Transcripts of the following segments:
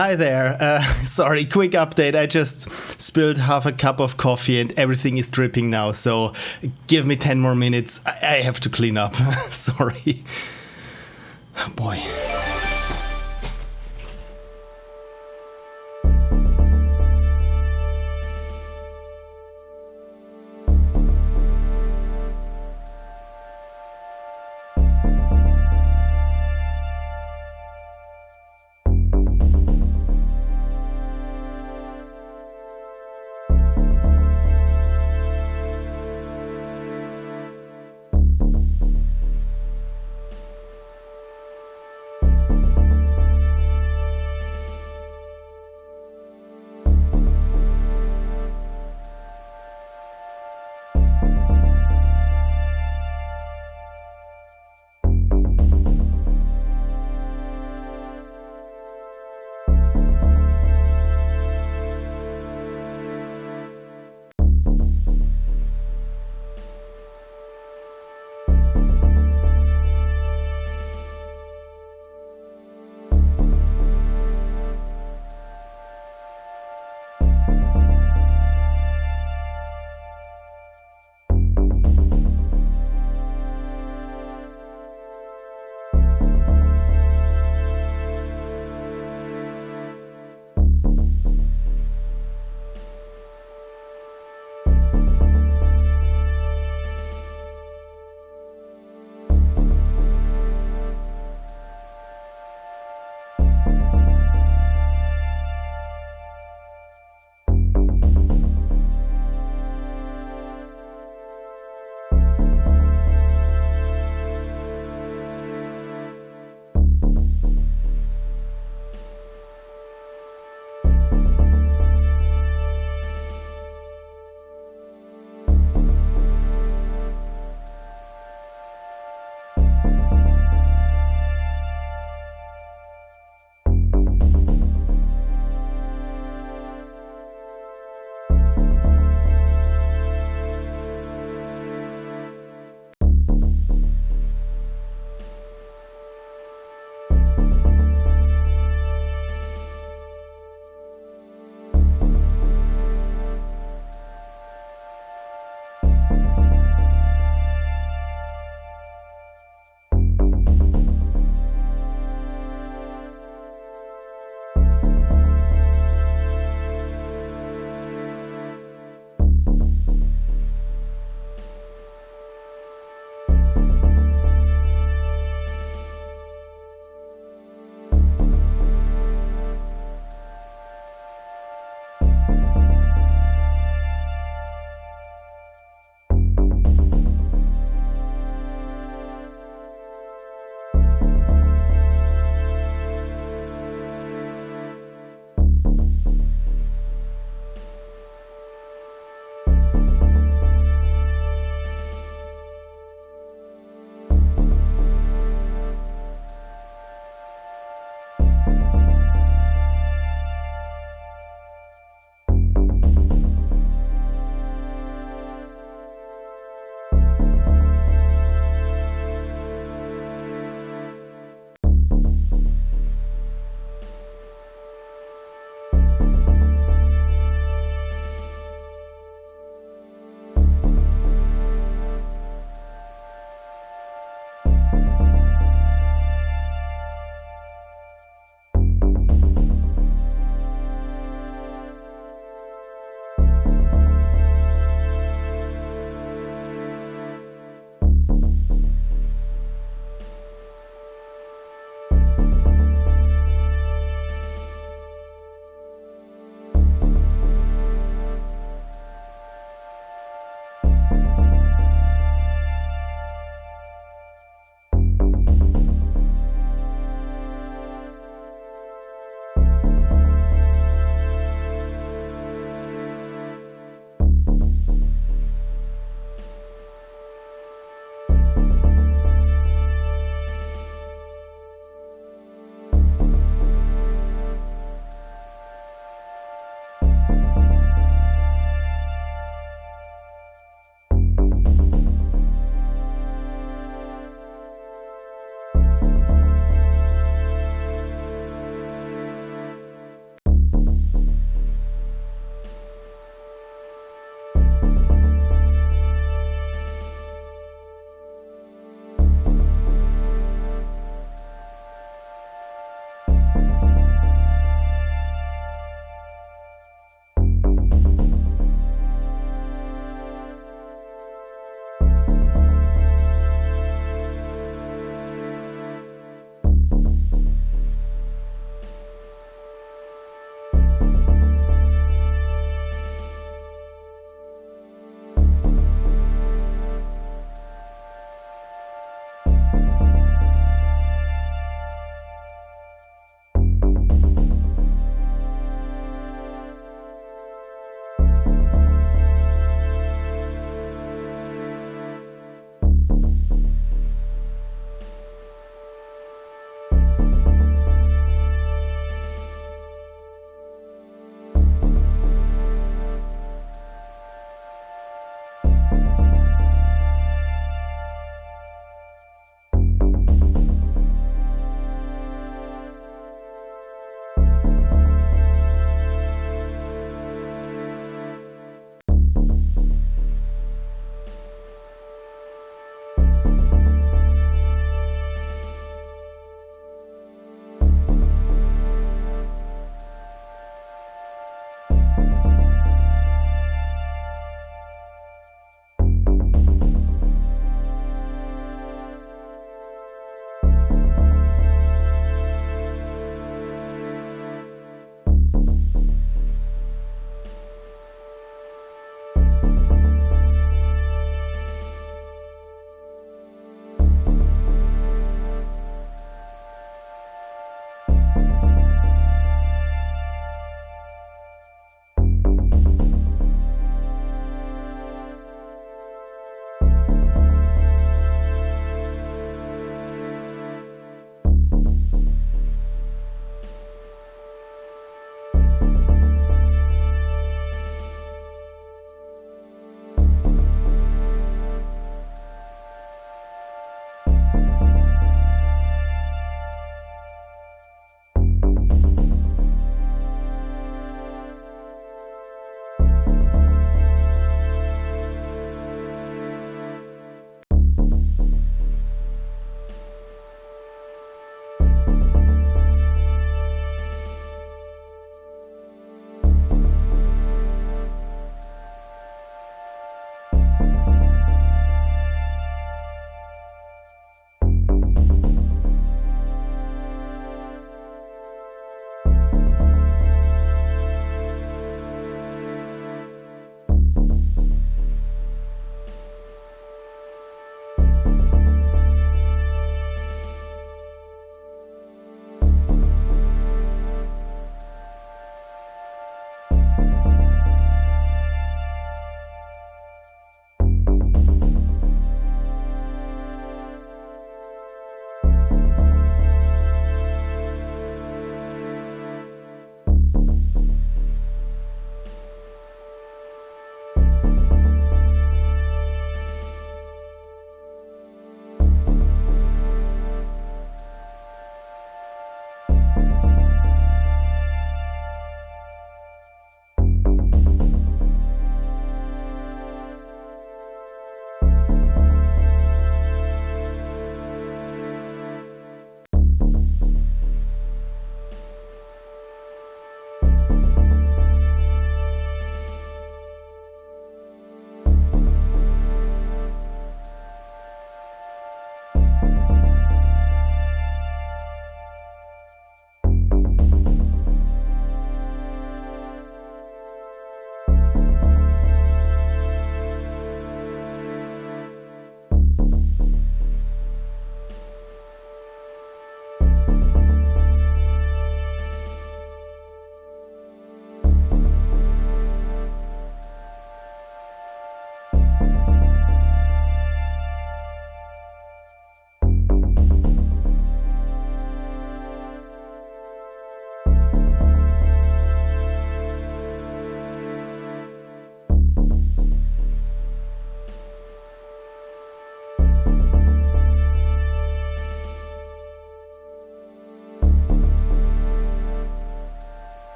hi there. Sorry, quick update. I just spilled half a cup of coffee and everything is dripping now. So give me 10 more minutes. I have to clean up. Sorry. Oh boy.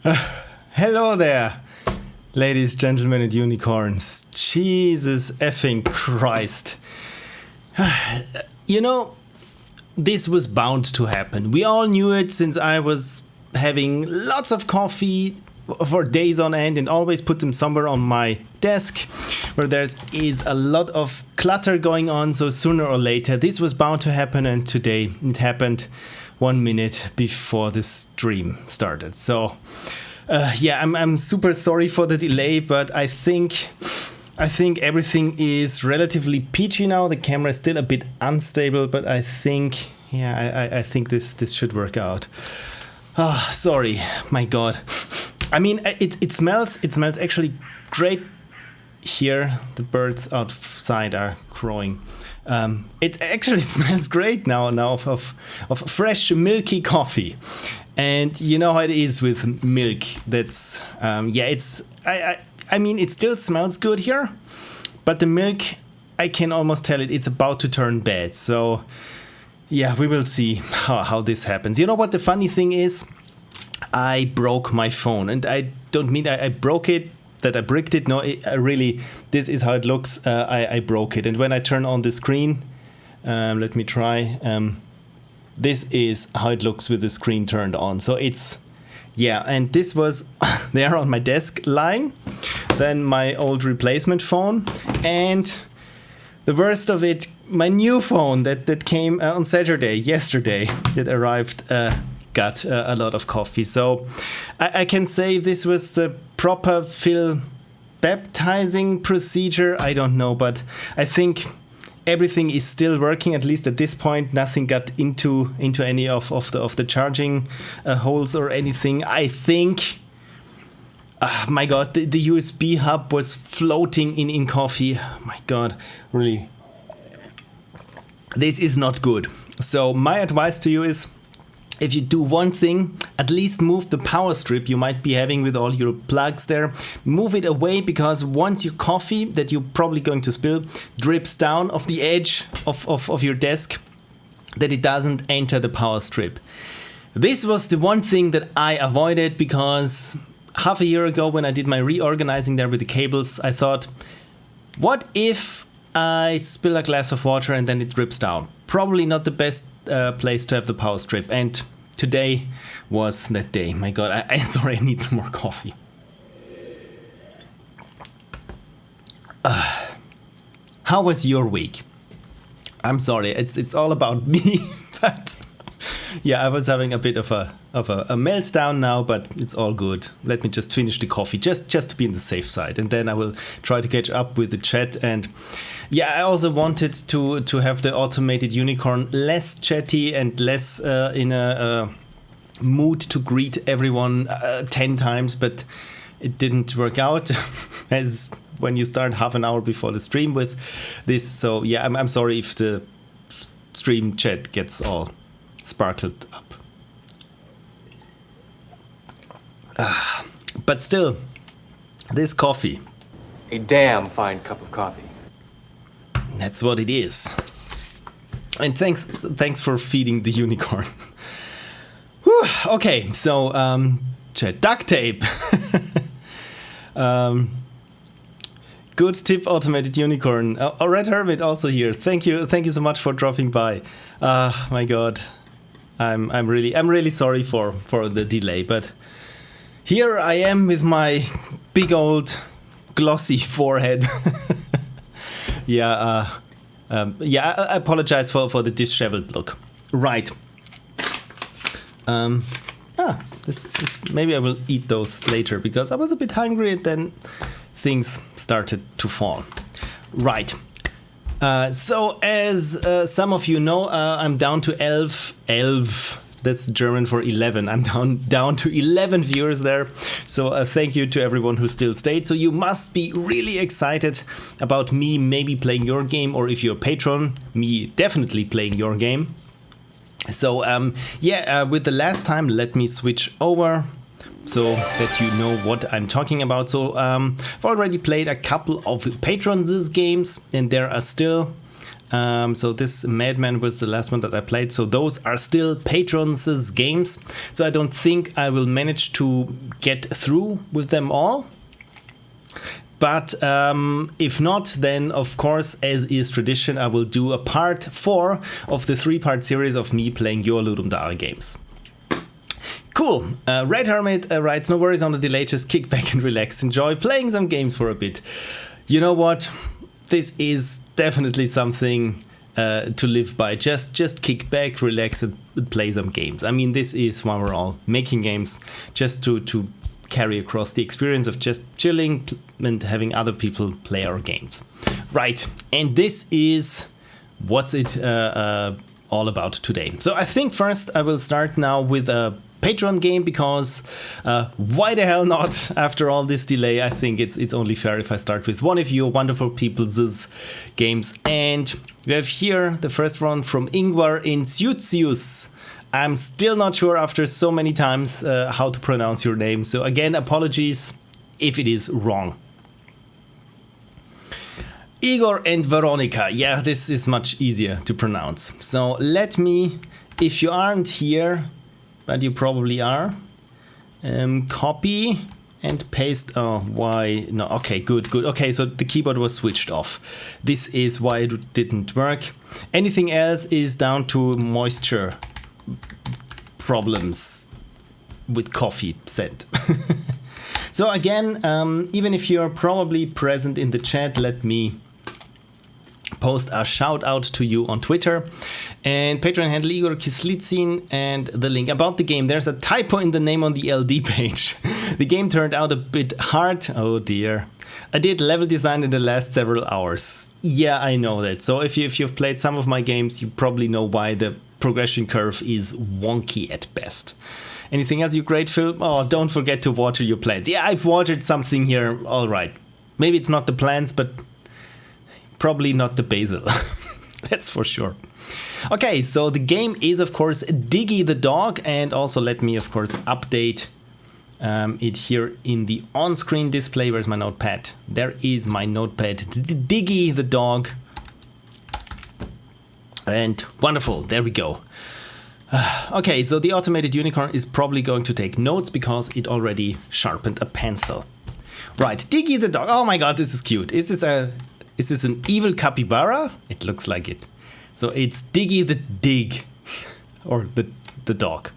Hello there, ladies, gentlemen, and unicorns. Jesus effing Christ. You know, this was bound to happen. We all knew it since I was having lots of coffee for days on end and always put them somewhere on my desk where there is a lot of clutter going on. So sooner or later this was bound to happen, and today it happened 1 minute before the stream started. So yeah, I'm super sorry for the delay, but I think everything is relatively peachy now. The camera is still a bit unstable, but I think, yeah, I think this should work out. Ah, sorry, my God. I mean, it smells actually great here. The birds outside are crowing. It actually smells great now of fresh milky coffee. And you know how it is with milk. That's yeah, I mean, it still smells good here, but the milk, I can almost tell it's about to turn bad. So yeah, we will see how this happens. You know what the funny thing is? I broke my phone, and I don't mean I broke it, that I bricked it. No, really, this is how it looks. I broke it, and when I turn on the screen, let me try. This is how it looks with the screen turned on. So it's, yeah, and this was there on my desk lying. Then my old replacement phone, and the worst of it, my new phone that came on Saturday, yesterday, that arrived. Got a lot of coffee. So I can say this was the proper Phil baptizing procedure. I don't know, but I think everything is still working, at least at this point. Nothing got into any of the charging holes or anything. I think, my God, the USB hub was floating in coffee. My God, really, this is not good. So my advice to you is, if you do one thing, at least move the power strip you might be having with all your plugs there. Move it away, because once your coffee that you're probably going to spill drips down off the edge of your desk, that it doesn't enter the power strip. This was the one thing that I avoided, because half a year ago when I did my reorganizing there with the cables, I thought, what if I spill a glass of water and then it drips down? Probably not the best place to have the power strip, and today was that day. My God, I sorry, I need some more coffee. How was your week? I'm sorry, it's all about me, but yeah, I was having a bit of a meltdown now, but it's all good. Let me just finish the coffee, just to be on the safe side, and then I will try to catch up with the chat. And yeah, I also wanted to have the automated unicorn less chatty and less in a mood to greet everyone 10 times, but it didn't work out as when you start half an hour before the stream with this. So yeah, I'm sorry if the stream chat gets all sparkled up. But still, this coffee. A damn fine cup of coffee. That's what it is. And thanks for feeding the unicorn. Whew, okay, so chat, duct tape. Good tip, automated unicorn. Red Hermit also here. Thank you so much for dropping by. My God, I'm really sorry for the delay, but here I am with my big old glossy forehead. Yeah, I apologize for the disheveled look. Right. This maybe I will eat those later, because I was a bit hungry and then things started to fall. Right. So as some of you know, I'm down to 11. That's German for 11. I'm down to 11 viewers there. So thank you to everyone who still stayed. So you must be really excited about me maybe playing your game, or if you're a patron, me definitely playing your game. So with the last time, let me switch over so that you know what I'm talking about. So I've already played a couple of patrons' games, and there are still So this Madman was the last one that I played. So those are still patrons' games. So I don't think I will manage to get through with them all. But if not, then of course, as is tradition, I will do a part 4 of the 3-part series of me playing your Ludum Dare games. Cool. Red Hermit writes, no worries on the delay, just kick back and relax. Enjoy playing some games for a bit. You know what? This is definitely something to live by. Just kick back, relax, and play some games. I mean, this is why we're all making games, just to carry across the experience of just chilling and having other people play our games. Right, and this is what's it all about today. So I think first I will start now with a Patreon game, because why the hell not? After all this delay, I think it's only fair if I start with one of your wonderful people's games. And we have here the first one from Yngvarr in syudzius. I'm still not sure after so many times how to pronounce your name. So again, apologies if it is wrong. Igor and Veronica. Yeah, this is much easier to pronounce. So let me, if you aren't here, but you probably are, copy and paste. Oh, why? No, okay, good. Okay, so the keyboard was switched off. This is why it didn't work. Anything else is down to moisture problems with coffee scent. So again, even if you're probably present in the chat, let me post a shout out to you on Twitter and Patreon handle Igor Kislitsin, and the link about the game. There's a typo in the name on the LD page. The game turned out a bit hard. Oh dear. I did level design in the last several hours. Yeah, I know that. So if you've played some of my games, you probably know why the progression curve is wonky at best. Anything else you great, Phil? Oh, don't forget to water your plants. Yeah, I've watered something here. All right. Maybe it's not the plants, but probably not the basil. That's for sure. Okay, so the game is, of course, Diggy the Dog. And also let me, of course, update it here in the on-screen display. Where's my notepad? There is my notepad. Diggy the Dog. And wonderful, there we go. Okay, so the automated unicorn is probably going to take notes because it already sharpened a pencil. Right, Diggy the Dog. Oh my god, this is cute. Is this an evil capybara? It looks like it. So it's Diggy the Dig. Or the dog.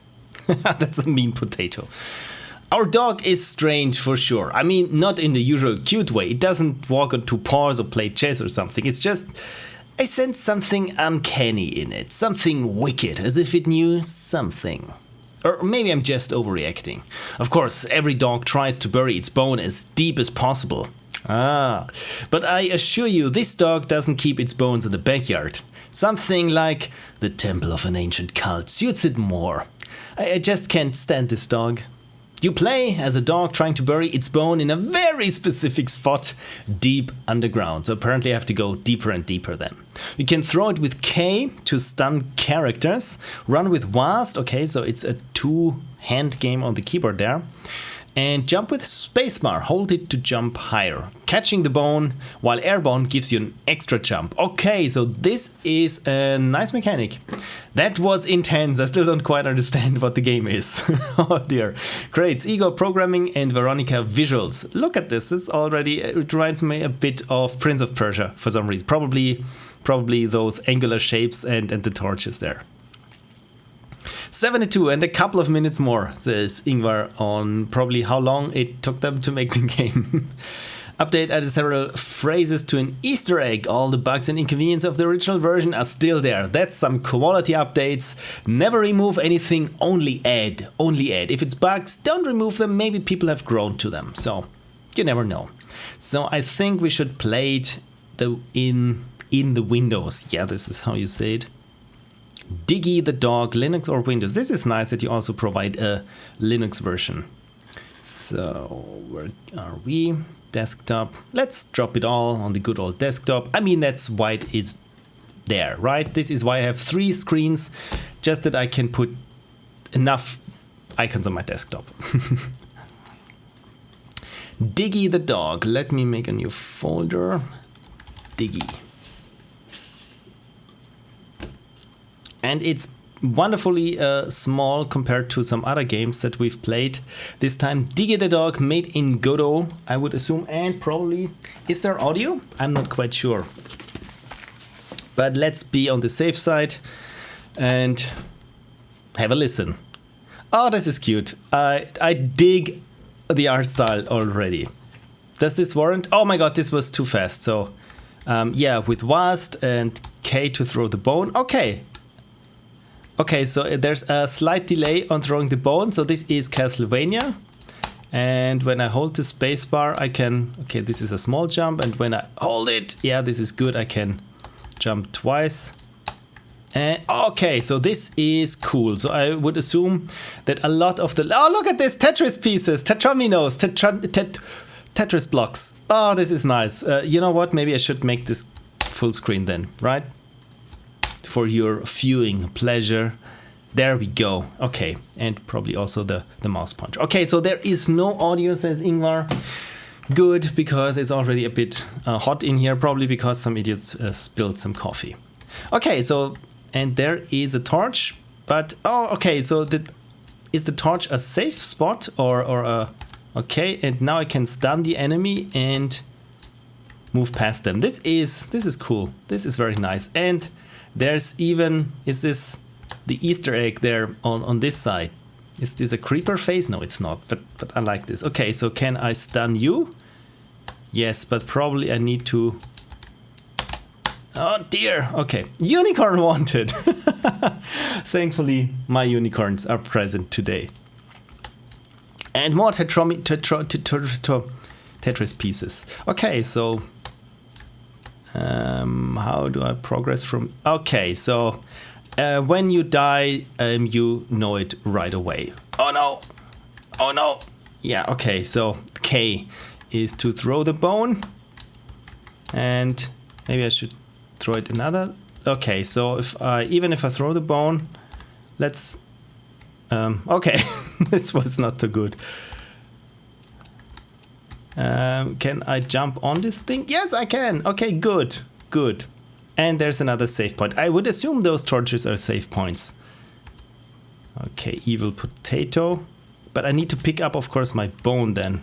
That's a mean potato. Our dog is strange for sure. I mean, not in the usual cute way. It doesn't walk on 2 paws or play chess or something. It's just, I sense something uncanny in it. Something wicked, as if it knew something. Or maybe I'm just overreacting. Of course, every dog tries to bury its bone as deep as possible. But I assure you, this dog doesn't keep its bones in the backyard. Something like the temple of an ancient cult suits it more. I just can't stand this dog. You play as a dog trying to bury its bone in a very specific spot deep underground. So apparently I have to go deeper and deeper then. You can throw it with K to stun characters. Run with WASD. Okay, so it's a 2-hand game on the keyboard there. And jump with spacebar, hold it to jump higher. Catching the bone while airborne gives you an extra jump. Okay, so this is a nice mechanic. That was intense, I still don't quite understand what the game is. Oh dear. Great, Ego programming and Veronica visuals. Look at this, it reminds me a bit of Prince of Persia for some reason. Probably those angular shapes and the torches there. 72 and a couple of minutes more, says Yngvarr, on probably how long it took them to make the game. Update added several phrases to an Easter egg. All the bugs and inconvenience of the original version are still there. That's some quality updates. Never remove anything, only add. Only add. If it's bugs, don't remove them. Maybe people have grown to them. So you never know. So I think we should play it in the Windows. Yeah, this is how you say it. Diggy the Dog, Linux or Windows. This is nice that you also provide a Linux version. So where are we? Desktop. Let's drop it all on the good old desktop. I mean, that's why it is there, right? This is why I have 3 screens, just that I can put enough icons on my desktop. Diggy the Dog. Let me make a new folder. Diggy. And it's wonderfully small compared to some other games that we've played. This time Diggy the Dog, made in Godot, I would assume, and probably, is there audio? I'm not quite sure. But let's be on the safe side and have a listen. Oh, this is cute. I dig the art style already. Does this warrant? Oh my god, this was too fast. So yeah, with WASD and K to throw the bone. Okay. Okay, so there's a slight delay on throwing the bone. So this is Castlevania. And when I hold the spacebar, I can... Okay, this is a small jump. And when I hold it, yeah, this is good. I can jump twice. And okay, so this is cool. So I would assume that a lot of the... Oh, look at this! Tetris pieces! Tetrominos! Tetris blocks. Oh, this is nice. You know what? Maybe I should make this full screen then, right? For your viewing pleasure. There we go. Okay, and probably also the mouse pointer. Okay, so there is no audio, says Yngvarr. Good, because it's already a bit hot in here, probably because some idiots spilled some coffee. Okay, so, and there is a torch, but, oh, okay, so is the torch a safe spot or a... Okay, and now I can stun the enemy and move past them. This is cool. This is very nice. And there's even, is this the Easter egg there on this side? Is this a creeper face? No, it's not, but I like this. Okay, so can I stun you? Yes, but probably I need to... Oh dear, okay. Unicorn wanted! Thankfully, my unicorns are present today. And more Tetris pieces. Okay, so... how do I progress from... Okay, so... when you die, you know it right away. Oh no! Oh no! Yeah, okay, so K is to throw the bone. And maybe I should throw it another... Okay, so even if I throw the bone, let's... okay, this was not too good. Can I jump on this thing? Yes, I can. Okay, good, good. And there's another save point. I would assume those torches are save points. Okay, evil potato. But I need to pick up, of course, my bone then.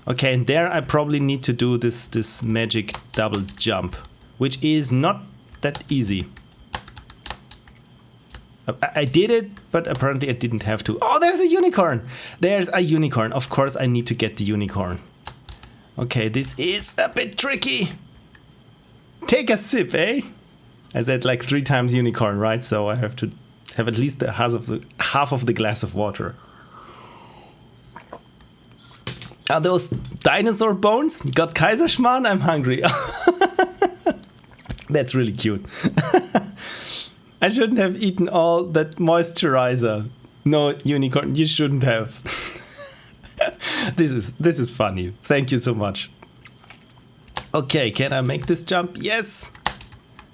Okay, and there I probably need to do this magic double jump, which is not that easy. I did it, but apparently I didn't have to. Oh, there's a unicorn! There's a unicorn. Of course, I need to get the unicorn. Okay, this is a bit tricky. Take a sip, eh? I said like 3 times unicorn, right? So I have to have at least half of the glass of water. Are those dinosaur bones? Got Kaiserschmarrn? I'm hungry. That's really cute. I shouldn't have eaten all that moisturizer. No, unicorn, you shouldn't have. This is funny. Thank you so much. Okay, can I make this jump? Yes.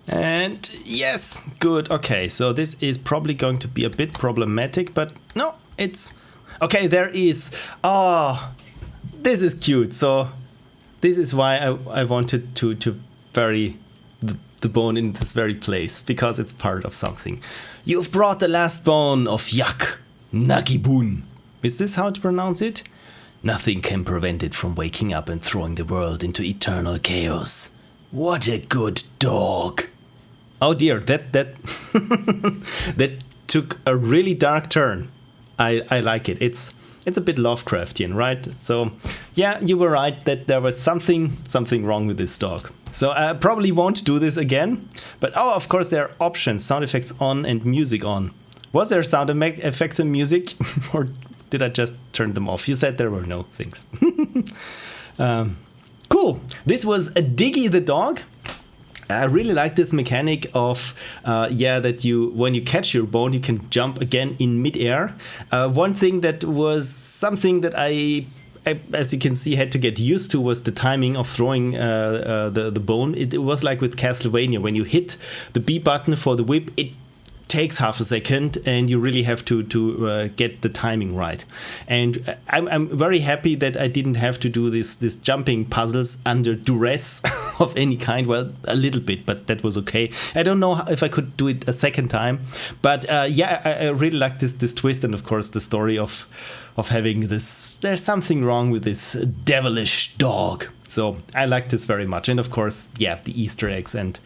And yes, good. Okay, so this is probably going to be a bit problematic, but no, it's... Okay, there is... Oh, this is cute. So this is why I wanted to bury the bone in this very place, because it's part of something. You've brought the last bone of Yak, Nagibun. Is this how to pronounce it? Nothing can prevent it from waking up and throwing the world into eternal chaos. What a good dog. Oh dear, that that took a really dark turn. I like it. It's a bit Lovecraftian, right? So yeah, you were right that there was something wrong with this dog. So I probably won't do this again. But oh, of course there are options, sound effects on and music on. Was there sound effects and music? Or did I just turn them off? You said there were no things. Cool. This was a Diggy the Dog. I really like this mechanic of, that when you catch your bone, you can jump again in midair. One thing that was something that I, as you can see, had to get used to was the timing of throwing the bone. It was like with Castlevania, when you hit the B button for the whip, it takes half a second, and you really have to get the timing right. And I'm very happy that I didn't have to do this jumping puzzles under duress of any kind. Well, a little bit, but that was okay. I don't know if I could do it a second time, but yeah, I really like this twist, and of course the story of having this. There's something wrong with this devilish dog. So I like this very much, and of course, yeah, the Easter eggs and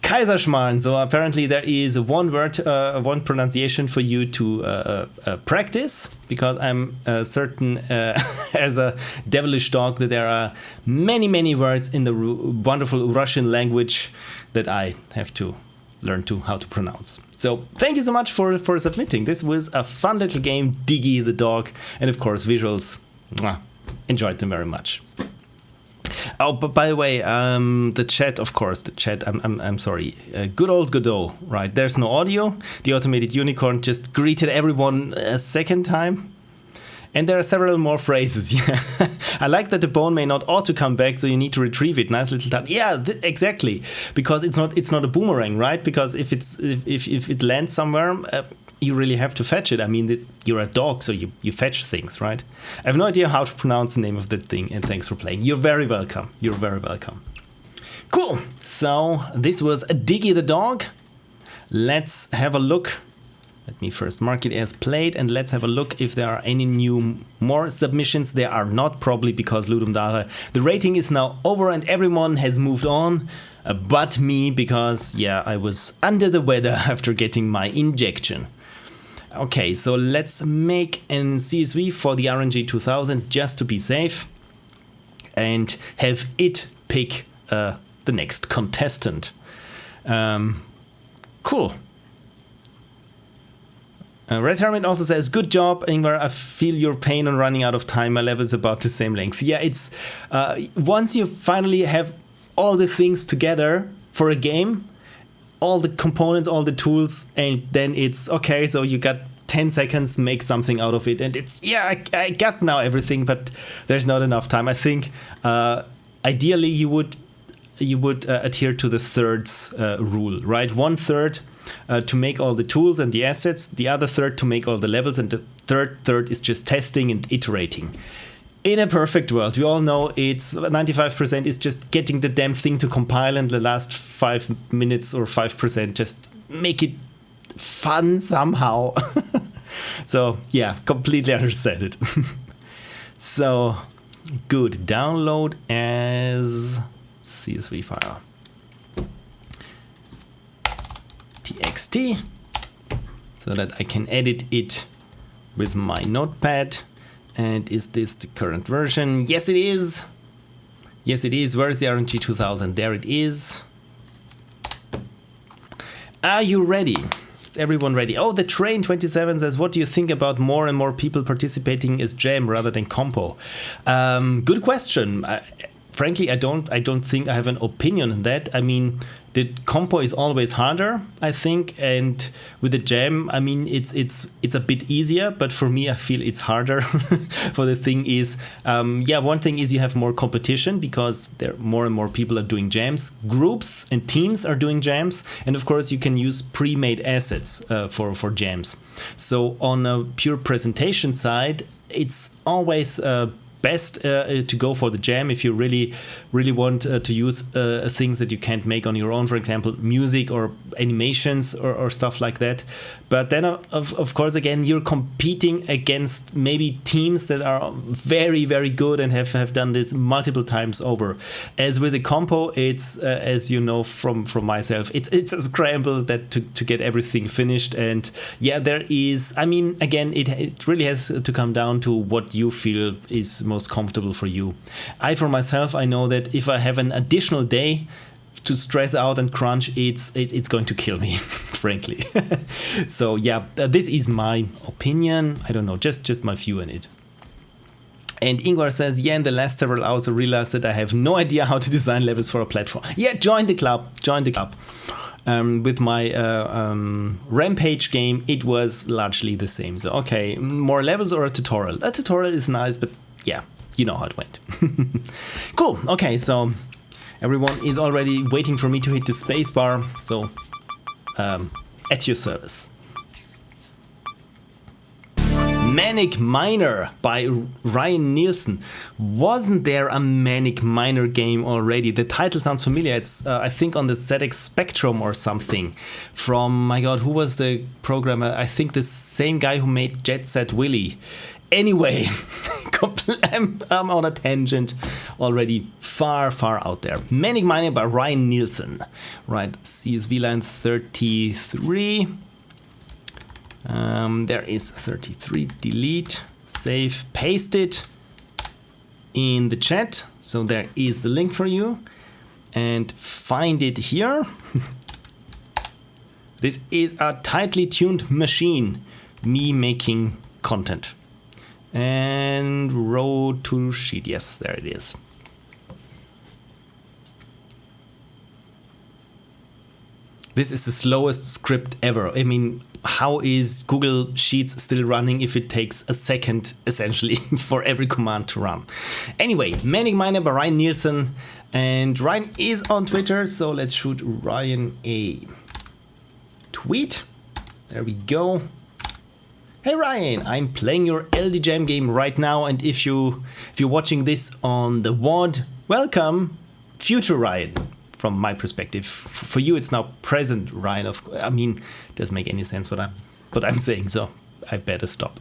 Kaiserschmarrn. So apparently there is one word, one pronunciation for you to practice, because I'm certain as a devilish dog that there are many words in the wonderful Russian language that I have to learn how to pronounce. So thank you so much for submitting. This was a fun little game, Diggy the Dog, and of course visuals. Mwah, enjoyed them very much. Oh, but by the way, the chat, of course, the chat, I'm sorry. Good old Godot, right? There's no audio. The automated unicorn just greeted everyone a second time. And there are several more phrases, yeah. I like that the bone may not ought to come back, so you need to retrieve it. Nice little touch. Yeah, exactly. Because it's not a boomerang, right? Because if it lands somewhere, you really have to fetch it. I mean, you're a dog, so you fetch things, right? I have no idea how to pronounce the name of that thing, and thanks for playing. You're very welcome. You're very welcome. Cool. So this was Diggy the Dog. Let's have a look. Let me first mark it as played, and let's have a look if there are any more submissions. There are not, probably because Ludum Dare. The rating is now over and everyone has moved on. But me, because, yeah, I was under the weather after getting my injection. Okay, so let's make an CSV for the RNG 2000 just to be safe, and have it pick the next contestant. Cool. Red Hermit also says, good job, Yngvarr. I feel your pain on running out of time. My level is about the same length. Yeah, it's once you finally have all the things together for a game, all the components, all the tools, and then it's okay, so you got 10 seconds, make something out of it, and it's, yeah, I got now everything, but there's not enough time. I think ideally you would adhere to the thirds rule, right? 1/3 to make all the tools and the assets, the other third to make all the levels, and the third is just testing and iterating. In a perfect world, we all know it's 95% is just getting the damn thing to compile, and the last 5 minutes or 5% just make it fun somehow. So yeah, completely understand it. So good, download as CSV file. TXT, so that I can edit it with my notepad. And is this the current version? Yes, it is. Yes, it is. Where is the RNG 2000? There it is. Are you ready? Is everyone ready? Oh, the Train 27 says, what do you think about more and more people participating as jam rather than compo? Good question. Frankly, I don't think I have an opinion on that. I mean, the compo is always harder, I think, and with the jam, I mean, it's a bit easier, but for me, I feel it's harder. For the thing is, yeah, one thing is you have more competition because there more and more people are doing jams. Groups and teams are doing jams, and of course, you can use pre-made assets for jams. So on a pure presentation side, it's always best to go for the jam if you really want to use things that you can't make on your own, for example music or animations or stuff like that. But then of course again you're competing against maybe teams that are very good and have done this multiple times over. As with the compo, it's as you know from myself, it's a scramble that to get everything finished. And yeah, there is, I mean, again, it really has to come down to what you feel is most comfortable for you. For myself, I know that if I have an additional day to stress out and crunch, it's going to kill me, frankly. So yeah, this is my opinion. I don't know, just my view on it. And Yngvarr says, yeah, in the last several hours I realized that I have no idea how to design levels for a platform. Yeah, join the club. With my Rampage game, it was largely the same. So, okay, more levels or a tutorial? A tutorial is nice, but yeah, you know how it went. Cool, okay, so everyone is already waiting for me to hit the space bar. So, at your service. Manic Miner by ryannielson. Wasn't there a Manic Miner game already? The title sounds familiar. It's I think on the ZX Spectrum or something. From, my god, who was the programmer? I think the same guy who made Jet Set Willy. Anyway, I'm on a tangent already far out there. Manic Miner by ryannielson. Right, CSV line 33. There is 33, delete, save, paste it in the chat. So there is the link for you, and find it here. This is a tightly tuned machine, me making content. And road to sheet, yes, there it is. This is the slowest script ever. I mean, how is Google Sheets still running if it takes a second, essentially, for every command to run? Anyway, Manic Miner by ryannielson, and Ryan is on Twitter, so let's shoot Ryan a tweet. There we go. Hey Ryan, I'm playing your LD Jam game right now, and if you're watching this on the WOD, welcome, future Ryan. From my perspective, for you it's now present Ryan. I mean, it doesn't make any sense what I'm saying, so I better stop.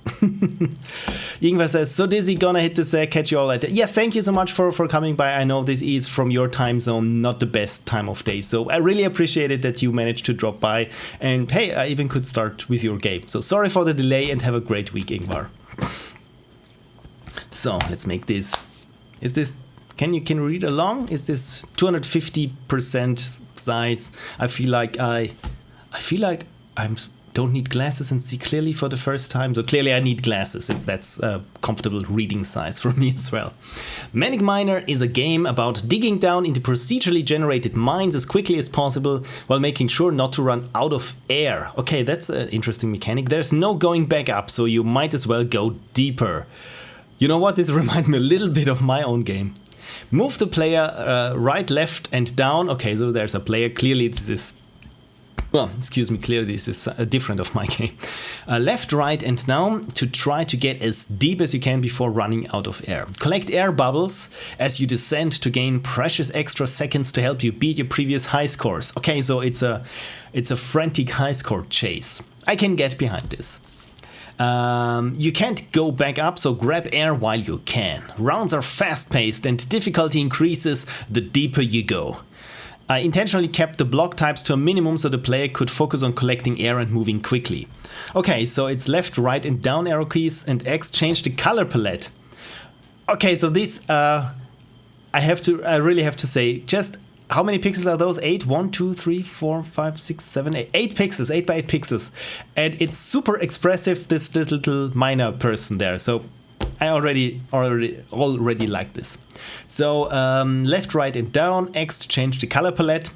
Yngvarr says, so dizzy, gonna hit this, catch you all later. Yeah, thank you so much for coming by. I know this is from your time zone, not the best time of day, so I really appreciate it that you managed to drop by, and hey, I even could start with your game. So sorry for the delay, and have a great week, Yngvarr. So let's make this. Is this? Can you read along? Is this 250% size? I feel like I don't need glasses and see clearly for the first time. So clearly I need glasses if that's a comfortable reading size for me as well. Manic Miner is a game about digging down into procedurally generated mines as quickly as possible while making sure not to run out of air. Okay, that's an interesting mechanic. There's no going back up, so you might as well go deeper. You know what? This reminds me a little bit of my own game. Move the player right, left, and down. Okay, so there's a player. Clearly this is, well, excuse me, clearly this is different of my game. Left, right, and down to try to get as deep as you can before running out of air. Collect air bubbles as you descend to gain precious extra seconds to help you beat your previous high scores. Okay, so it's a frantic high score chase. I can get behind this. You can't go back up, so grab air while you can. Rounds are fast-paced and difficulty increases the deeper you go. I intentionally kept the block types to a minimum so the player could focus on collecting air and moving quickly. Okay, so it's left, right, and down arrow keys, and X change the color palette. Okay, so this, I really have to say, just how many pixels are those? 8? 1, 2, 3, 4, 5, 6, 7, 8. 8 pixels, 8 by 8 pixels. And it's super expressive, this little miner person there. So I already like this. So left, right, and down. X to change the color palette.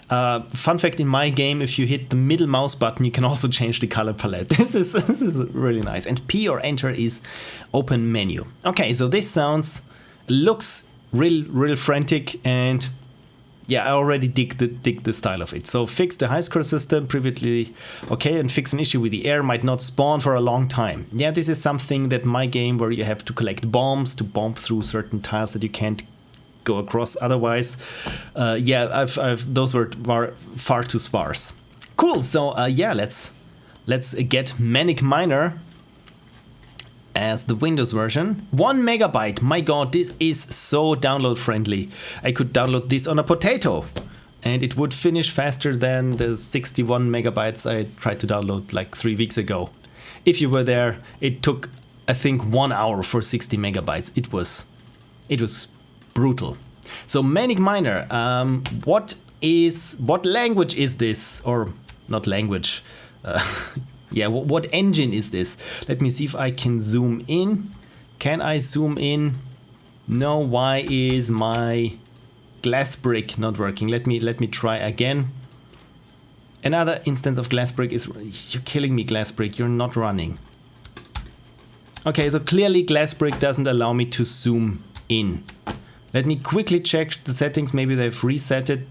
Fun fact in my game, if you hit the middle mouse button, you can also change the color palette. This is really nice. And P or enter is open menu. Okay, so this looks real frantic, and yeah, I already dig the style of it. So fix the high score system previously, okay, and fix an issue with the air might not spawn for a long time. Yeah, this is something that my game where you have to collect bombs to bomb through certain tiles that you can't go across otherwise. Yeah, those were far too sparse. Cool. So yeah, let's get Manic Miner as the Windows version. 1 megabyte. My god, this is so download friendly. I could download this on a potato and it would finish faster than the 61 megabytes I tried to download like 3 weeks ago. If you were there, it took, I think, 1 hour for 60 megabytes. It was brutal. So Manic Miner, what language is this? Or not language. Yeah, what engine is this? Let me see if I can zoom in. Can I zoom in? No, why is my glass brick not working? Let me try again. Another instance of glass brick is... You're killing me, glass brick. You're not running. Okay, so clearly glass brick doesn't allow me to zoom in. Let me quickly check the settings. Maybe they've reset it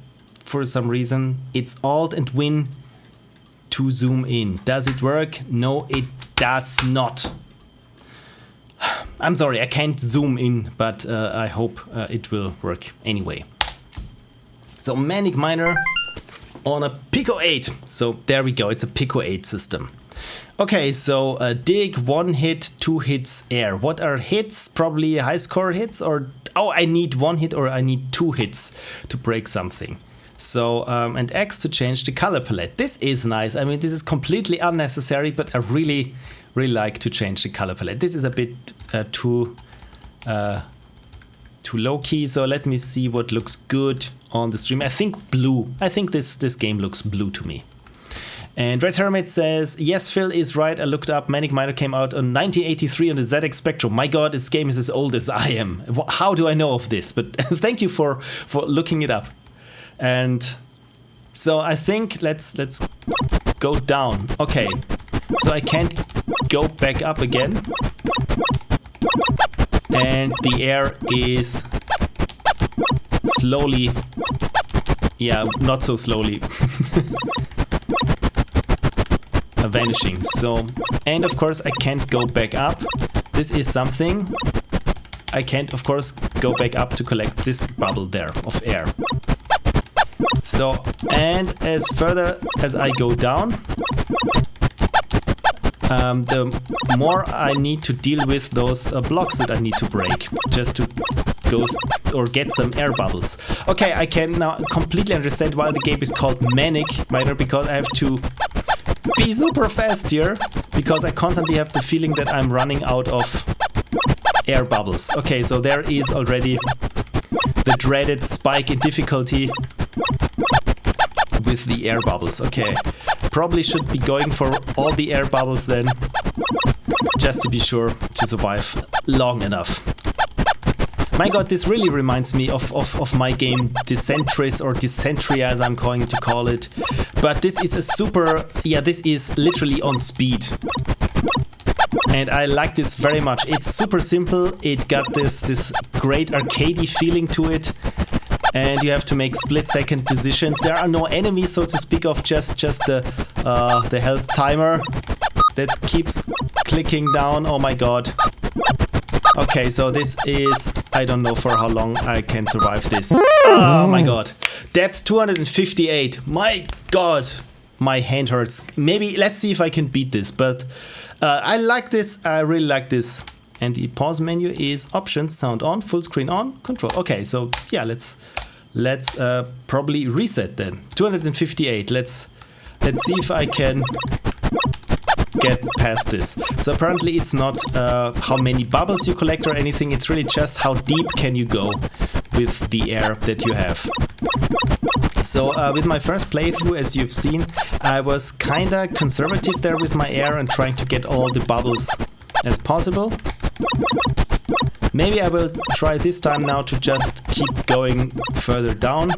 for some reason. It's Alt and Win to zoom in. Does it work? No, it does not. I'm sorry, I can't zoom in, but I hope it will work anyway. So Manic Miner on a Pico 8. So there we go, it's a Pico 8 system. Okay, so dig, 1 hit, 2 hits, air. What are hits? Probably high score hits, or oh, I need 1 hit or I need 2 hits to break something. So and X to change the color palette. This is nice. I mean, this is completely unnecessary, but I really like to change the color palette. This is a bit too low key. So let me see what looks good on the stream. I think blue. I think this game looks blue to me. And Red Hermit says, yes, Phil is right. I looked up. Manic Miner came out on 1983 on the ZX Spectrum. My God, this game is as old as I am. How do I know of this? But thank you for looking it up. And so I think let's go down. Okay, so I can't go back up again. And the air is slowly, yeah, not so slowly. Vanishing. So, and of course I can't go back up. This is something. I can't of course go back up to collect this bubble there of air. So, and as further as I go down, the more I need to deal with those blocks that I need to break just to go or get some air bubbles. Okay, I can now completely understand why the game is called Manic Miner, because I have to be super fast here, because I constantly have the feeling that I'm running out of air bubbles. Okay, so there is already the dreaded spike in difficulty with the air bubbles. Okay, probably should be going for all the air bubbles then, just to be sure to survive long enough. My God, this really reminds me of my game Decentris, or Decentria as I'm going to call it. But this is a super, yeah, this is literally on speed. And I like this very much. It's super simple. It got this great arcadey feeling to it. And you have to make split-second decisions. There are no enemies, so to speak of, just the health timer that keeps clicking down. Oh my God. Okay, so this is, I don't know for how long I can survive this. Oh my God. Depth 258. My God. My hand hurts. Maybe, let's see if I can beat this. But I like this. I really like this. And the pause menu is options, sound on, full screen on, control. Okay, so yeah, let's probably reset then. 258. Let's see if I can get past this. So apparently it's not how many bubbles you collect or anything, it's really just how deep can you go with the air that you have. So with my first playthrough, as you've seen, I was kinda conservative there with my air and trying to get all the bubbles as possible. Maybe I will try this time now to just keep going further down,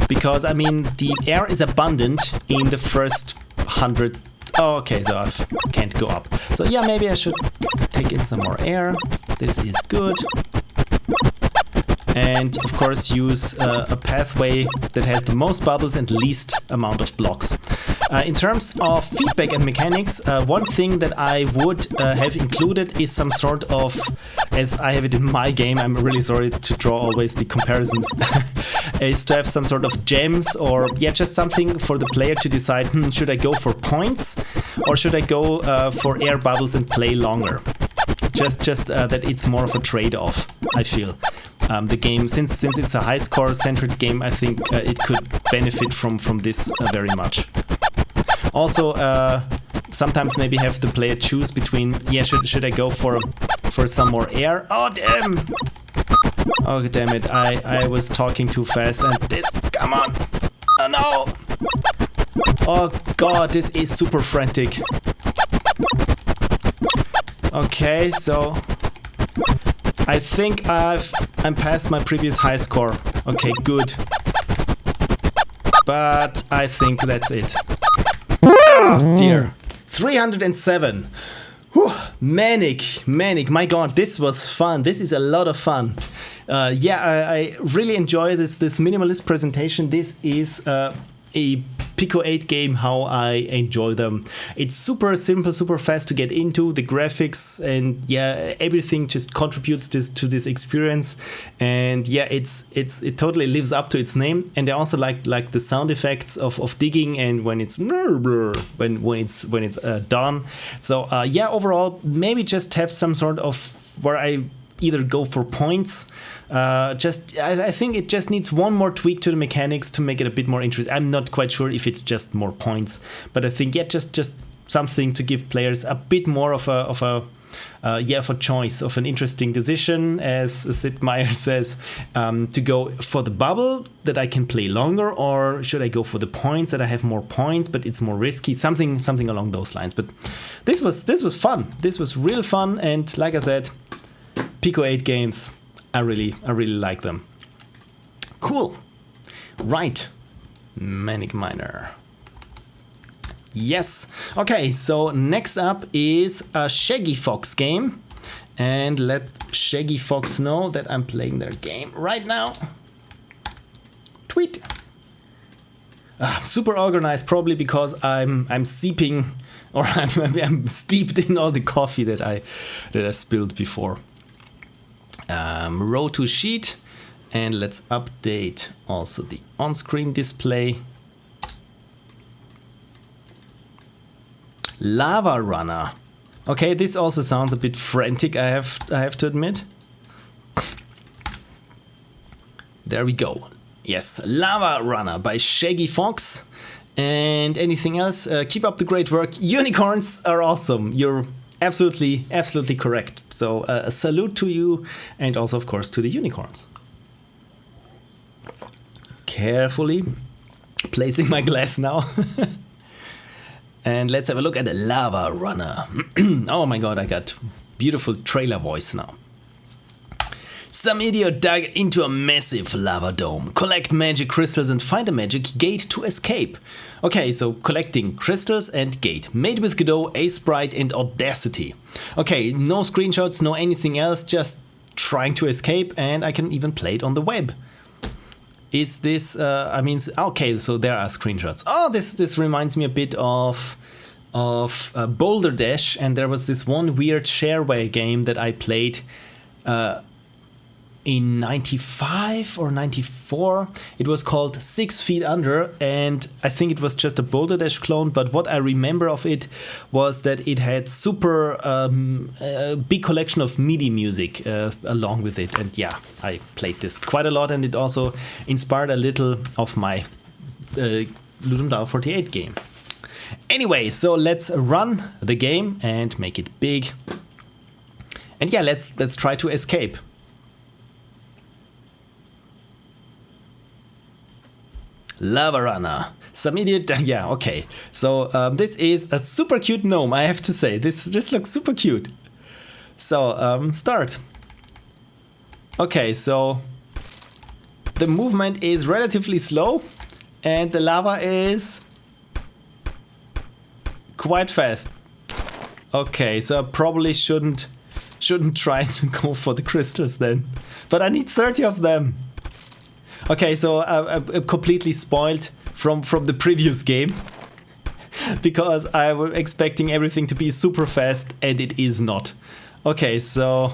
because I mean the air is abundant in the first 100. Oh, okay, so I can't go up. So yeah, maybe I should take in some more air. This is good. And of course use a pathway that has the most bubbles and least amount of blocks. In terms of feedback and mechanics, one thing that I would have included is some sort of, as I have it in my game, I'm really sorry to draw always the comparisons, is to have some sort of gems, or yeah, just something for the player to decide, should I go for points or should I go for air bubbles and play longer? Just that it's more of a trade-off, I feel. The game, since it's a high score centered game, I think it could benefit from this very much. Also, sometimes maybe have the player choose between, yeah, should I go for some more air? Oh damn! Oh damn it! I was talking too fast, and this, come on! Oh no! Oh God, this is super frantic. Okay, so I think I'm past my previous high score. Okay, good. But I think that's it. Oh dear. 307. Whew. Manic. My God, this was fun. This is a lot of fun. Yeah, I really enjoy this minimalist presentation. This is a Pico 8 game, how I enjoy them. It's super simple, super fast to get into. The graphics and yeah, everything just contributes to this experience. And yeah, it totally lives up to its name. And I also like the sound effects of digging and when it's done. So yeah, overall, maybe just have some sort of where I either go for points. I think it just needs one more tweak to the mechanics to make it a bit more interesting. I'm not quite sure if it's just more points, but I think yeah, just something to give players a bit more of a choice, of an interesting decision, as Sid Meier says, to go for the bubble that I can play longer, or should I go for the points that I have more points but it's more risky, something along those lines. But this was fun. This was real fun, and like I said, Pico 8 games, I really like them. Cool. Right. Manic Miner. Yes. Okay, so next up is a ShaggyFox game. And let ShaggyFox know that I'm playing their game right now. Tweet. Super organized, probably because I'm seeping, or I'm steeped in all the coffee that I spilled before. Row to sheet, and let's update also the on-screen display. Lava runner. Okay, this also sounds a bit frantic, I have to admit. There we go. Yes, Lava Runner by ShaggyFox. And anything else? Keep up the great work. Unicorns are awesome. You're absolutely correct. So a salute to you, and also of course to the unicorns. Carefully placing my glass now. And let's have a look at the Lava Runner. Oh my god, I got beautiful trailer voice now. Some idiot dug into a massive lava dome. Collect magic crystals and find a magic gate to escape. Okay, so collecting crystals and gate. Made with Godot, Sprite and Audacity. Okay, no screenshots, no anything else, just trying to escape, and I can even play it on the web. Is this, okay, so there are screenshots. Oh, this reminds me a bit of Boulder Dash, and there was this one weird shareware game that I played in 95 or 94. It was called 6 Feet Under, and I think it was just a Boulder Dash clone, but what I remember of it was that it had super big collection of MIDI music along with it, and yeah, I played this quite a lot, and it also inspired a little of my LD48 game. Anyway, so let's run the game and make it big, and yeah, let's try to escape. Lava Runner. Some idiot. Yeah, okay. So this is a super cute gnome, I have to say. This looks super cute. So start. Okay, so the movement is relatively slow, and the lava is quite fast. Okay, so I probably shouldn't try to go for the crystals then. But I need 30 of them. Okay, so I'm completely spoiled from the previous game because I was expecting everything to be super fast, and it is not. Okay, so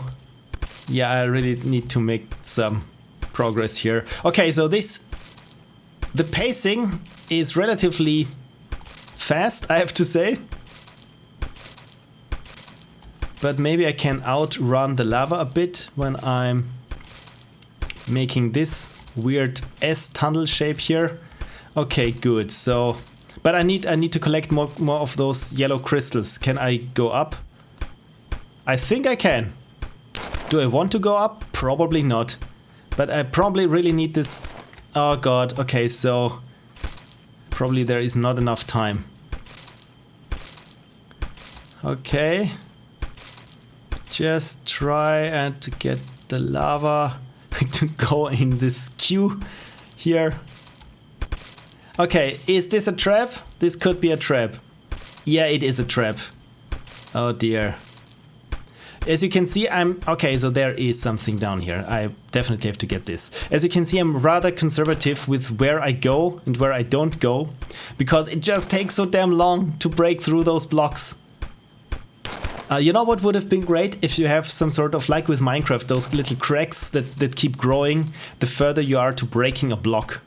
yeah, I really need to make some progress here. Okay, so the pacing is relatively fast, I have to say. But maybe I can outrun the lava a bit when I'm making this weird S tunnel shape here. Okay, good. So, but I need to collect more of those yellow crystals. Can I go up? I think I can. Do I want to go up? Probably not. But I probably really need this. Oh god. Okay, so probably there is not enough time. Okay. Just try and to get the lava to go in this queue here. Okay, is this a trap? This could be a trap. Yeah, it is a trap. Oh dear. As you can see, okay, so there is something down here. I definitely have to get this. As you can see, I'm rather conservative with where I go and where I don't go, because it just takes so damn long to break through those blocks. You know what would have been great? If you have some sort of, like with Minecraft, those little cracks that keep growing the further you are to breaking a block.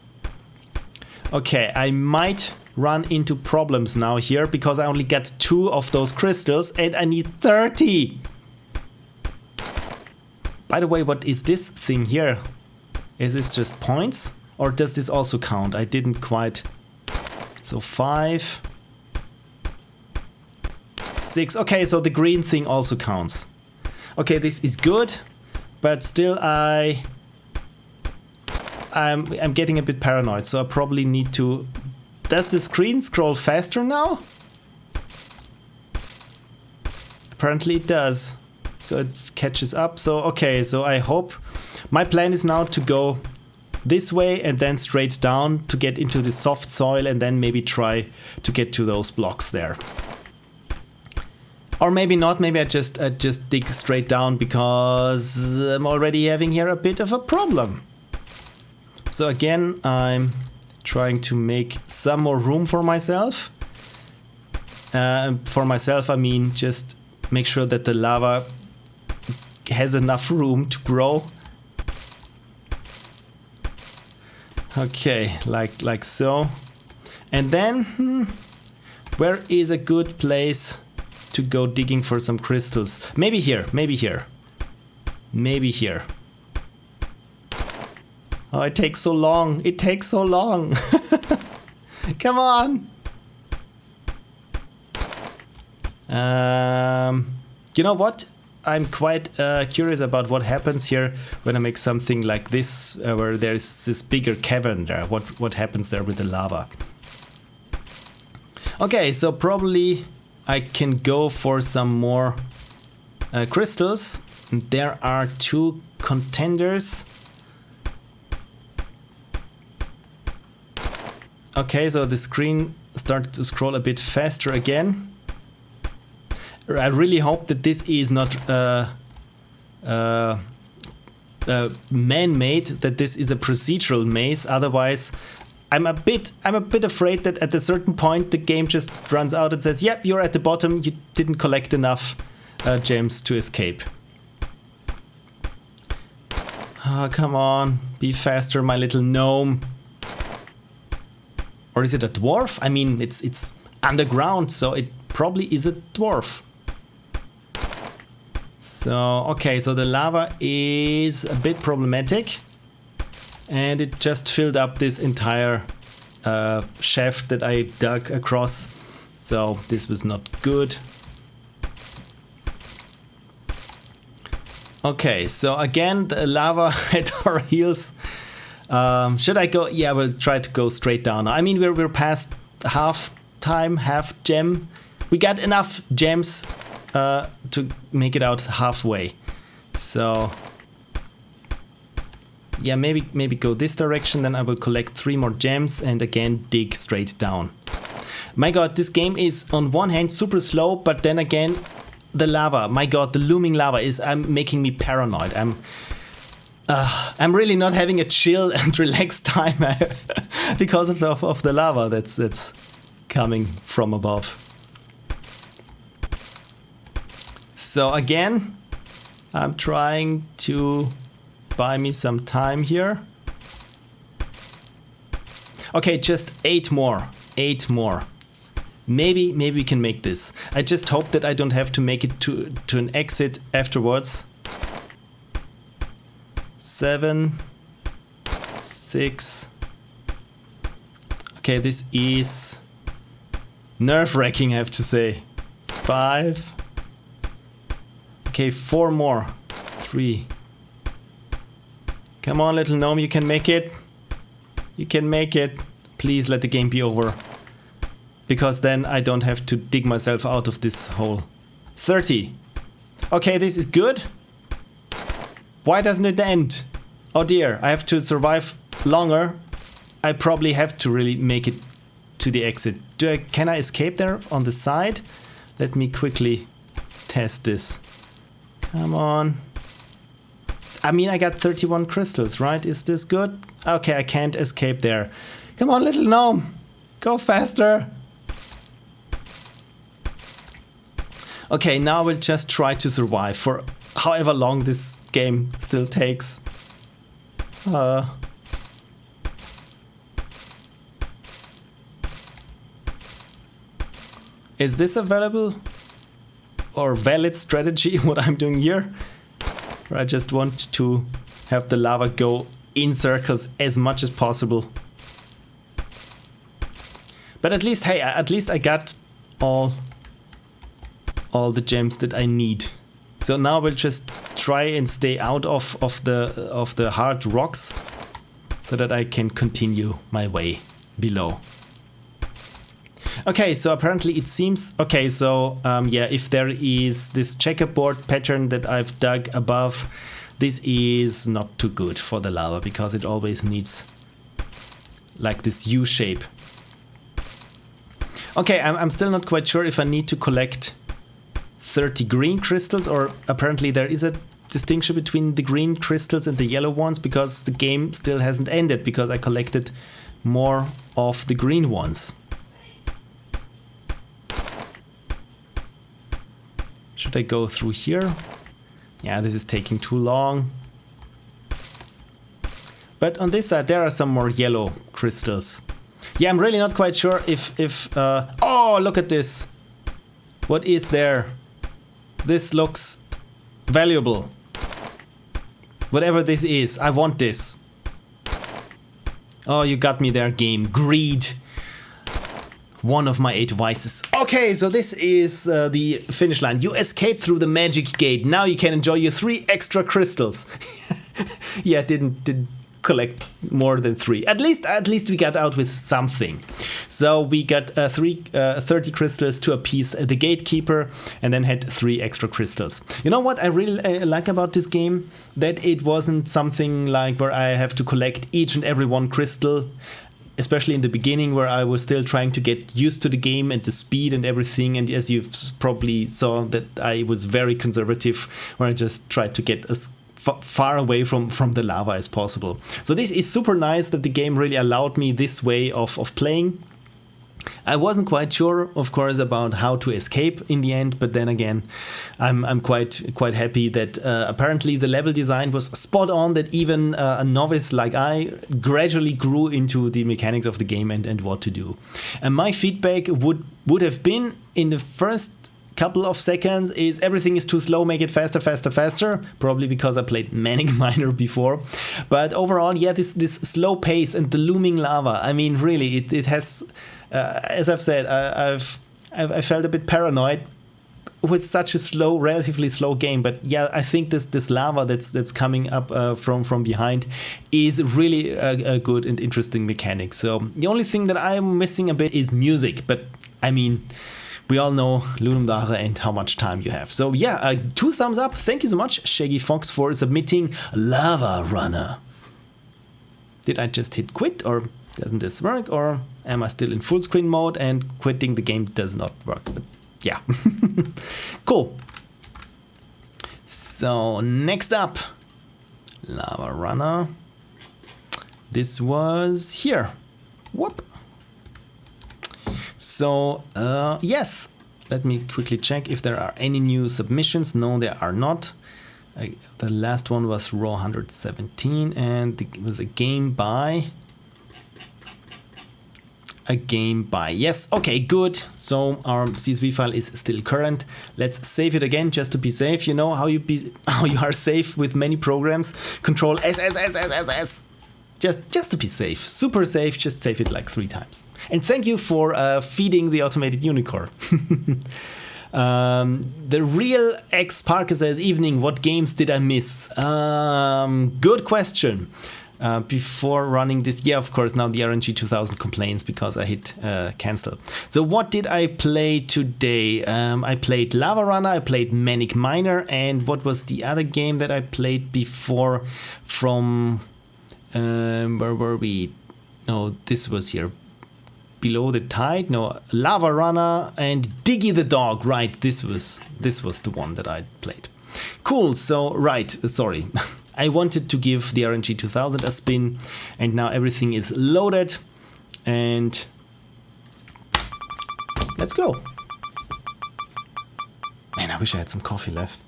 Okay, I might run into problems now here because I only got 2 of those crystals and I need 30! By the way, what is this thing here? Is this just points? Or does this also count? I didn't quite... So 5... 6. Okay, so the green thing also counts. Okay, this is good, but still I'm getting a bit paranoid, so I probably need to... Does the screen scroll faster now? Apparently it does. So it catches up. So okay, so I hope... My plan is now to go this way and then straight down to get into the soft soil and then maybe try to get to those blocks there. Or maybe not, maybe I just dig straight down because I'm already having here a bit of a problem. So again, I'm trying to make some more room for myself. For myself, I mean just make sure that the lava has enough room to grow. Okay, like so. And then, where is a good place to go digging for some crystals? Maybe here, maybe here. Maybe here. Oh, it takes so long. It takes so long. Come on. You know what? I'm quite curious about what happens here when I make something like this, where there's this bigger cavern there. What happens there with the lava? Okay, so probably I can go for some more crystals. There are 2 contenders. Okay, so the screen started to scroll a bit faster again. I really hope that this is not man-made, that this is a procedural maze. Otherwise, I'm a bit afraid that at a certain point the game just runs out and says, "Yep, you're at the bottom. You didn't collect enough gems to escape." Oh, come on, be faster, my little gnome. Or is it a dwarf? I mean, it's underground, so it probably is a dwarf. So, okay, so the lava is a bit problematic. And it just filled up this entire shaft that I dug across. So this was not good. Okay, so again, the lava at our heels. Should I go? Yeah, we'll try to go straight down. I mean, we're past half time, half gem. We got enough gems to make it out halfway. So yeah, maybe go this direction, then I will collect 3 more gems and again dig straight down. My god, this game is on one hand super slow, but then again the lava, my god, the looming lava is making me paranoid. I'm really not having a chill and relaxed time because of the lava that's coming from above. So again, I'm trying to buy me some time here. Okay, just 8 more. 8 more. Maybe we can make this. I just hope that I don't have to make it to an exit afterwards. 7, 6. Okay, this is nerve-wracking, I have to say. 5. Okay, 4 more. 3. Come on, little gnome, you can make it. You can make it. Please let the game be over. Because then I don't have to dig myself out of this hole. 30. Okay, this is good. Why doesn't it end? Oh dear, I have to survive longer. I probably have to really make it to the exit. Can I escape there on the side? Let me quickly test this. Come on. I mean, I got 31 crystals, right? Is this good? Okay, I can't escape there. Come on, little gnome. Go faster. Okay, now we'll just try to survive for however long this game still takes. Is this available or valid strategy, what I'm doing here? Or I just want to have the lava go in circles as much as possible. But at least, hey, at least I got all the gems that I need. So now we'll just try and stay out of the hard rocks so that I can continue my way below. Okay, so apparently it seems... Okay, so yeah, if there is this checkerboard pattern that I've dug above, this is not too good for the lava because it always needs like this U shape. Okay, I'm still not quite sure if I need to collect 30 green crystals, or apparently there is a distinction between the green crystals and the yellow ones because the game still hasn't ended because I collected more of the green ones. Should I go through here? Yeah, this is taking too long. But on this side, there are some more yellow crystals. Yeah, I'm really not quite sure if oh, look at this. What is there? This looks valuable. Whatever this is, I want this. Oh, you got me there, game. Greed. One of my 8 vices. Okay, so this is the finish line. You escaped through the magic gate. Now you can enjoy your 3 extra crystals. Yeah, didn't collect more than 3. At least we got out with something. So we got 30 crystals to appease the gatekeeper, and then had 3 extra crystals. You know what I really like about this game? That it wasn't something like where I have to collect each and every one crystal. Especially in the beginning where I was still trying to get used to the game and the speed and everything. And as you probably saw, that I was very conservative, where I just tried to get as far away from the lava as possible. So this is super nice that the game really allowed me this way of playing. I wasn't quite sure, of course, about how to escape in the end, but then again, I'm quite happy that apparently the level design was spot on, that even a novice like I gradually grew into the mechanics of the game and what to do. And my feedback would have been in the first couple of seconds is everything is too slow, make it faster, faster, faster. Probably because I played Manic Miner before. But overall, yeah, this slow pace and the looming lava, I mean, really, it has... as I've said, I felt a bit paranoid with such a relatively slow game. But yeah, I think this lava that's coming up from behind is really a good and interesting mechanic. So the only thing that I'm missing a bit is music. But I mean, we all know Lunumdare and how much time you have. So yeah, 2 thumbs up. Thank you so much, ShaggyFox, for submitting Lava Runner. Did I just hit quit, or doesn't this work, or am I still in full screen mode and quitting the game does not work? But yeah. Cool. So next up, Lava Runner. This was here. Whoop. So yes, let me quickly check if there are any new submissions. No, there are not. The last one was Raw 117, and it was a game by... Yes, okay, good. So our CSV file is still current. Let's save it again just to be safe. You know how you are safe with many programs. Control S. Just to be safe. Super safe, just save it like 3 times. And thank you for feeding the automated unicorn. The real X Parker says, evening, what games did I miss? Good question. Before running this, yeah, of course, now the RNG 2000 complains because I hit cancel. So what did I play today? I played Lava Runner, I played Manic Miner, and what was the other game that I played before from... where were we? No, this was here. Below the Tide? No, Lava Runner and Diggy the Dog. Right, this was the one that I played. Cool, so, right, sorry. I wanted to give the RNG 2000 a spin, and now everything is loaded, and let's go. Man, I wish I had some coffee left.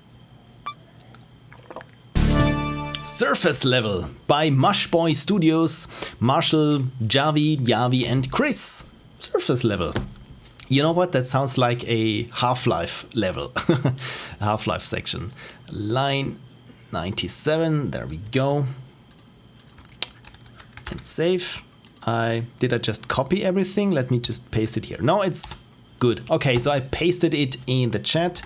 Surface Level by Lushboy Studios, Marshall, Javi, Yavi, and Chris. Surface Level. You know what? That sounds like a Half-Life level. Half-Life section. Line 97. There we go. And save. Did I just copy everything? Let me just paste it here. No, it's good. Okay, so I pasted it in the chat.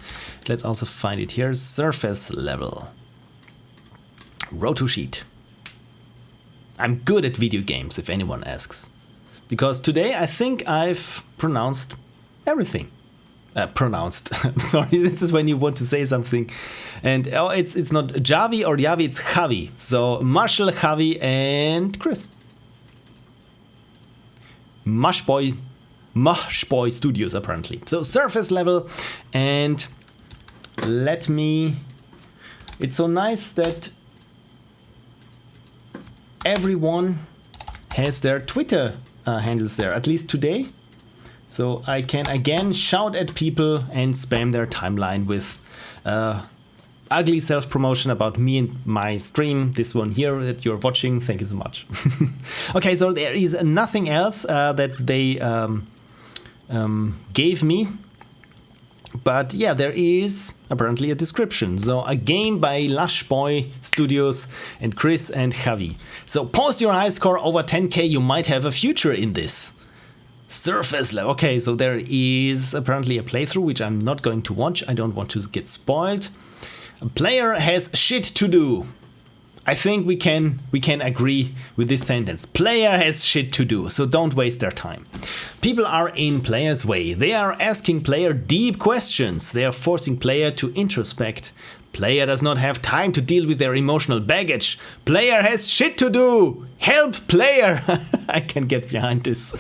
Let's also find it here. Surface Level. Roto sheet. I'm good at video games, if anyone asks. Because today I think I've pronounced everything. I'm sorry, this is when you want to say something. And oh, it's not Javi or Yavi, it's Javi. So Marshall, Javi, and Chris. Lushboy Studios, apparently. So Surface Level, and let me... It's so nice that everyone has their Twitter handles there, at least today. So I can again shout at people and spam their timeline with ugly self-promotion about me and my stream. This one here that you're watching. Thank you so much. Okay, so there is nothing else that they gave me. But yeah, there is apparently a description. So a game by Lushboy Studios and Chris and Javi. So post your high score over 10k, you might have a future in this. Surface Level. Okay, so there is apparently a playthrough which I'm not going to watch. I don't want to get spoiled. A player has shit to do. I think we can agree with this sentence. Player has shit to do, so don't waste their time. People are in player's way. They are asking player deep questions. They are forcing player to introspect. Player does not have time to deal with their emotional baggage. Player has shit to do. Help player. I can get behind this.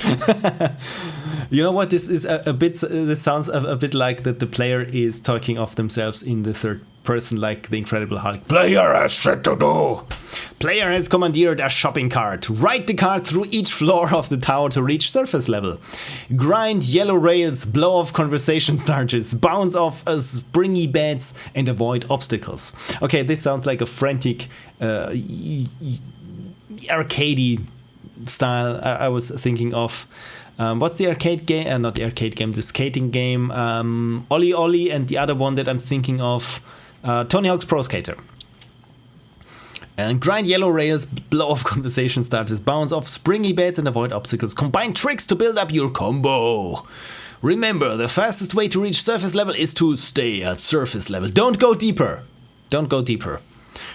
You know what? This is a bit. This sounds a bit like that the player is talking of themselves in the third person, like the Incredible Hulk. Player has shit to do. Player has commandeered a shopping cart. Ride the cart through each floor of the tower to reach surface level. Grind yellow rails, blow off conversation starters, bounce off springy beds, and avoid obstacles. Okay, this sounds like a frantic arcadey style. I was thinking of what's the arcade game? Not the arcade game, the skating game. Ollie Ollie, and the other one that I'm thinking of, Tony Hawk's Pro Skater. And grind yellow rails, blow off conversation starters, bounce off springy beds, and avoid obstacles. Combine tricks to build up your combo. Remember, the fastest way to reach surface level is to stay at surface level. Don't go deeper. Don't go deeper.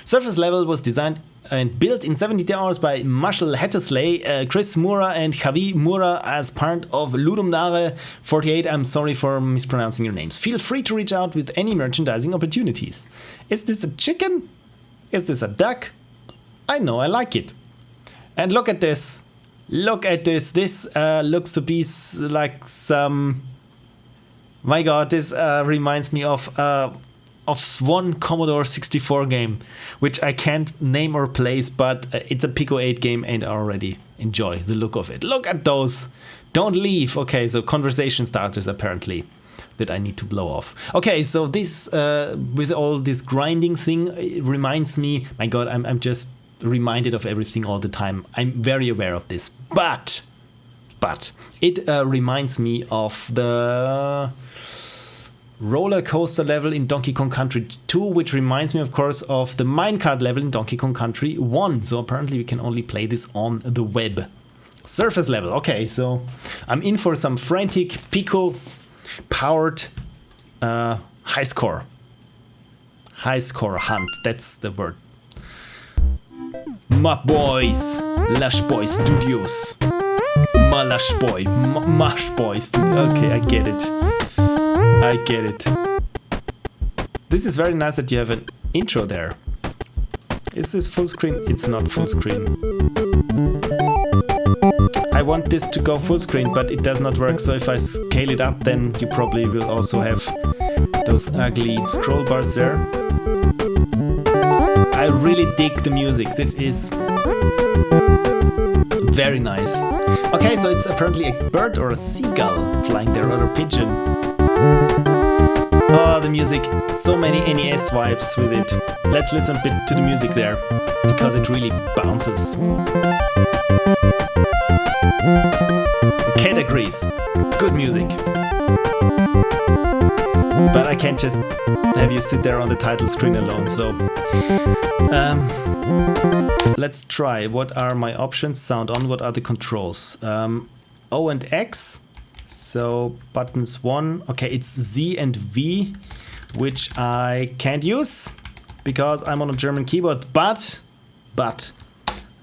Surface level was designed and built in 70 hours by Marshall Hattersley, Chris Mura, and Javi Mura as part of LD48. I'm sorry for mispronouncing your names. Feel free to reach out with any merchandising opportunities. Is this a chicken? Is this a duck? I know, I like it. And look at this. Look at this. This looks to be like some... My god, this reminds me of one Commodore 64 game, which I can't name or place, but it's a Pico 8 game and I already enjoy the look of it. Look at those. Don't leave. Okay, so conversation starters apparently that I need to blow off. Okay, so this, with all this grinding thing, it reminds me, my god, I'm just reminded of everything all the time. I'm very aware of this, but it reminds me of the roller coaster level in Donkey Kong Country 2, which reminds me, of course, of the minecart level in Donkey Kong Country 1. So apparently we can only play this on the web. Surface level. Okay, so I'm in for some frantic Pico-powered high score hunt. That's the word. My boys, Lushboy Studios. My Lushboy Studios. Okay, I get it. This is very nice that you have an intro there. Is this full screen? It's not full screen. I want this to go full screen, but it does not work. So if I scale it up, then you probably will also have Those ugly scroll bars there. I really dig the music. This is very nice. Okay, so it's apparently a bird or a seagull flying there, or a pigeon. Oh, the music, so many NES vibes with it. Let's listen a bit to the music there, because it really bounces. The cat agrees. Good music. But I can't just have you sit there on the title screen alone, so... let's try. What are my options? Sound on. What are the controls? O and X. So buttons 1. Okay, it's Z and V, which I can't use because I'm on a German keyboard. But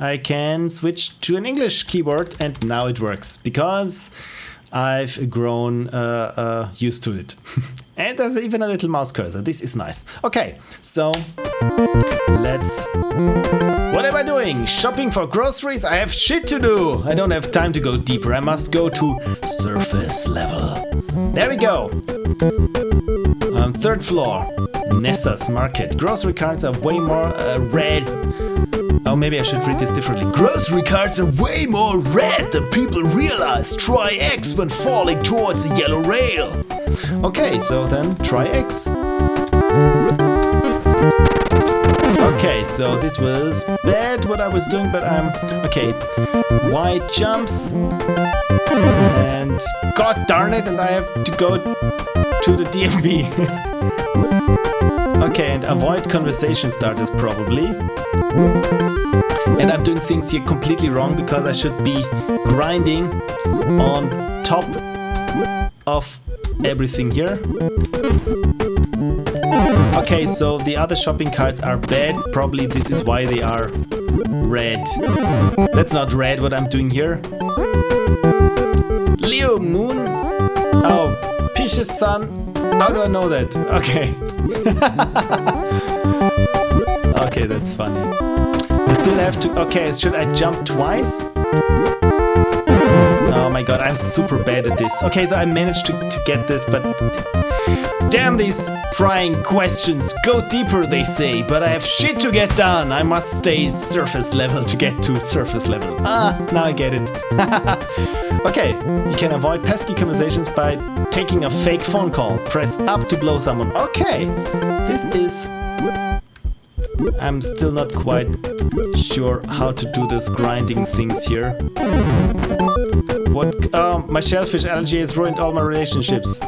I can switch to an English keyboard, and now it works because I've grown used to it. And there's even a little mouse cursor. This is nice. Okay, so let's... What am I doing? Shopping for groceries? I have shit to do. I don't have time to go deeper. I must go to surface level. There we go. 3rd floor. Nessa's Market. Grocery carts are way more red. Oh, maybe I should read this differently. Grocery carts are way more red than people realize. Try X when falling towards a yellow rail. Okay, so then try X. Okay, so this was bad what I was doing, but I'm... Okay, Y jumps. And god darn it, and I have to go to the DMV. Okay, and avoid conversation starters probably. And I'm doing things here completely wrong because I should be grinding on top of everything here. Okay, so the other shopping carts are bad. Probably this is why they are red. That's not red what I'm doing here. Leo Moon. Oh, Pish's son. How do I know that? Okay. Okay, that's funny. I still have to... Okay, should I jump twice? Oh my god, I'm super bad at this. Okay, so I managed to get this, but... Damn these prying questions. Go deeper, they say, but I have shit to get done. I must stay surface level to get to surface level. Ah, now I get it. Okay, you can avoid pesky conversations by taking a fake phone call. Press up to blow someone. Okay, this is... I'm still not quite sure how to do those grinding things here. What? Oh, my shellfish allergy has ruined all my relationships.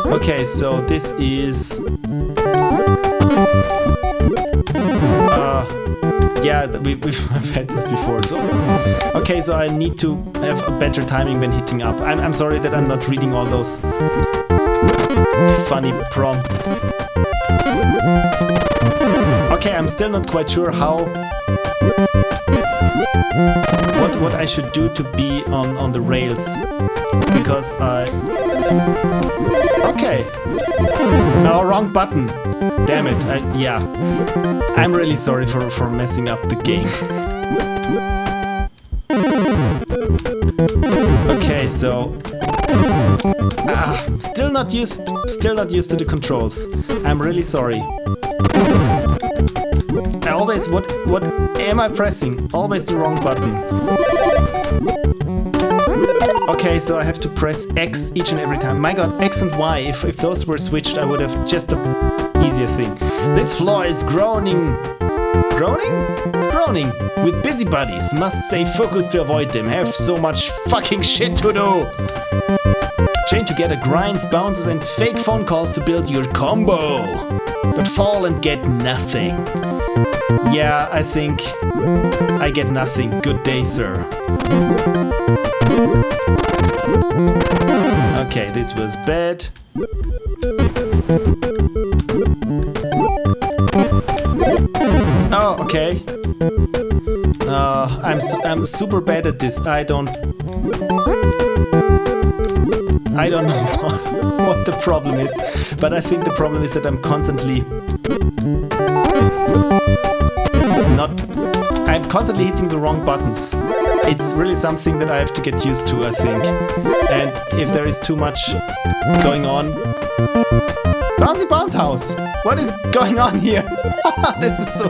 Okay, so this is... yeah, I've had this before. So okay, so I need to have a better timing when hitting up. I'm sorry that I'm not reading all those funny prompts. Okay, I'm still not quite sure how... What I should do to be on the rails. Because I... Okay. Oh, wrong button. Damn it. Yeah. I'm really sorry for messing up the game. Okay, so... still not used to the controls. I'm really sorry. Always, what am I pressing? Always the wrong button. Okay, so I have to press X each and every time. My god, X and Y, if those were switched, I would have just an easier thing. This floor is groaning. Groaning with busybodies. Must stay focused to avoid them. Have so much fucking shit to do. Chain together grinds, bounces, and fake phone calls to build your combo. But fall and get nothing. Yeah, I think I get nothing. Good day, sir. Okay, this was bad. Oh, okay. I'm super bad at this. I don't know what the problem is, but I think the problem is that I'm constantly hitting the wrong buttons. It's really something that I have to get used to, I think. And if there is too much going on, Bouncy Bounce House! What is going on here? This is so...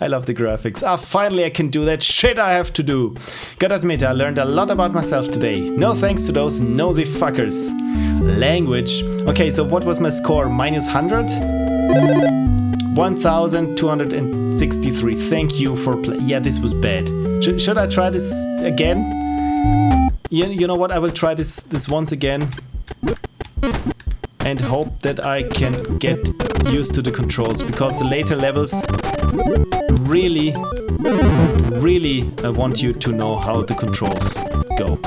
I love the graphics. Ah, finally I can do that shit I have to do. Gotta admit, I learned a lot about myself today. No thanks to those nosy fuckers. Language. Okay, so what was my score? Minus 100? 1,263. Thank you for play. Yeah, this was bad. Should I try this again? You know what? I will try this once again. And hope that I can get used to the controls, because the later levels really want you to know how the controls go.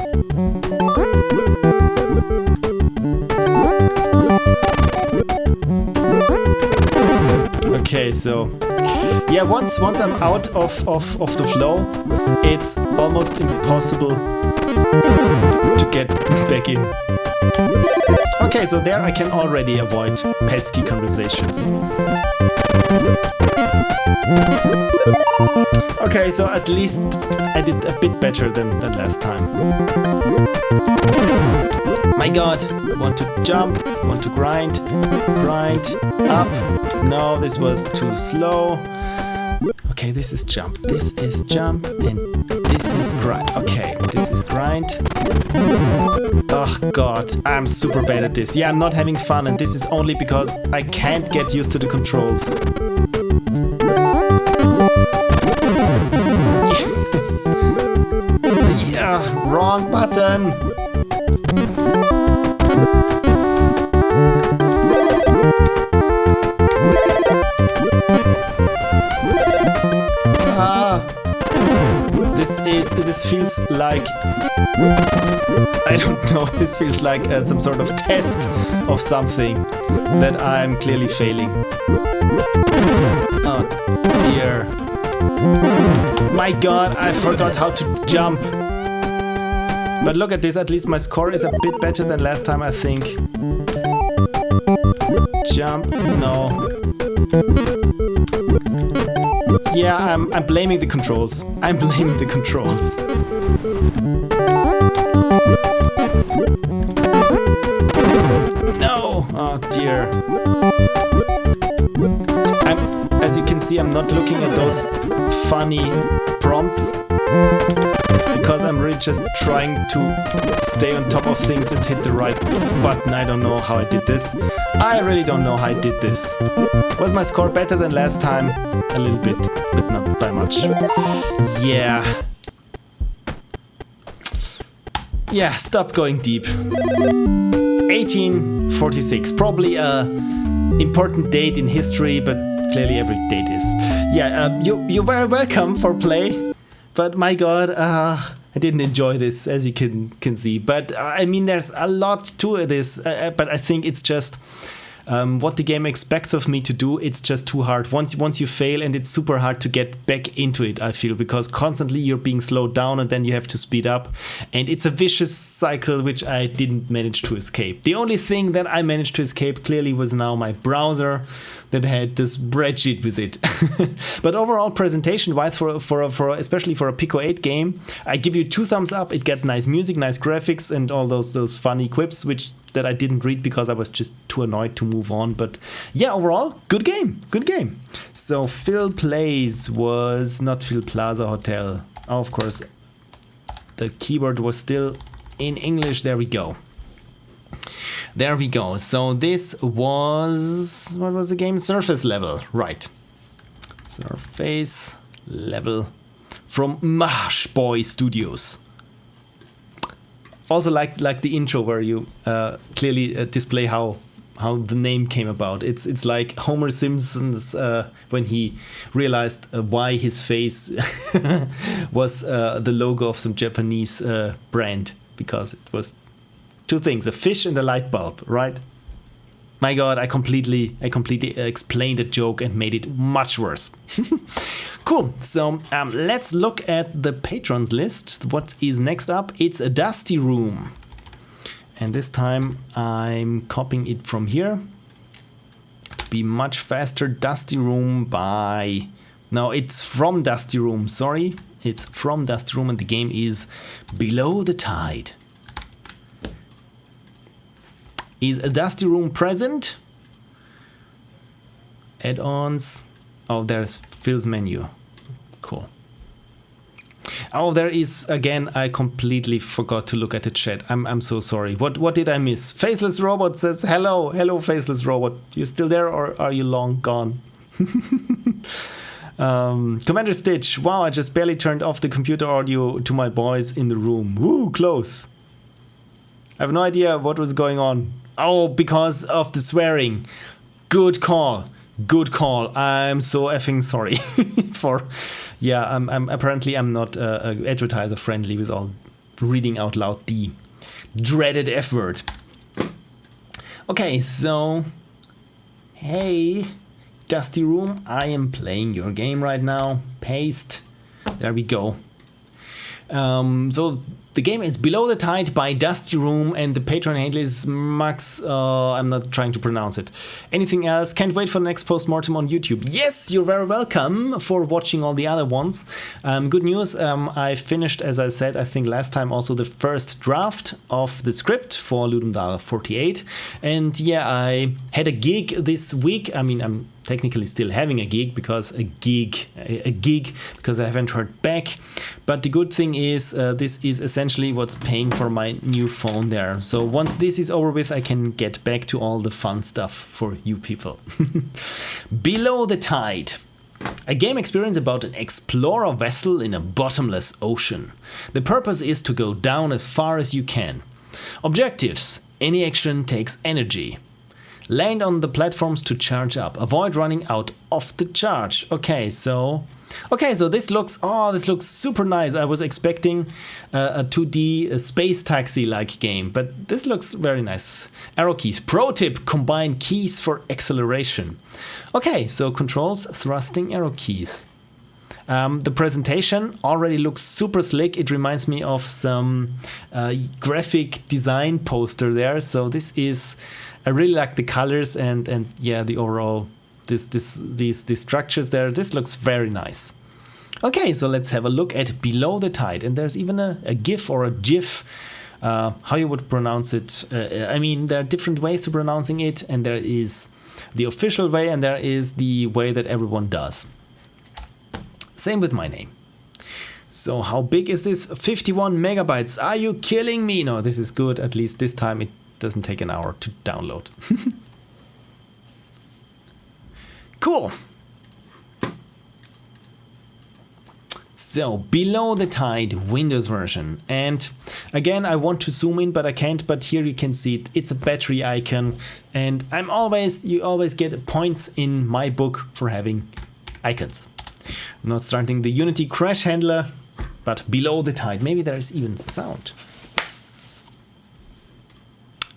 Okay, so yeah, once I'm out of the flow, it's almost impossible to get back in. Okay, so there I can already avoid pesky conversations. Okay, so at least I did a bit better than last time. My god, I want to jump, I want to grind up. No, this was too slow. Okay, this is jump, and this is grind. Okay, this is grind. Oh god, I'm super bad at this. Yeah, I'm not having fun, and this is only because I can't get used to the controls. Yeah, wrong button. This feels like, I don't know, this feels like some sort of test of something that I'm clearly failing. Oh dear. My god, I forgot how to jump. But look at this, at least my score is a bit better than last time, I think. Jump, no. Yeah, I'm blaming the controls. I'm blaming the controls. No! Oh dear. As you can see, I'm not looking at those funny prompts, because I'm really just trying to stay on top of things and hit the right button. I don't know how I did this. I really don't know how I did this. Was my score better than last time? A little bit, but not by much. Yeah. Yeah, stop going deep. 1846, probably a important date in history, but clearly every date is. Yeah, you're very welcome for play, but my god, I didn't enjoy this, as you can see. But I mean, there's a lot to this, but I think it's just what the game expects of me to do. It's just too hard. Once you fail, and it's super hard to get back into it, I feel, because constantly you're being slowed down and then you have to speed up, and it's a vicious cycle which I didn't manage to escape. The only thing that I managed to escape clearly was now my browser that had this spreadsheet with it. But overall, presentation wise, for especially for a Pico 8 game, I give you 2 thumbs up. It got nice music, nice graphics, and all those funny quips that I didn't read because I was just too annoyed to move on. But yeah, overall, good game. So Phil Plays was not Phil Plaza Hotel. Oh, of course, the keyword was still in English. There we go. So this was, what was the game? Surface Level, right. Surface Level from Lushboy Studios. Also like the intro where you clearly display how the name came about. It's like Homer Simpson's when he realized why his face was the logo of some Japanese brand, because it was 2 things, a fish and a light bulb, right? My god, I completely explained the joke and made it much worse. Cool, so let's look at the patrons list. What is next up? It's a Dustyroom. And this time I'm copying it from here. To be much faster, Dustyroom by... No, it's from Dustyroom, sorry. It's from Dustyroom, and the game is Below the Tide. Is a Dustyroom present? Add-ons. Oh, there's Phil's menu. Cool. Oh, there is, again, I completely forgot to look at the chat. I'm so sorry. What did I miss? Faceless Robot says, hello. Hello, Faceless Robot. You still there or are you long gone? Commander Stitch. Wow, I just barely turned off the computer audio to my boys in the room. Woo, close. I have no idea what was going on. Oh, because of the swearing. Good call. Good call. I'm so effing sorry for... Yeah, I'm apparently I'm not advertiser friendly with all reading out loud the dreaded F word. Okay, so hey, Dustyroom, I am playing your game right now. Paste. There we go. So the game is Below the Tide by Dustyroom, and the Patreon handle is Max. I'm not trying to pronounce it. Anything else? Can't wait for the next postmortem on YouTube. Yes, you're very welcome for watching all the other ones. Good news. I finished, as I said, I think last time also the first draft of the script for LD48, and yeah, I had a gig this week. I mean, I'm technically still having a gig because I haven't heard back. But the good thing is this is essentially what's paying for my new phone there. So once this is over with, I can get back to all the fun stuff for you people. Below the Tide. A game experience about an explorer vessel in a bottomless ocean. The purpose is to go down as far as you can. Objectives. Any action takes energy. Land on the platforms to charge up. Avoid running out of the charge. Okay, so this looks super nice. I was expecting a 2D space taxi like game, but this looks very nice. Arrow keys. Pro tip: combine keys for acceleration. Okay, so controls, thrusting, arrow keys. The presentation already looks super slick. It reminds me of some graphic design poster there. So this is, I really like the colors and yeah, the overall these structures there. This looks very nice. Okay, so let's have a look at Below the Tide, and there's even a GIF or a GIF. How you would pronounce it? I mean, there are different ways to pronouncing it, and there is the official way, and there is the way that everyone does. Same with my name. So how big is this? 51 megabytes. Are you killing me? No, this is good. At least this time it doesn't take an hour to download. Cool. So Below the Tide Windows version, and again I want to zoom in but I can't, but here you can see it. It's a battery icon, and you always get points in my book for having icons. I'm not starting the Unity crash handler, but Below the Tide. Maybe there's even sound.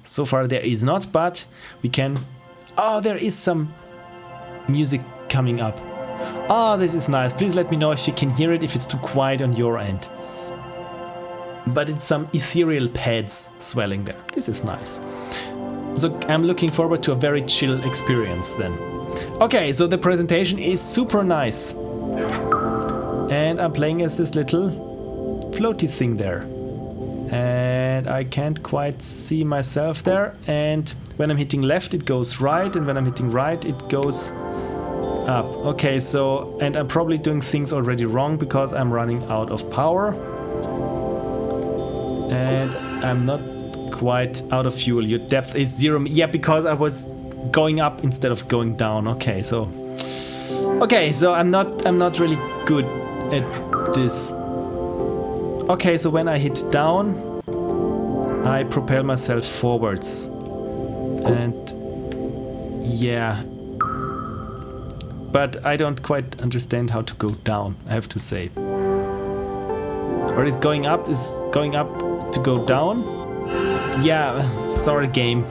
So far there is not, but we can... Oh, there is some music coming up. Oh, this is nice. Please let me know if you can hear it, if it's too quiet on your end. But it's some ethereal pads swelling there. This is nice. So I'm looking forward to a very chill experience then. Okay, so the presentation is super nice. And I'm playing as this little floaty thing there. And I can't quite see myself there. And when I'm hitting left, it goes right. And when I'm hitting right, it goes up. Okay, so, and I'm probably doing things already wrong because I'm running out of power. And I'm not quite out of fuel. Your depth is 0. Yeah, because I was going up instead of going down. Okay, so I'm not really good at this. Okay, so when I hit down, I propel myself forwards. And yeah, but I don't quite understand how to go down, I have to say. Or is going up to go down? Yeah, sorry game.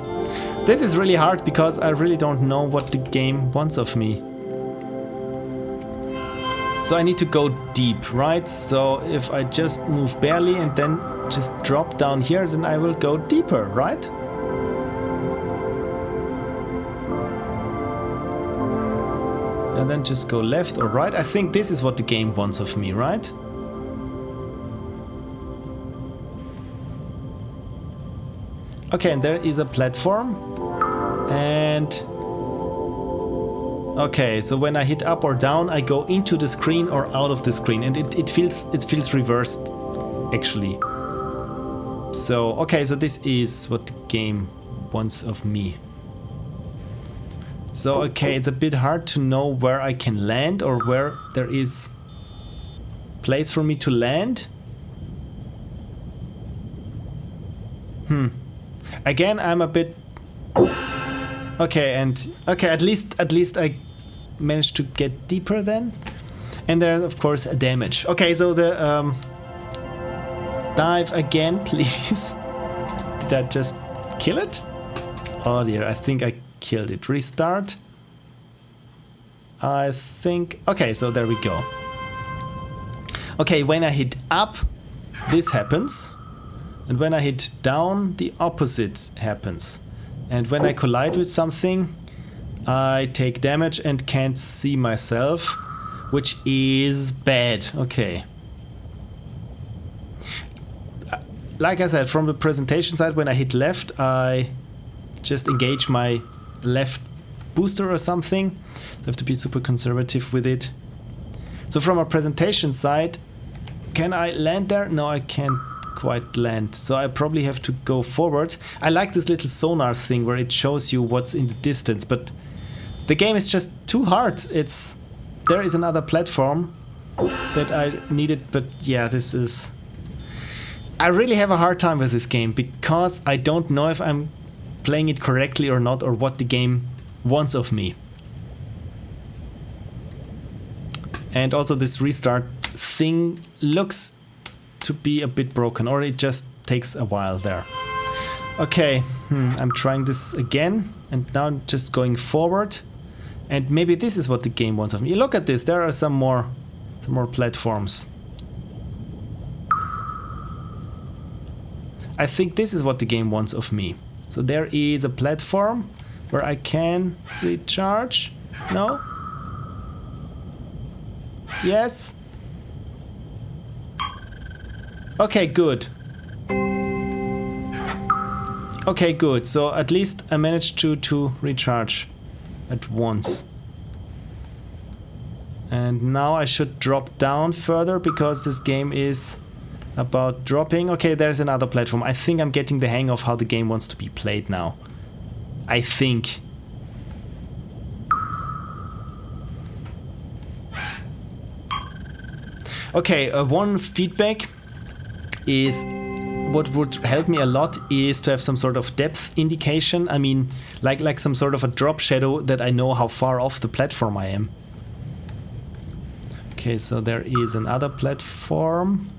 This is really hard because I really don't know what the game wants of me. So I need to go deep, right? So if I just move barely and then just drop down here, then I will go deeper, right? And then just go left or right. I think this is what the game wants of me, right? Okay, and there is a platform. And okay, so when I hit up or down, I go into the screen or out of the screen, and it feels reversed actually. So okay, so this is what the game wants of me. So okay, it's a bit hard to know where I can land or where there is place for me to land. Again, I'm a bit okay, and okay, at least I managed to get deeper then. And there's of course a damage. Okay, so the dive again, please. Did I just kill it? Oh dear, I think I killed it. Restart. I think... Okay, so there we go. Okay, when I hit up, this happens. And when I hit down, the opposite happens. And when I collide with something, I take damage and can't see myself, which is bad. Okay. Like I said, from the presentation side, when I hit left, I just engage my left booster or something. I have to be super conservative with it. So from a presentation side, can I land there? No, I can't quite land. So I probably have to go forward. I like this little sonar thing where it shows you what's in the distance, but the game is just too hard. There is another platform that I needed, but yeah, this is... I really have a hard time with this game because I don't know if I'm playing it correctly or not, or what the game wants of me. And also this restart thing looks to be a bit broken, or it just takes a while there. Okay, I'm trying this again, and now I'm just going forward. And maybe this is what the game wants of me. Look at this, there are some more platforms. I think this is what the game wants of me. So there is a platform where I can recharge. No? Yes? Okay, good. Okay, good. So at least I managed to recharge at once. And now I should drop down further because this game is about dropping. Okay, there's another platform. I think I'm getting the hang of how the game wants to be played now. I think. Okay, one feedback is what would help me a lot is to have some sort of depth indication. I mean, like some sort of a drop shadow that I know how far off the platform I am. Okay, so there is another platform.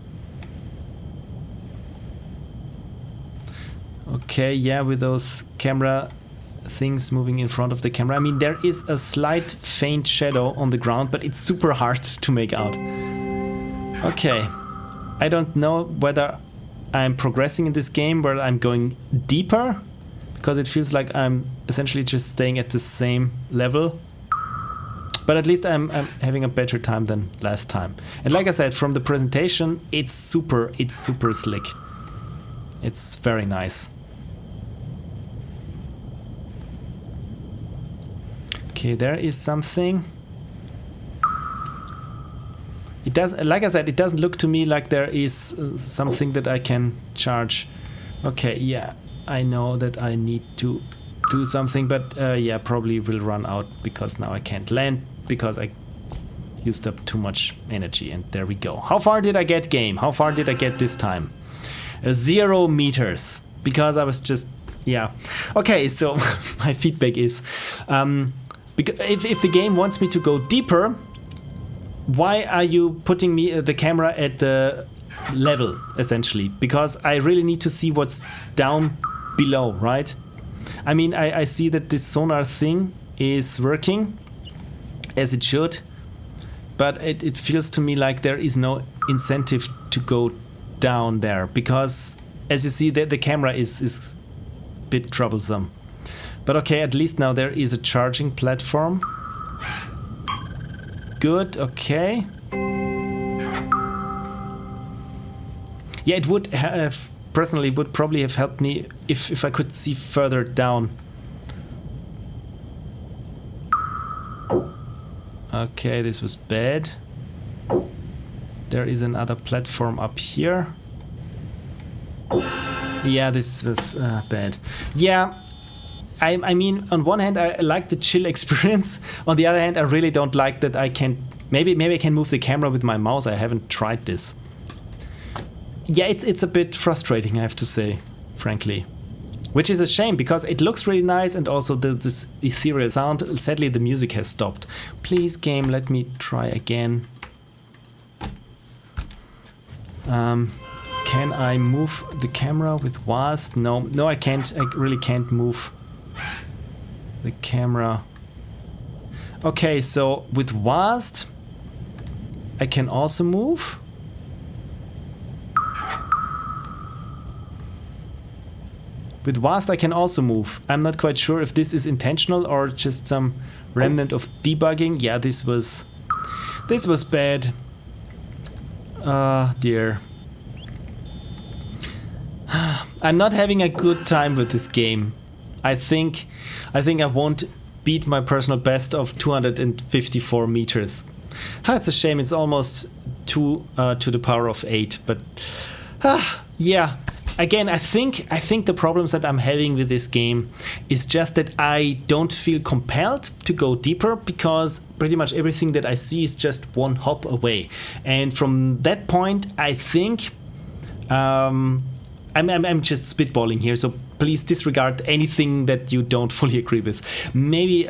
Okay, yeah, with those camera things moving in front of the camera. I mean, there is a slight faint shadow on the ground, but it's super hard to make out. Okay, I don't know whether I'm progressing in this game, where I'm going deeper, because it feels like I'm essentially just staying at the same level. But at least I'm having a better time than last time. And like I said, from the presentation, it's super slick. It's very nice. Okay, there is something. It does, like I said, it doesn't look to me like there is something that I can charge. Okay, yeah, I know that I need to do something, but yeah, probably will run out because now I can't land because I used up too much energy. And there we go. How far did I get, game? How far did I get this time? 0 meters, because I was just, yeah. Okay, so my feedback is, because if the game wants me to go deeper, why are you putting me the camera at the level, essentially? Because I really need to see what's down below, right? I mean, I see that this sonar thing is working as it should, but it feels to me like there is no incentive to go down there, because as you see, the camera is a bit troublesome. But okay, at least now there is a charging platform. Good, okay. Yeah, it would have personally would probably have helped me if I could see further down. Okay, this was bad. There is another platform up here. Yeah, this was bad. Yeah, I mean, on one hand, I like the chill experience. On the other hand, I really don't like that I can... Maybe I can move the camera with my mouse. I haven't tried this. Yeah, it's a bit frustrating, I have to say, frankly. Which is a shame, because it looks really nice, and also this ethereal sound. Sadly, the music has stopped. Please, game, let me try again. Can I move the camera with WASD? No, I can't. I really can't move the camera. Okay, so with WASD, I can also move. With WASD I can also move. I'm not quite sure if this is intentional or just some remnant of debugging. Yeah, this was bad. Dear. I'm not having a good time with this game. I think I won't beat my personal best of 254 meters. It's a shame. It's almost 2 to the power of 8. But yeah. Again, I think the problems that I'm having with this game is just that I don't feel compelled to go deeper, because pretty much everything that I see is just one hop away. And from that point, I think I'm just spitballing here, so please disregard anything that you don't fully agree with. Maybe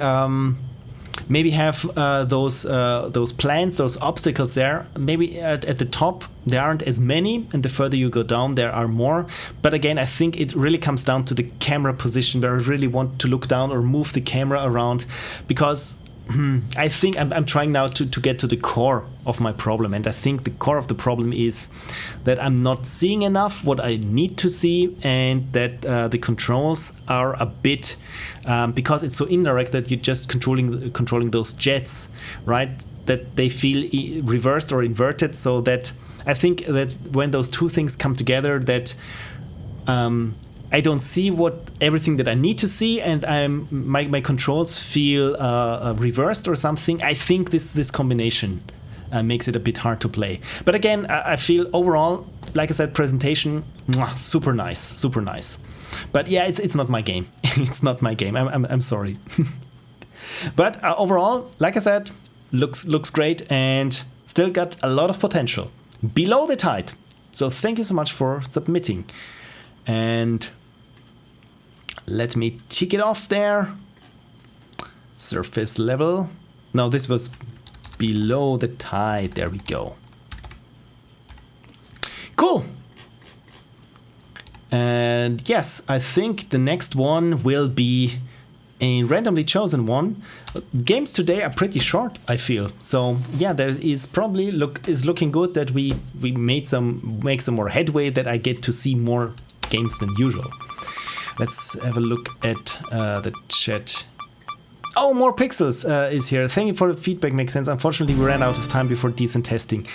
have those plants, those obstacles there. Maybe at the top there aren't as many, and the further you go down there are more. But again, I think it really comes down to the camera position, where I really want to look down or move the camera around, because I think I'm trying now to get to the core of my problem. And I think the core of the problem is that I'm not seeing enough what I need to see, and that the controls are a bit because it's so indirect that you're just controlling those jets, right? That they feel reversed or inverted. So that I think that when those two things come together, that I don't see everything that I need to see, and my controls feel reversed or something. I think this combination makes it a bit hard to play. But again, I feel overall, like I said, presentation, super nice. But yeah, it's not my game. It's not my game. I'm sorry. But overall, like I said, looks great and still got a lot of potential. Below the tide. So thank you so much for submitting. And let me tick it off there. Surface level. No, this was below the tide. There we go. Cool. And yes, I think the next one will be a randomly chosen one. Games today are pretty short, I feel. So yeah, there is probably looking good that we make some more headway, that I get to see more games than usual. Let's have a look at the chat. Oh, more pixels is here. Thank you for the feedback. Makes sense. Unfortunately, we ran out of time before decent testing.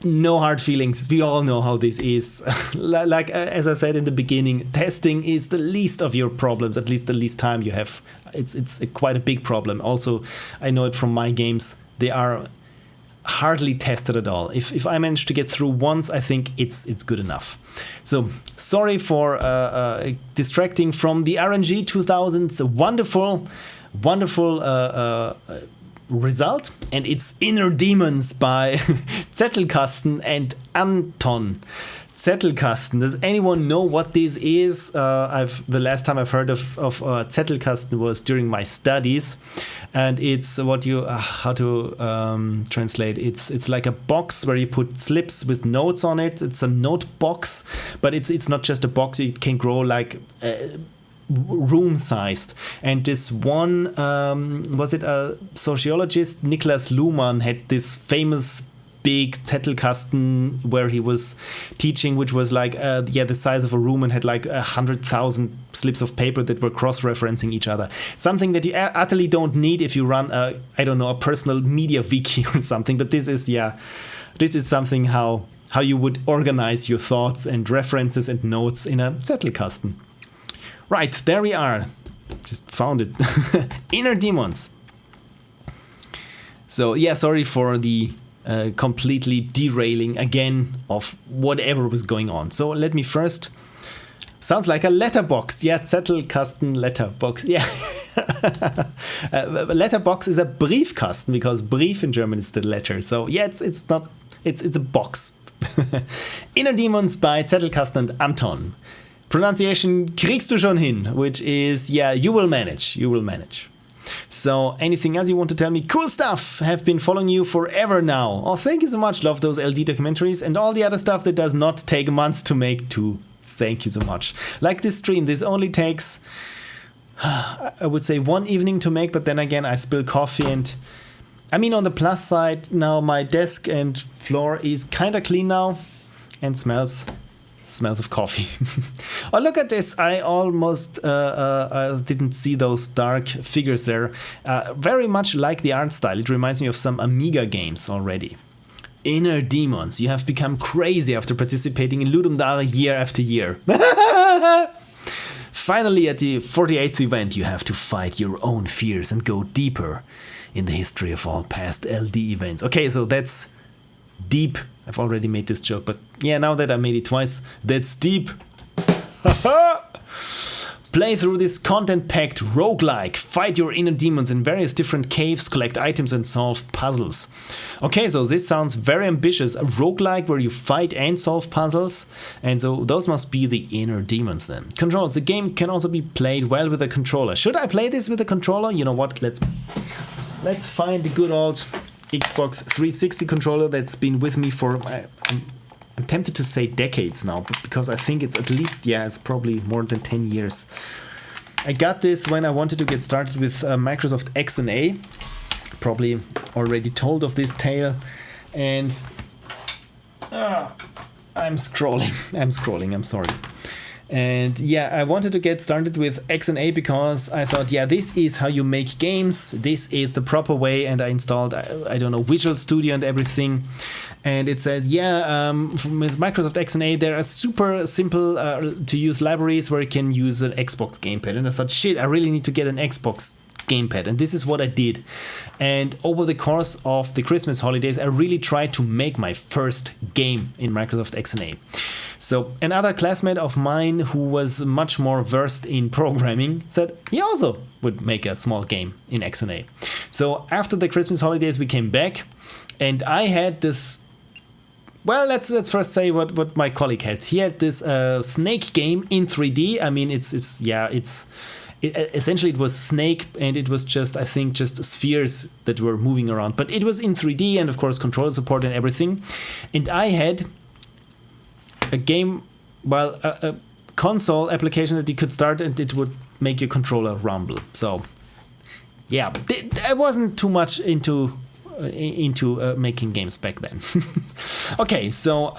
No hard feelings. We all know how this is. Like as I said in the beginning, testing is the least of your problems. At least the least time you have. It's quite a big problem. Also, I know it from my games. They are hardly tested at all. If I manage to get through once, I think it's good enough. So sorry for distracting from the RNG 2000's wonderful result, and it's Inner Demons by Zettelkasten and Anton. Zettelkasten. Does anyone know what this is? The last time I've heard of Zettelkasten was during my studies, and it's what you how to translate. It's like a box where you put slips with notes on it. It's a note box, but it's not just a box. It can grow like room sized. And this one was it a sociologist, Niklas Luhmann, had this famous big Zettelkasten where he was teaching, which was like the size of a room and had like 100,000 slips of paper that were cross-referencing each other. Something that you utterly don't need if you run a personal media wiki or something. But this is something how how you would organize your thoughts and references and notes in a Zettelkasten. Right, there we are. Just found it. Inner demons. So yeah, sorry for the completely derailing again of whatever was going on. So let me first. Sounds like a letterbox. Yeah, Zettelkasten letterbox. Yeah. Letterbox is a Briefkasten because Brief in German is the letter. So yeah, it's not. It's a box. Inner Demons by Zettelkasten and Anton. Pronunciation kriegst du schon hin, which is, yeah, you will manage. You will manage. So anything else you want to tell me? Cool stuff. Have been following you forever now. Oh, thank you so much. Love those LD documentaries and all the other stuff that does not take months to make too. Thank you so much. Like this stream, this only takes, I would say, one evening to make, but then again, I spill coffee and, I mean, on the plus side, now my desk and floor is kind of clean now and smells of coffee. Oh, look at this. I almost didn't see those dark figures there. Very much like the art style. It reminds me of some Amiga games already. Inner Demons, you have become crazy after participating in Ludum Dare year after year. Finally, at the 48th event, you have to fight your own fears and go deeper in the history of all past LD events. Okay, so that's deep. I've already made this joke, but yeah, now that I made it twice, that's deep. Play through this content-packed roguelike, fight your inner demons in various different caves, collect items and solve puzzles. Okay, so this sounds very ambitious. A roguelike where you fight and solve puzzles. And so those must be the inner demons then. Controls. The game can also be played well with a controller. Should I play this with a controller? You know what? Let's find the good old Xbox 360 controller that's been with me for... I'm tempted to say decades now, because I think it's at least, yeah, it's probably more than 10 years. I got this when I wanted to get started with Microsoft XNA. Probably already told of this tale. And I'm scrolling, I'm sorry. And yeah, I wanted to get started with XNA because I thought, yeah, this is how you make games. This is the proper way. And I installed, I don't know, Visual Studio and everything. And it said, yeah, with Microsoft XNA, there are super simple to use libraries where you can use an Xbox gamepad. And I thought, shit, I really need to get an Xbox gamepad. And this is what I did. And over the course of the Christmas holidays, I really tried to make my first game in Microsoft XNA. So another classmate of mine who was much more versed in programming said he also would make a small game in XNA. So after the Christmas holidays, we came back and I had this. Well, let's first say what my colleague had. He had this Snake game in 3D. I mean, essentially it was Snake, and it was just, I think, just spheres that were moving around. But it was in 3D, and of course controller support and everything. And I had a game, well, a console application that you could start, and it would make your controller rumble. So, yeah, I wasn't too much into making games back then. Okay, so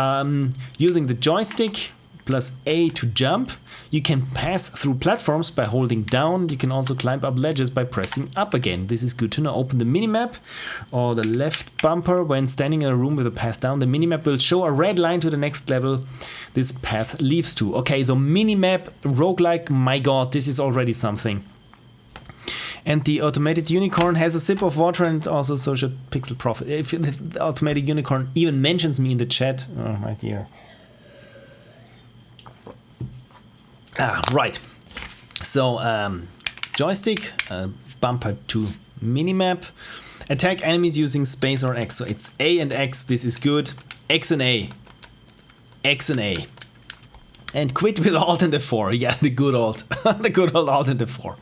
using the joystick plus A to jump, you can pass through platforms by holding down. You can also climb up ledges by pressing up again. This is good to know. Open the minimap or the left bumper when standing in a room with a path down. The minimap will show a red line to the next level this path leads to. Okay, so minimap, roguelike, my god, this is already something. And the automated unicorn has a sip of water and also social pixel profit. If the automated unicorn even mentions me in the chat, oh my dear. Right. So joystick, bumper to minimap. Attack enemies using space or X. So it's A and X. This is good. X and A. X and A. And quit with Alt and F4. Yeah, the good old, the good old Alt and F4.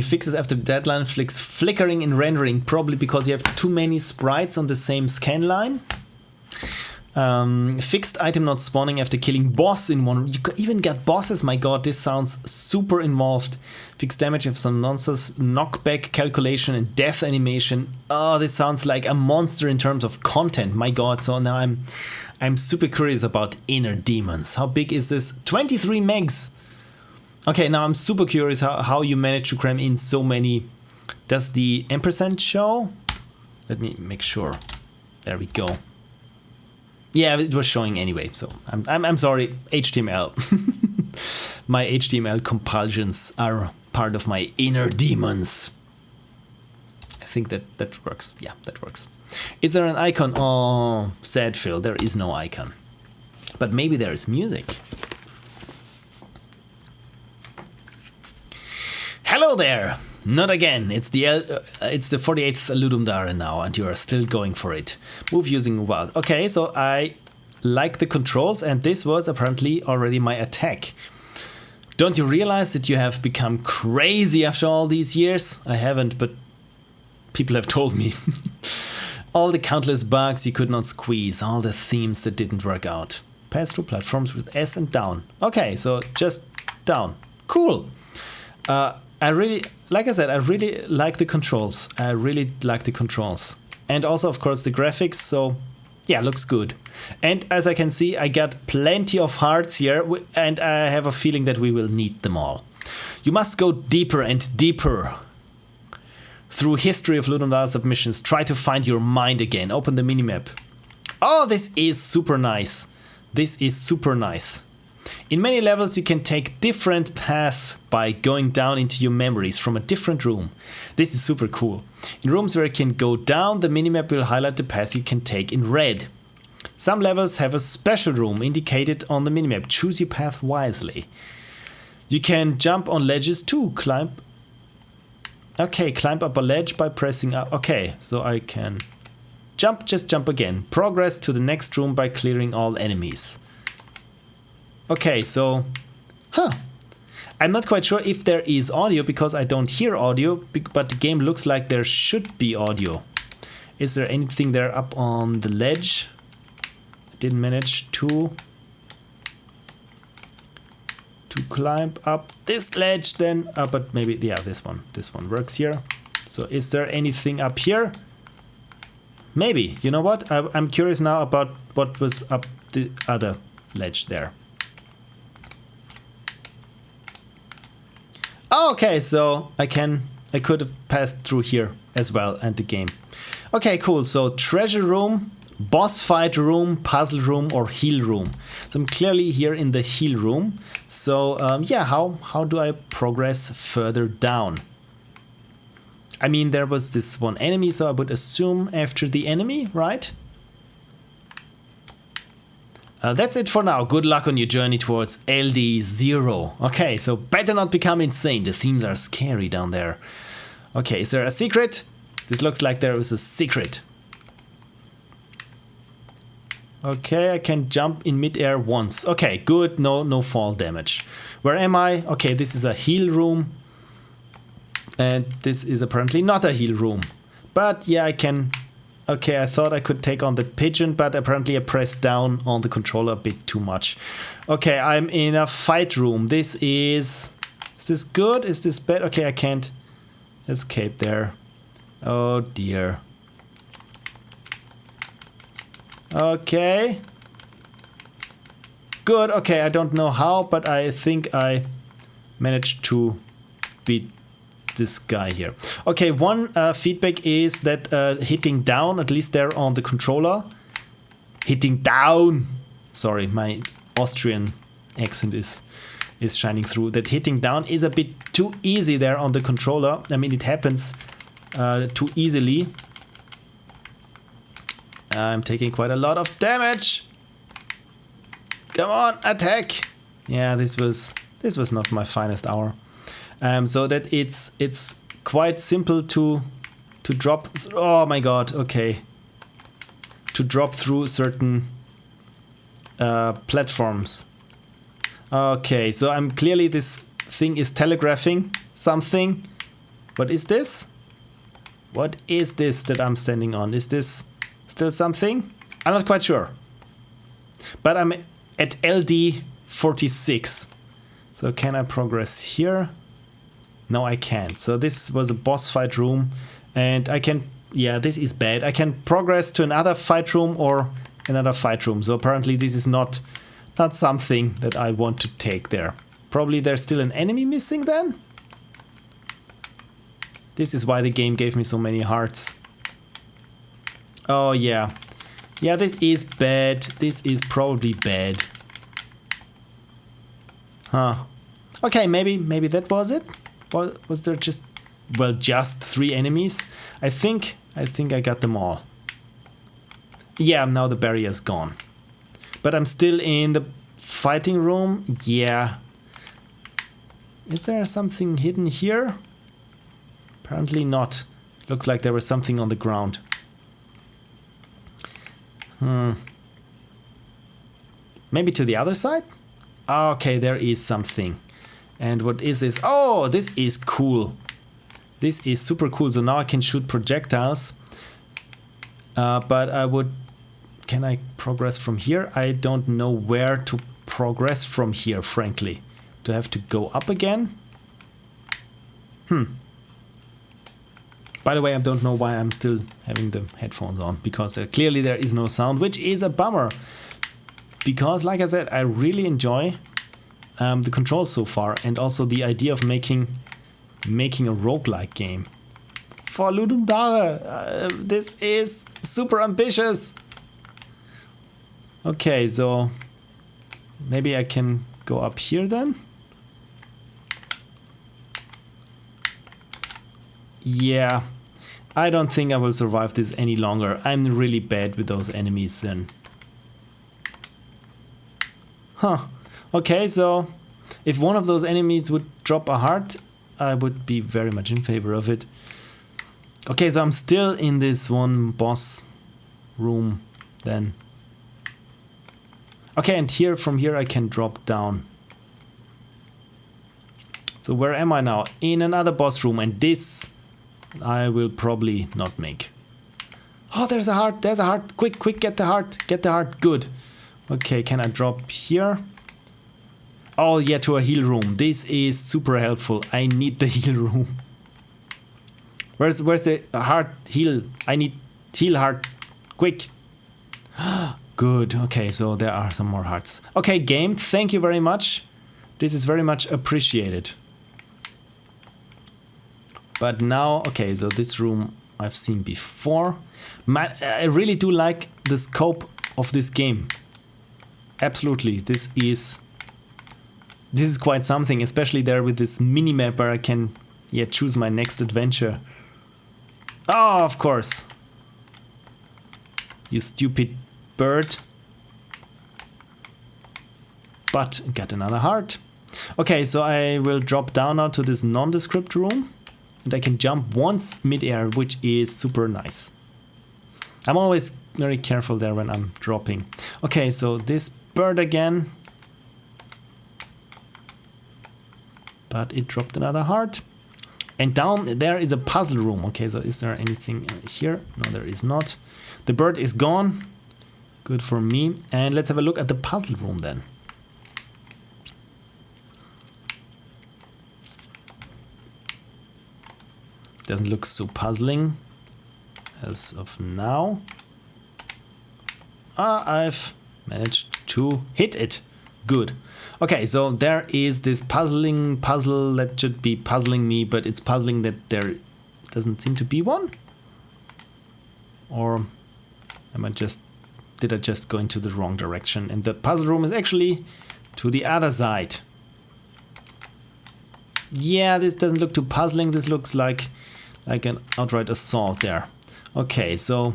Fixes after the deadline, flickering in rendering, probably because you have too many sprites on the same scan line. Fixed item not spawning after killing boss in one. You even got bosses, my god, this sounds super involved. Fixed damage of some nonsense, knockback calculation and death animation. Oh, this sounds like a monster in terms of content, my god. So now I'm super curious about Inner Demons. How big is this? 23 megs. Okay, now I'm super curious how you manage to cram in so many. Does the ampersand show? Let me make sure. There we go. Yeah, it was showing anyway, so I'm sorry, HTML. My HTML compulsions are part of my inner demons. I think that works. Yeah, that works. Is there an icon? Oh, sad Phil, there is no icon. But maybe there is music. Hello there! Not again. It's the 48th Ludumdare now, and you are still going for it. Move using wild. Okay, so I like the controls, and this was apparently already my attack. Don't you realize that you have become crazy after all these years? I haven't, but people have told me. All the countless bugs you could not squeeze, all the themes that didn't work out. Pass through platforms with S and down. Okay, so just down. Cool. I really, like I said, I really like the controls. I really like the controls. And also, of course, the graphics. So, yeah, looks good. And as I can see, I got plenty of hearts here. And I have a feeling that we will need them all. You must go deeper and deeper. Through history of Ludumdare submissions, try to find your mind again. Open the minimap. Oh, this is super nice. This is super nice. In many levels you can take different paths by going down into your memories from a different room. This is super cool. In rooms where you can go down, the minimap will highlight the path you can take in red. Some levels have a special room indicated on the minimap. Choose your path wisely. You can jump on ledges too. Climb up a ledge by pressing up. Okay, so I can jump, just jump again. Progress to the next room by clearing all enemies. Okay, so, I'm not quite sure if there is audio because I don't hear audio, but the game looks like there should be audio. Is there anything there up on the ledge? I didn't manage to climb up this ledge then, but maybe, yeah, this one works here. So is there anything up here? Maybe, you know what? I'm curious now about what was up the other ledge there. Oh, okay, so I could have passed through here as well and the game. Okay, cool. So treasure room, boss fight room, puzzle room, or heal room. So I'm clearly here in the heal room. So yeah, how do I progress further down? I mean, there was this one enemy, so I would assume after the enemy, right? That's it for now. Good luck on your journey towards LD0. Okay, so better not become insane. The themes are scary down there. Okay, is there a secret? This looks like there is a secret. Okay, I can jump in midair once. Okay, good. No fall damage. Where am I? Okay, this is a heal room. And this is apparently not a heal room. But yeah, I can... Okay, I thought I could take on the pigeon, but apparently I pressed down on the controller a bit too much. Okay, I'm in a fight room. This is... Is this good? Is this bad? Okay, I can't escape there. Oh dear. Okay. Good. Okay, I don't know how, but I think I managed to beat this guy here. Okay, one feedback is that hitting down, at least there on the controller, hitting down, sorry, my Austrian accent is shining through, that hitting down is a bit too easy there on the controller. I mean, it happens too easily. I'm taking quite a lot of damage. Come on, attack. Yeah, this was not my finest hour. So that it's quite simple to drop. Oh my god! Okay, to drop through certain platforms. Okay, so I'm clearly, this thing is telegraphing something. What is this? What is this that I'm standing on? Is this still something? I'm not quite sure. But I'm at LD46. So can I progress here? No, I can't. So this was a boss fight room, and I can, yeah, this is bad. I can progress to another fight room or another fight room. So apparently this is not something that I want to take there. Probably there's still an enemy missing then? This is why the game gave me so many hearts. Oh yeah, Yeah, this is bad. This is probably bad. Huh. Okay, maybe that was it. Was there just, well, just 3 enemies? I think I got them all. Yeah, now the barrier's gone. But I'm still in the fighting room. Yeah. Is there something hidden here? Apparently not. Looks like there was something on the ground. Maybe to the other side? Okay, there is something. And what is this? Oh, this is cool. This is super cool. So now I can shoot projectiles. But I would... Can I progress from here? I don't know where to progress from here, frankly. Do I have to go up again? By the way, I don't know why I'm still having the headphones on. Because clearly there is no sound, which is a bummer. Because, like I said, I really enjoy the controls so far. And also the idea of making a roguelike game. For Ludundare, this is super ambitious. Okay, so maybe I can go up here then. Yeah, I don't think I will survive this any longer. I'm really bad with those enemies then. Huh. Okay, so if one of those enemies would drop a heart, I would be very much in favor of it. Okay, so I'm still in this one boss room then. Okay, and here, from here I can drop down. So where am I now? In another boss room, and this I will probably not make. Oh, there's a heart, there's a heart. Quick, get the heart, good. Okay, can I drop here? Oh yeah, to a heal room. This is super helpful. I need the heal room. Where's the heart heal? I need heal heart, quick. Good, okay, so there are some more hearts. Okay, game, thank you very much. This is very much appreciated. But now, okay, so this room I've seen before. I really do like the scope of this game. Absolutely, this is quite something, especially there with this mini-map where I can, yeah, choose my next adventure. Oh, of course. You stupid bird. But got another heart. Okay, so I will drop down now to this nondescript room. And I can jump once mid-air, which is super nice. I'm always very careful there when I'm dropping. Okay, so this bird again. But it dropped another heart. And down there is a puzzle room. Okay, so is there anything here? No, there is not. The bird is gone. Good for me. And let's have a look at the puzzle room then. Doesn't look so puzzling as of now. I've managed to hit it. Good. Okay, so there is this puzzle that should be puzzling me, but it's puzzling that there doesn't seem to be one. Or did I just go into the wrong direction? And the puzzle room is actually to the other side. Yeah, this doesn't look too puzzling. This looks like an outright assault there. Okay, so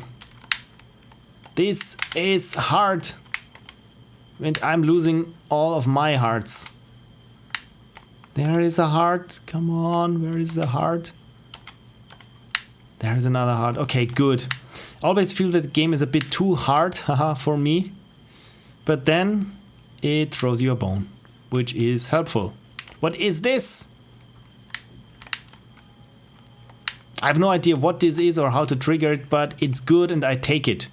this is hard. And I'm losing all of my hearts. There is a heart. Come on, where is the heart? There's another heart. Okay, good. I always feel that the game is a bit too hard, haha, for me. But then it throws you a bone, which is helpful. What is this? I have no idea what this is or how to trigger it, but it's good and I take it.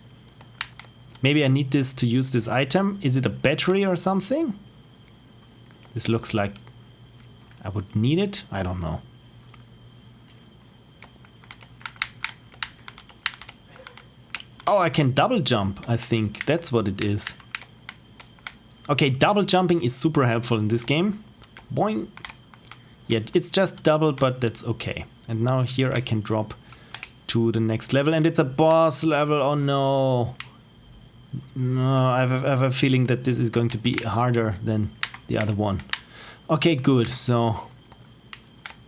Maybe I need this to use this item. Is it a battery or something? This looks like I would need it. I don't know. Oh, I can double jump, I think. That's what it is. Okay, double jumping is super helpful in this game. Boing. Yeah, it's just double, but that's okay. And now here I can drop to the next level. And it's a boss level. Oh no. No, I have a feeling that this is going to be harder than the other one. Okay, good. So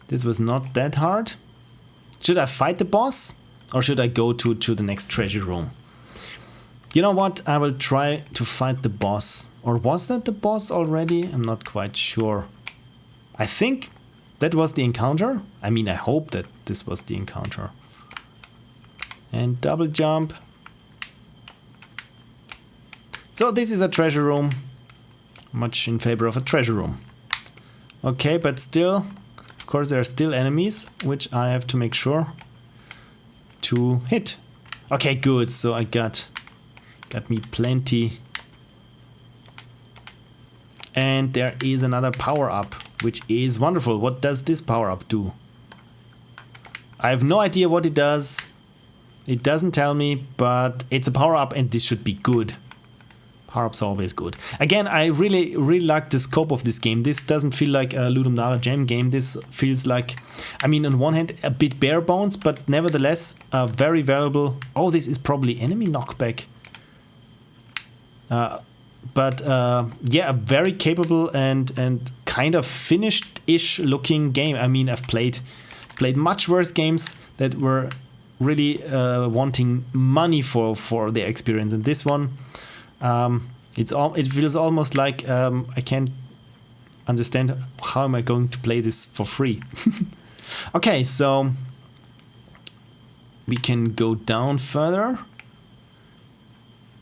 this was not that hard. Should I fight the boss or should I go to the next treasure room? You know what? I will try to fight the boss. Or was that the boss already? I'm not quite sure. I think that was the encounter. I mean, I hope that this was the encounter. And double jump. So this is a treasure room. Much in favor of a treasure room. Okay, but still, of course, there are still enemies, which I have to make sure to hit. Okay, good. So I got me plenty. And there is another power-up, which is wonderful. What does this power-up do? I have no idea what it does. It doesn't tell me, but it's a power-up and this should be good. Power-ups are always good. Again, I really like the scope of this game. This doesn't feel like a Ludum Dare Jam game. This feels like, I mean, on one hand, a bit bare bones, but nevertheless, very valuable. Oh, this is probably enemy knockback. Yeah, a very capable and kind of finished-ish looking game. I mean, I've played much worse games that were really wanting money for their experience, and this one, it feels almost like I can't understand how am I going to play this for free. Okay, so we can go down further.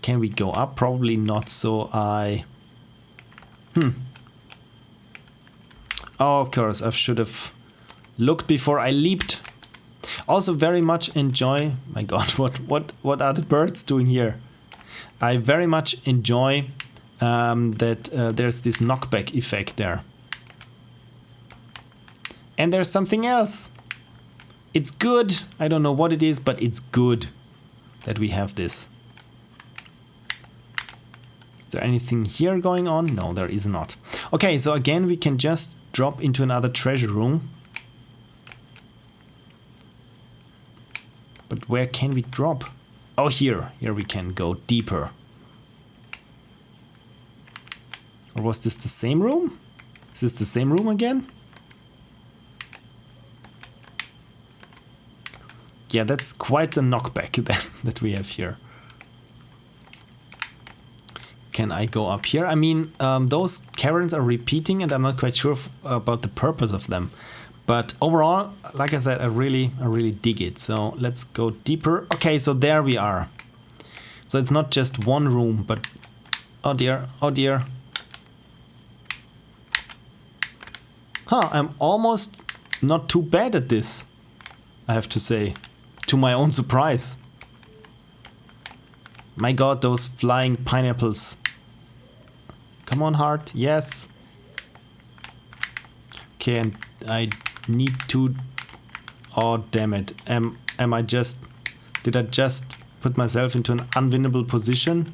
Can we go up? Probably not, so I... Oh, of course, I should have looked before I leaped. Also very much enjoy... My god, what are the birds doing here? I very much enjoy that there's this knockback effect there. And there's something else. It's good. I don't know what it is, but it's good that we have this. Is there anything here going on? No, there is not. Okay, so again, we can just drop into another treasure room. But where can we drop? Oh, here. Here we can go deeper. Or was this the same room? Is this the same room again? Yeah, that's quite a knockback that we have here. Can I go up here? I mean, those caverns are repeating and I'm not quite sure about the purpose of them. But overall, like I said, I really dig it. So let's go deeper. Okay, so there we are. So it's not just one room, but... Oh dear, oh dear. Huh, I'm almost not too bad at this, I have to say. To my own surprise. My god, those flying pineapples. Come on, heart. Yes. Okay, and I need to... Oh, damn it. Am I just... Did I just put myself into an unwinnable position?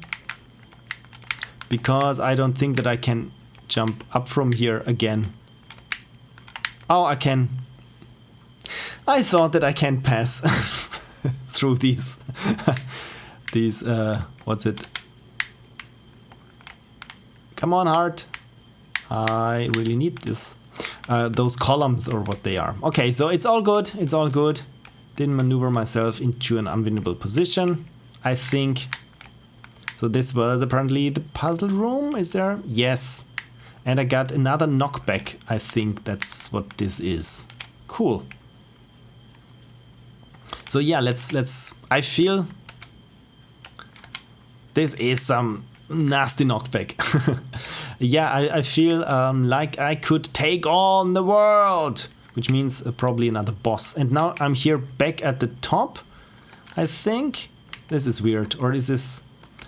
Because I don't think that I can jump up from here again. Oh, I can... I thought that I can pass through these... these, what's it? Come on, heart. I really need this. Those columns or what they are. Okay, so it's all good. It's all good. Didn't maneuver myself into an unwinnable position, I think. So this was apparently the puzzle room. Is there? Yes. And I got another knockback. I think that's what this is. Cool. So yeah, let's. I feel this is some nasty knockback. Yeah, I feel like I could take on the world, which means probably another boss. And now I'm here back at the top. I think this is weird, or is this?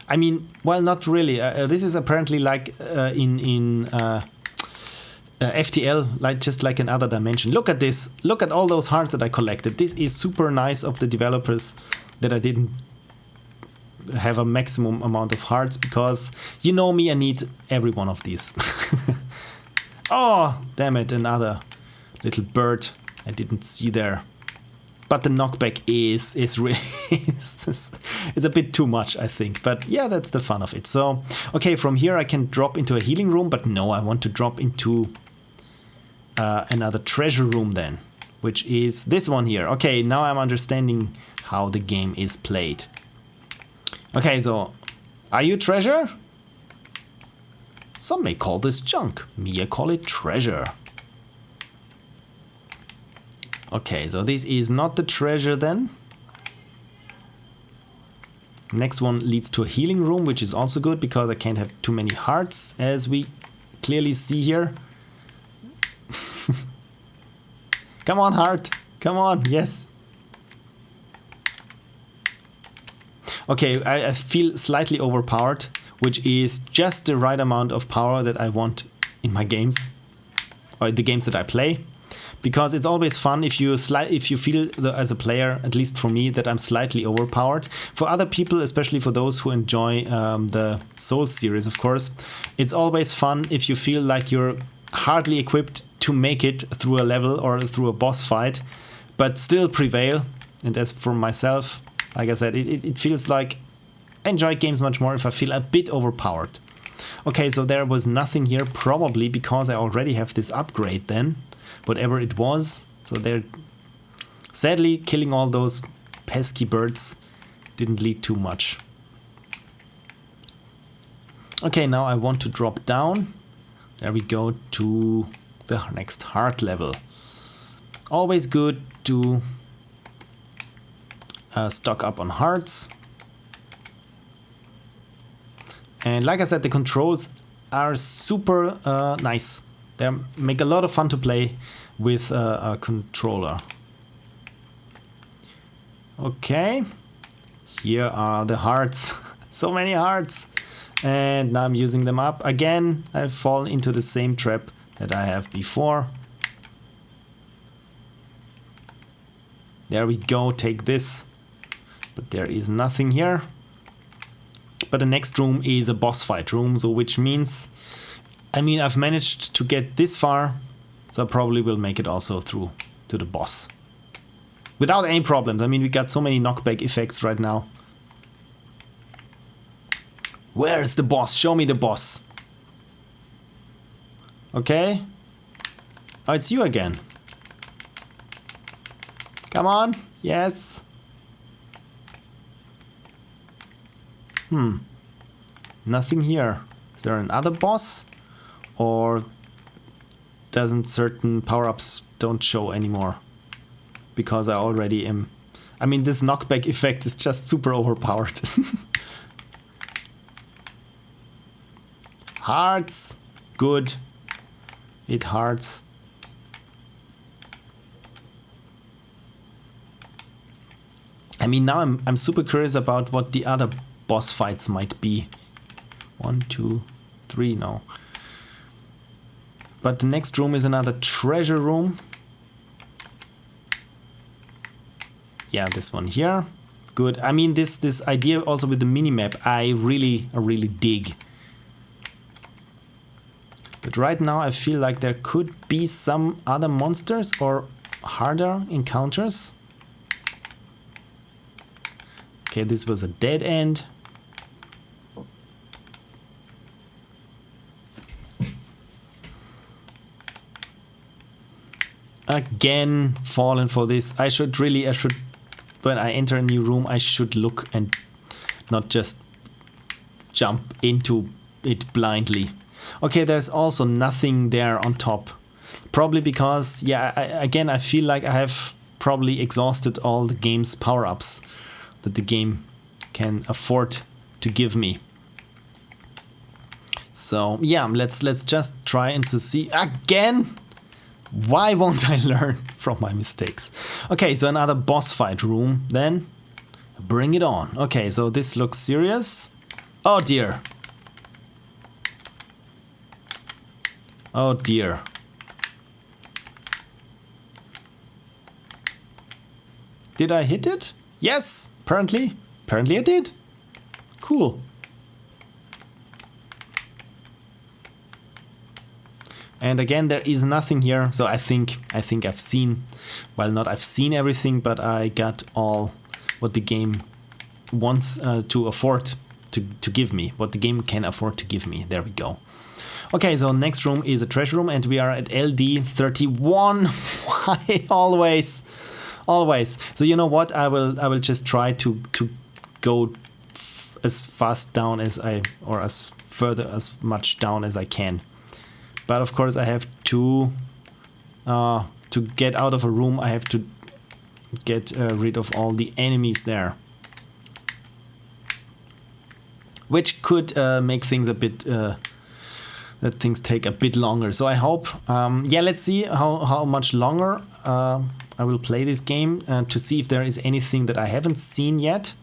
I mean, well, not really. This is apparently like in FTL, like just like another dimension. Look at this. Look at all those hearts that I collected. This is super nice of the developers that I didn't have a maximum amount of hearts, because you know me, I need every one of these. Oh, damn it, another little bird I didn't see there. But the knockback is really is a bit too much, I think. But yeah, that's the fun of it. So, okay, from here I can drop into a healing room, but no, I want to drop into another treasure room then, which is this one here. Okay, now I'm understanding how the game is played. Okay, so are you treasure? Some may call this junk. Me, I call it treasure. Okay, so this is not the treasure then. Next one leads to a healing room, which is also good because I can't have too many hearts, as we clearly see here. Come on, heart. Come on, yes. Okay, I feel slightly overpowered, which is just the right amount of power that I want in my games, or the games that I play. Because it's always fun if you feel as a player, at least for me, that I'm slightly overpowered. For other people, especially for those who enjoy the Souls series, of course, it's always fun if you feel like you're hardly equipped to make it through a level or through a boss fight, but still prevail. And as for myself, like I said, it feels like I enjoy games much more if I feel a bit overpowered. Okay, so there was nothing here, probably because I already have this upgrade then. Whatever it was. So they're sadly killing all those pesky birds didn't lead too much. Okay, now I want to drop down. There we go to the next heart level. Always good to stock up on hearts. And like I said, the controls are super nice. They make a lot of fun to play with a controller. Okay, here are the hearts. So many hearts. And now I'm using them up. Again, I've fallen into the same trap that I have before. There we go, take this. But there is nothing here. But the next room is a boss fight room, so which means, I mean, I've managed to get this far, so I probably will make it also through to the boss. Without any problems. I mean, we got so many knockback effects right now. Where's the boss? Show me the boss. Okay. Oh, it's you again. Come on. Yes. Nothing here. Is there another boss? Or doesn't certain power-ups don't show anymore? Because I already am... I mean, this knockback effect is just super overpowered. Hearts. Good. 8 hearts. I mean, now I'm super curious about what the other boss fights might be. 1, 2, 3 now. But the next room is another treasure room. Yeah, this one here. Good. I mean, this idea also with the minimap, I really dig. But right now I feel like there could be some other monsters or harder encounters. Okay, this was a dead end. Again, fallen for this. I should, when I enter a new room, I should look and not just jump into it blindly. Okay, there's also nothing there on top. Probably because, yeah, again, I feel like I have probably exhausted all the game's power-ups that the game can afford to give me. So, yeah, let's just try and to see again. Why won't I learn from my mistakes? Okay, so another boss fight room then. Bring it on. Okay, so this looks serious. Oh dear. Oh dear. Did I hit it? Yes, apparently. Apparently I did. Cool. And again, there is nothing here. So I think I've seen, well, not I've seen everything, but I got all what the game wants to afford to give me, what the game can afford to give me. There we go. Okay, so next room is a treasure room, and we are at LD48. Why always? So you know what? I will just try to go as fast down as as much down as I can. But of course, I have to get out of a room. I have to get rid of all the enemies there, which could make things a bit that things take a bit longer. So I hope, yeah, let's see how much longer I will play this game to see if there is anything that I haven't seen yet.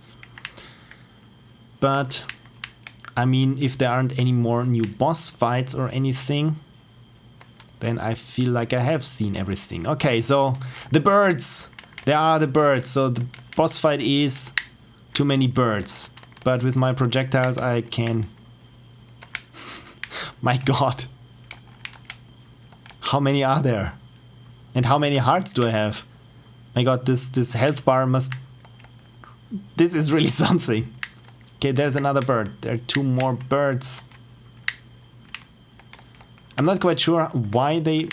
But I mean, if there aren't any more new boss fights or anything, then I feel like I have seen everything. Okay, so the birds. There are the birds. So the boss fight is too many birds. But with my projectiles I can... My god. How many are there? And how many hearts do I have? My god, this health bar must... This is really something. Okay, there's another bird. There are 2 more birds. I'm not quite sure why they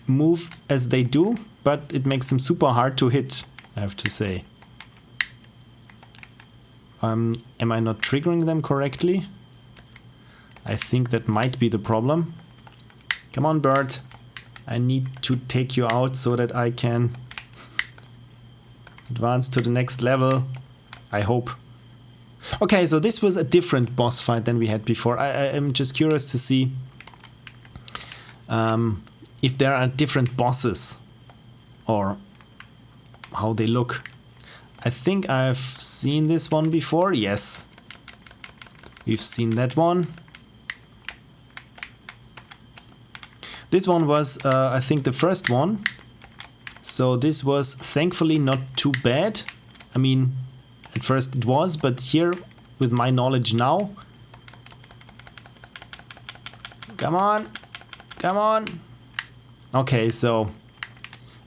move as they do, but it makes them super hard to hit, I have to say. Am I not triggering them correctly? I think that might be the problem. Come on, bird. I need to take you out so that I can advance to the next level. I hope. Okay, so this was a different boss fight than we had before. I am just curious to see if there are different bosses or how they look. I think I've seen this one before. Yes, we've seen that one. This one was, I think, the first one. So this was thankfully not too bad. I mean, at first it was, but here, with my knowledge now... Come on! Come on! Okay, so...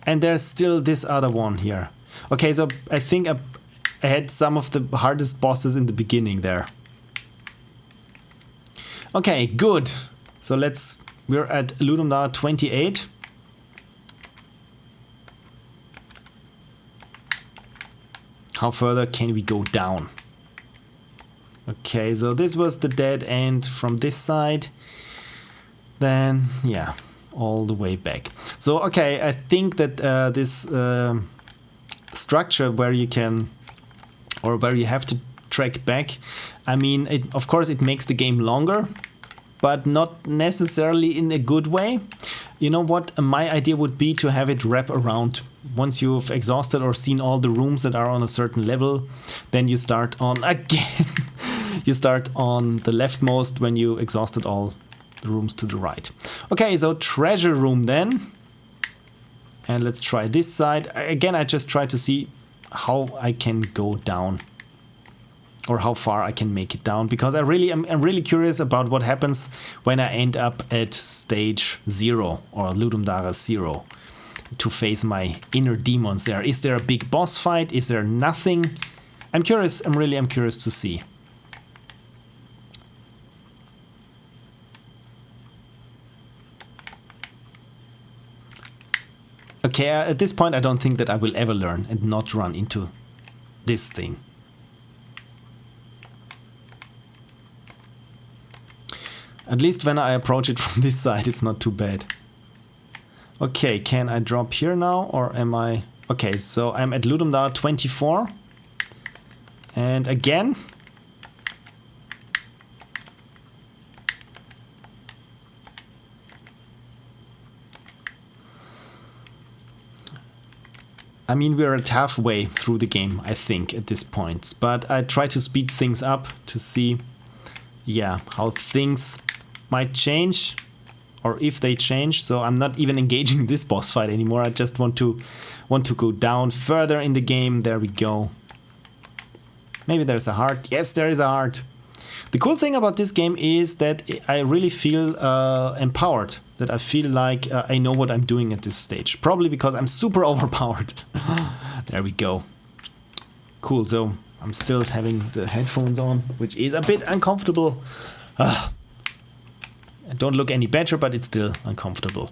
And there's still this other one here. Okay, so I think I had some of the hardest bosses in the beginning there. Okay, good. So let's... We're at LD48. How further can we go down? Okay, so this was the dead end from this side. Then, yeah, all the way back. So, okay, I think that this structure where you can, or where you have to track back, I mean, of course it makes the game longer, but not necessarily in a good way. You know what? My idea would be to have it wrap around. Once you've exhausted or seen all the rooms that are on a certain level, then you start on again. You start on the leftmost when you exhausted all the rooms to the right. Okay, so treasure room then. And let's try this side. Again, I just try to see how I can go down. Or how far I can make it down, because I'm really curious about what happens when I end up at stage 0 or Ludumdara 0 to face my inner demons there. Is there a big boss fight? Is there nothing? I'm curious. I'm curious to see. Okay, at this point I don't think that I will ever learn and not run into this thing. At least when I approach it from this side, it's not too bad. Okay, can I drop here now, or am I... Okay, so I'm at LD24. And again... I mean, we're at halfway through the game, I think, at this point. But I try to speed things up to see, yeah, how things might change, or if they change. So I'm not even engaging this boss fight anymore. I just want to go down further in the game. There we go. Maybe there's a heart. Yes, there is a heart. The cool thing about this game is that I really feel empowered, that I feel like I know what I'm doing at this stage. Probably because I'm super overpowered. There we go. Cool, so I'm still having the headphones on, which is a bit uncomfortable. I don't look any better, but it's still uncomfortable.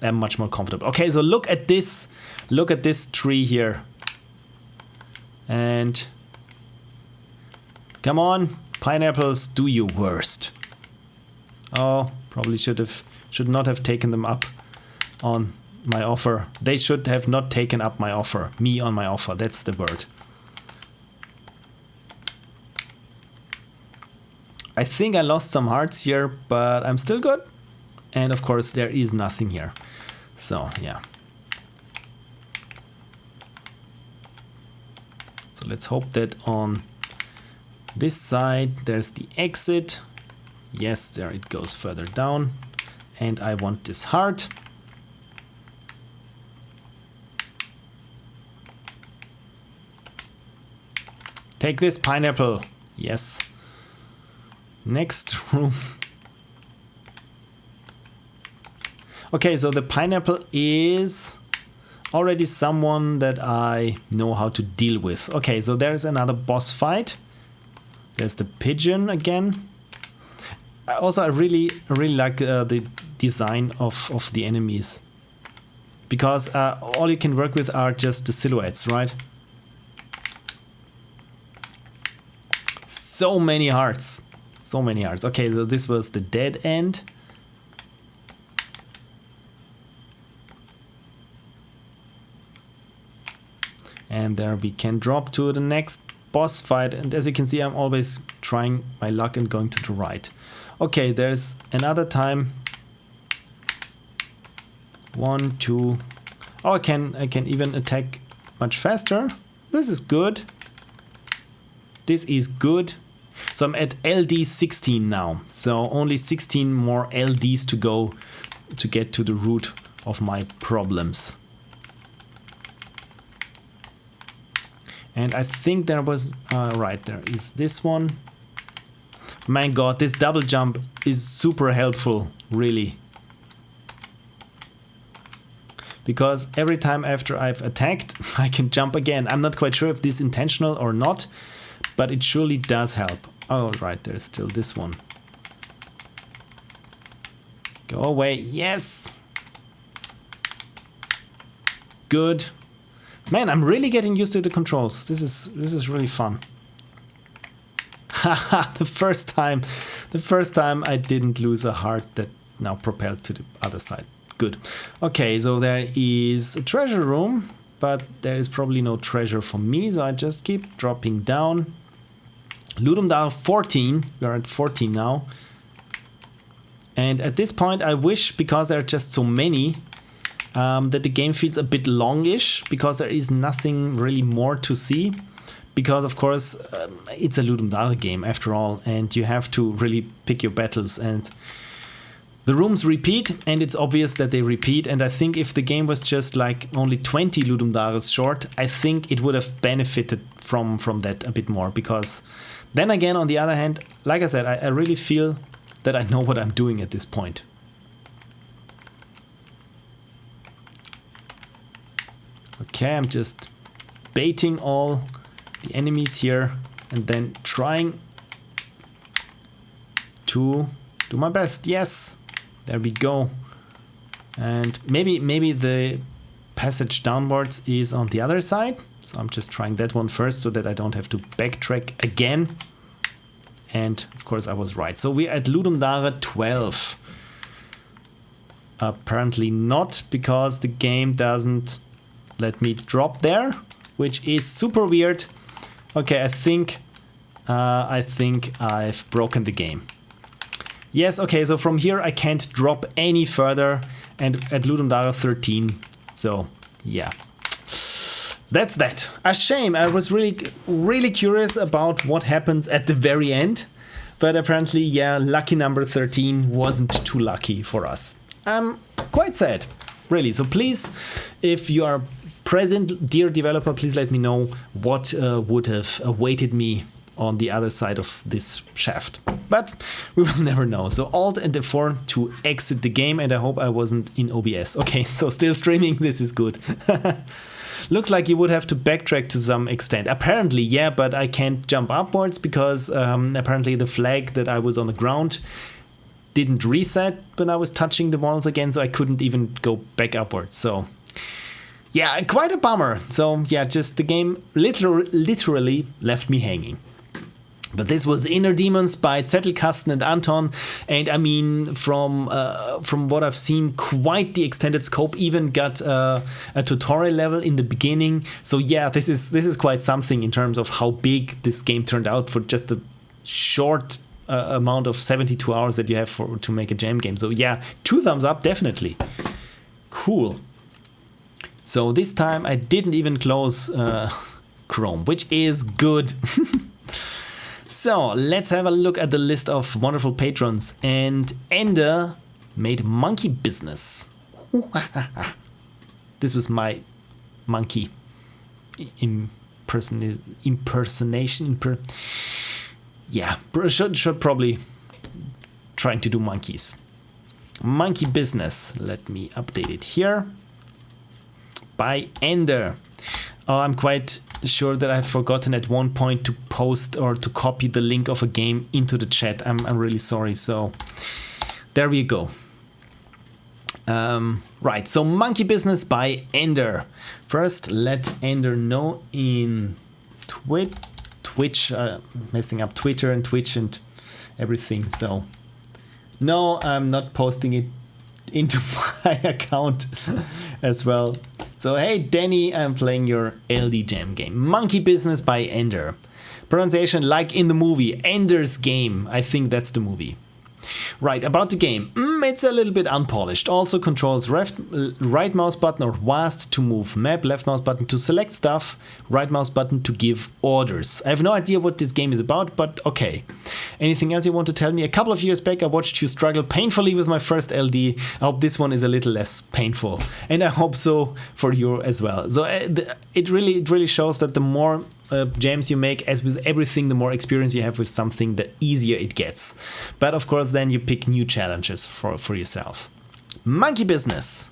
I'm much more comfortable. Okay, so look at this tree here. And come on, pineapples, do your worst. Oh, probably should not have taken them up on my offer. They should have not taken up my offer. Me on my offer, that's the word. I think I lost some hearts here, but I'm still good. And of course there is nothing here. So yeah. So let's hope that on this side there's the exit. Yes, there it goes further down. And I want this heart. Take this pineapple. Yes. Next room. Okay, so the pineapple is already someone that I know how to deal with. Okay, so there's another boss fight. There's the pigeon again. I really like the design of the enemies. Because all you can work with are just the silhouettes, right? So many hearts. So many hearts. Okay, so this was the dead end. And there we can drop to the next boss fight. And as you can see, I'm always trying my luck and going to the right. Okay, there's another time. 1, 2. Oh, I can even attack much faster. This is good. This is good. So I'm at LD 16 now. So only 16 more LDs to go to get to the root of my problems. And I think there was, right, there is this one. My god, this double jump is super helpful, really. Because every time after I've attacked, I can jump again. I'm not quite sure if this is intentional or not, but it surely does help. Oh, right, there's still this one. Go away, yes! Good. Man, I'm really getting used to the controls. This is really fun. Haha, the first time I didn't lose a heart that now propelled to the other side. Good. Okay, so there is a treasure room, but there is probably no treasure for me, so I just keep dropping down. Ludumdar 14, we are at 14 now. And at this point I wish, because there are just so many, that the game feels a bit longish, because there is nothing really more to see. Because of course it's a Ludumdar game after all, and you have to really pick your battles, and the rooms repeat, and it's obvious that they repeat. And I think if the game was just like only 20 Ludumdares short, I think it would have benefited from that a bit more. Because then again, on the other hand, like I said, I really feel that I know what I'm doing at this point. Okay, I'm just baiting all the enemies here and then trying to do my best. Yes, there we go. And maybe the passage downwards is on the other side. So I'm just trying that one first so that I don't have to backtrack again. And of course I was right. So we're at Ludumdare 12. Apparently not, because the game doesn't let me drop there, which is super weird. Okay, I think I've broken the game. Yes, okay, so from here I can't drop any further, and at Ludumdare 13. So yeah, that's that. A shame. I was really curious about what happens at the very end, but apparently, yeah, lucky number 13 wasn't too lucky for us. I'm quite sad, really. So please, if you are present, dear developer, please let me know what would have awaited me on the other side of this shaft. But we will never know. So Alt and F4 to exit the game, and I hope I wasn't in OBS. Okay, so still streaming, this is good. Looks like you would have to backtrack to some extent. Apparently, yeah, but I can't jump upwards because apparently the flag that I was on the ground didn't reset when I was touching the walls again, so I couldn't even go back upwards. So yeah, quite a bummer. So yeah, just the game literally left me hanging. But this was Inner Demons by Zettelkasten and Anton, and I mean, from what I've seen, quite the extended scope. Even got a tutorial level in the beginning. So yeah, this is quite something in terms of how big this game turned out for just a short amount of 72 hours that you have to make a jam game. So yeah, 2 thumbs up, definitely. Cool. So this time I didn't even close Chrome, which is good. So let's have a look at the list of wonderful patrons. And Ender made Monkey Business. This was my monkey impersonation. Yeah, should probably trying to do monkeys. Monkey Business. Let me update it here. By Ender. Oh, I'm quite sure that I've forgotten at one point to post or to copy the link of a game into the chat. I'm really sorry. So there we go. Right, so Monkey Business by Ender. First, let Ender know in Twitch, messing up Twitter and Twitch and everything. So no, I'm not posting it into my account as well. So hey Danny, I'm playing your LD Jam game. Monkey Business by Ender. Pronunciation like in the movie, Ender's Game. I think that's the movie. Right, about the game. It's a little bit unpolished. Also controls right mouse button or WASD to move map, left mouse button to select stuff, right mouse button to give orders. I have no idea what this game is about, but okay. Anything else you want to tell me? A couple of years back I watched you struggle painfully with my first LD. I hope this one is a little less painful. And I hope so for you as well. So it really shows that the more jams you make, as with everything, the more experience you have with something, the easier it gets. But of course then you pick new challenges for yourself. Monkey Business.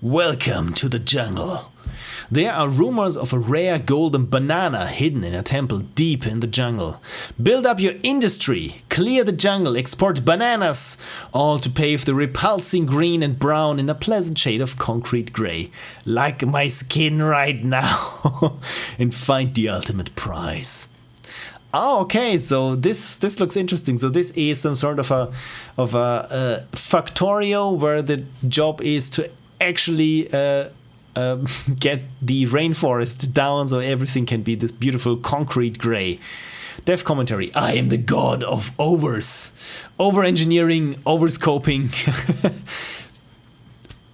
Welcome to the jungle. There are rumors of a rare golden banana hidden in a temple deep in the jungle. Build up your industry, clear the jungle, export bananas, all to pave the repulsing green and brown in a pleasant shade of concrete gray, like my skin right now, and find the ultimate prize. Oh, okay, so this looks interesting. So this is some sort of a factorio where the job is to actually get the rainforest down so everything can be this beautiful concrete gray. Dev commentary. I am the god of over-engineering, over-scoping,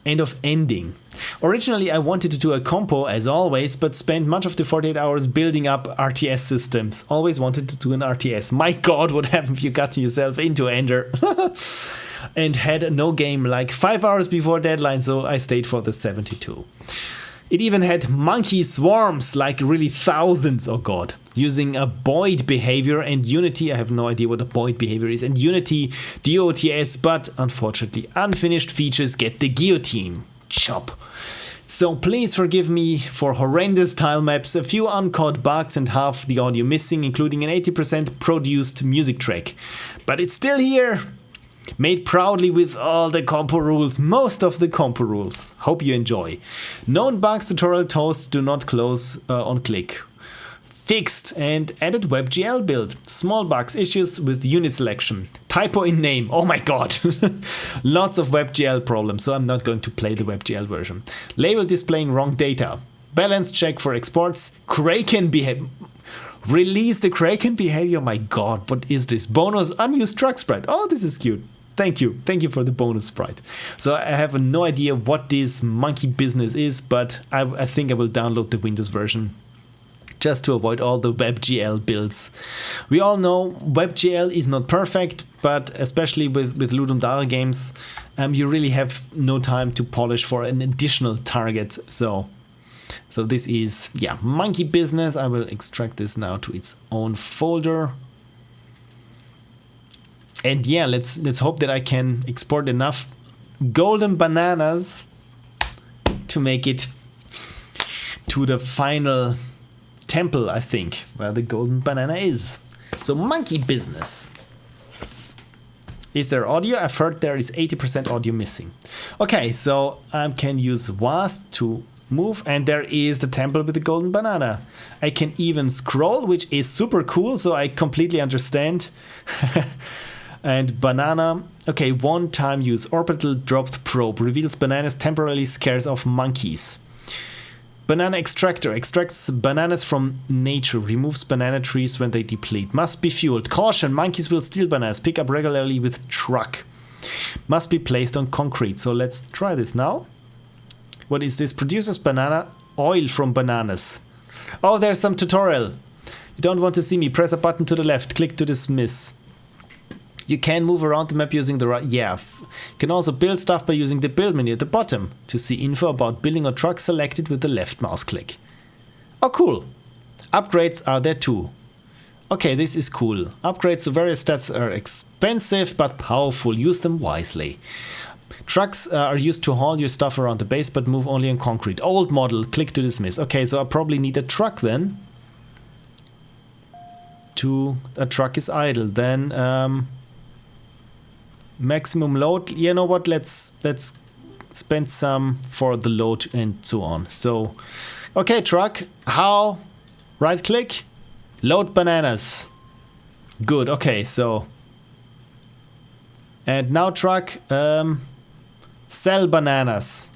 and of ending. Originally, I wanted to do a compo as always, but spent much of the 48 hours building up RTS systems. Always wanted to do an RTS. My god, what happened if you got yourself into Ender? And had no game like 5 hours before deadline, so I stayed for the 72. It even had monkey swarms, like really thousands, oh god. Using a Boyd behavior and Unity, I have no idea what a Boyd behavior is, and Unity DOTS, but unfortunately unfinished features get the guillotine. Chop. So please forgive me for horrendous tile maps, a few uncaught bugs and half the audio missing, including an 80% produced music track. But it's still here! Made proudly with all the compo rules, most of the compo rules. Hope you enjoy. Known bugs tutorial toasts do not close on click. Fixed and added WebGL build. Small bugs, issues with unit selection. Typo in name, oh my god. Lots of WebGL problems, so I'm not going to play the WebGL version. Label displaying wrong data. Balance check for exports. Kraken behavior. Release the Kraken behavior, my god, what is this? Bonus unused truck sprite. Oh, this is cute. Thank you for the bonus sprite. So I have no idea what this Monkey Business is, but I think I will download the Windows version just to avoid all the WebGL builds. We all know WebGL is not perfect, but especially with Ludum Dare games, you really have no time to polish for an additional target. So So this is, yeah, monkey business. I will extract this now to its own folder. And yeah, let's hope that I can export enough golden bananas to make it to the final temple, I think, where the golden banana is. So monkey business. Is there audio? I've heard there is 80% audio missing. Okay, so I can use WASD to move, and there is the temple with the golden banana. I can even scroll, which is super cool, so I completely understand. And banana, okay, one time use. Orbital dropped probe reveals bananas temporarily scares off monkeys. Banana extractor extracts bananas from nature, removes banana trees when they deplete. Must be fueled. Caution, monkeys will steal bananas. Pick up regularly with truck. Must be placed on concrete. So let's try this now. What is this? Produces banana oil from bananas. Oh, there's some tutorial. You don't want to see me. Press a button to the left. Click to dismiss. You can move around the map using the right. Yeah. You can also build stuff by using the build menu at the bottom. To see info about building a truck, select it with the left mouse click. Oh, cool. Upgrades are there too. Okay, this is cool. Upgrades to various stats are expensive but powerful. Use them wisely. Trucks are used to haul your stuff around the base but move only on concrete. Old model. Click to dismiss. Okay, so I probably need a truck then. A truck is idle. Then maximum load. You know what? Let's spend some for the load and so on. So, okay, truck. How? Right click. Load bananas. Good. Okay, so. And now truck. Sell bananas.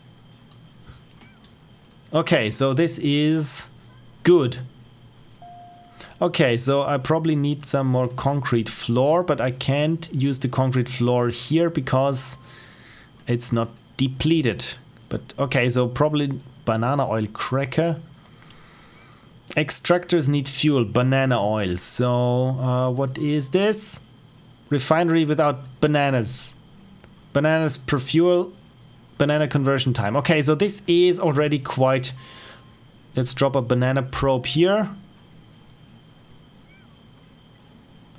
Okay, so this is good. Okay, so I probably need some more concrete floor, but I can't use the concrete floor here because it's not depleted. But okay, so probably banana oil cracker. Extractors need fuel, banana oil. So what is this? Refinery without bananas. Bananas per fuel, banana conversion time. Okay, so this is already quite... Let's drop a banana probe here.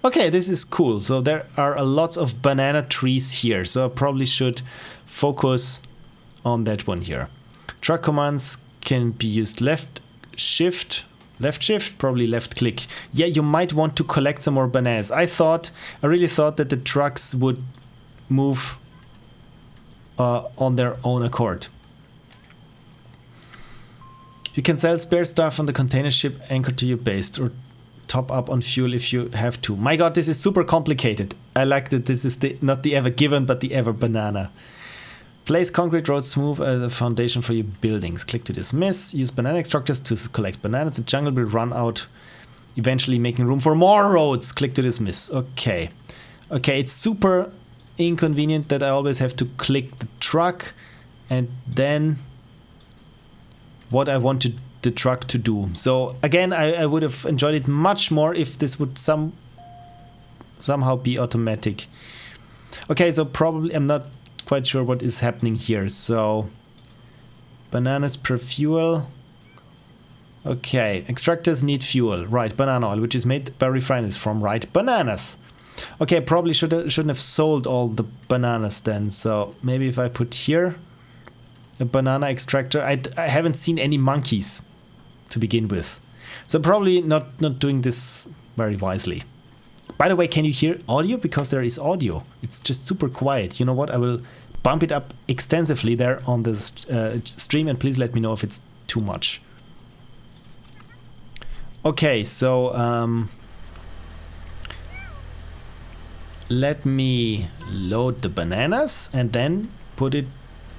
Okay, this is cool. So there are a lot of banana trees here. So I probably should focus on that one here. Truck commands can be used left shift, probably left click. Yeah, you might want to collect some more bananas. I really thought that the trucks would move on their own accord. You can sell spare stuff on the container ship anchored to your base or top up on fuel if you have to. My god, this is super complicated. I like that this is not the ever given, but the ever banana. Place concrete roads smooth as a foundation for your buildings. Click to dismiss. Use banana extractors to collect bananas. The jungle will run out, eventually making room for more roads. Click to dismiss. Okay. Okay, it's super inconvenient that I always have to click the truck and then what I want the truck to do. So again, I would have enjoyed it much more if this would somehow be automatic. Okay, so probably I'm not quite sure what is happening here. So bananas per fuel. Okay, extractors need fuel. Right, banana oil, which is made by refineries from right bananas. Okay, probably shouldn't have sold all the bananas then. So maybe if I put here a banana extractor. I haven't seen any monkeys to begin with. So probably not doing this very wisely. By the way, can you hear audio? Because there is audio. It's just super quiet. You know what? I will bump it up extensively there on the stream, and please let me know if it's too much. Okay, so let me load the bananas and then put it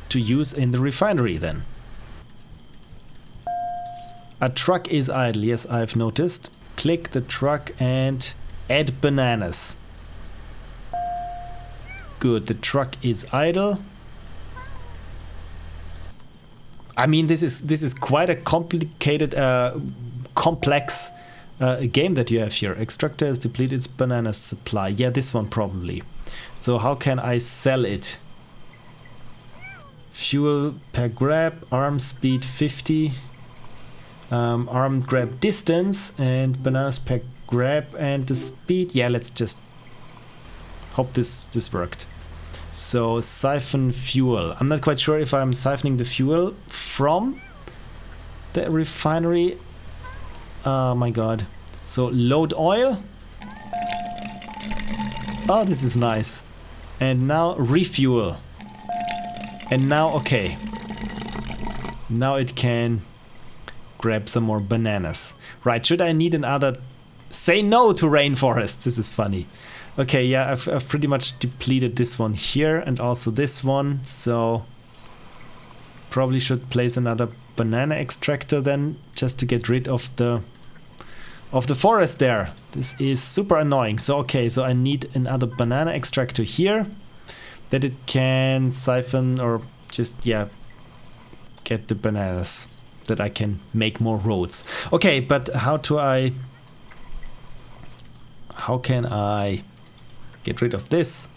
to use in the refinery then. A truck is idle. Yes, I've noticed. Click the truck and add bananas. Good, the truck is idle. I mean, this is quite a complicated, complex game that you have here. Extractor has depleted its banana supply. Yeah, this one probably. So how can I sell it? Fuel per grab, arm speed 50. Armed grab distance and bananas per grab and the speed. Yeah, let's just hope this worked. So siphon fuel. I'm not quite sure if I'm siphoning the fuel from the refinery. Oh my god. So load oil. Oh, this is nice. And now refuel. And now, okay. Now it can grab some more bananas. Right, should I need another... Say no to rainforest. This is funny. Okay, yeah, I've pretty much depleted this one here and also this one. So probably should place another banana extractor then, just to get rid of the forest there. This is super annoying. So okay, so I need another banana extractor here that it can siphon or just, yeah, get the bananas that I can make more roads. Okay, but how can I get rid of this?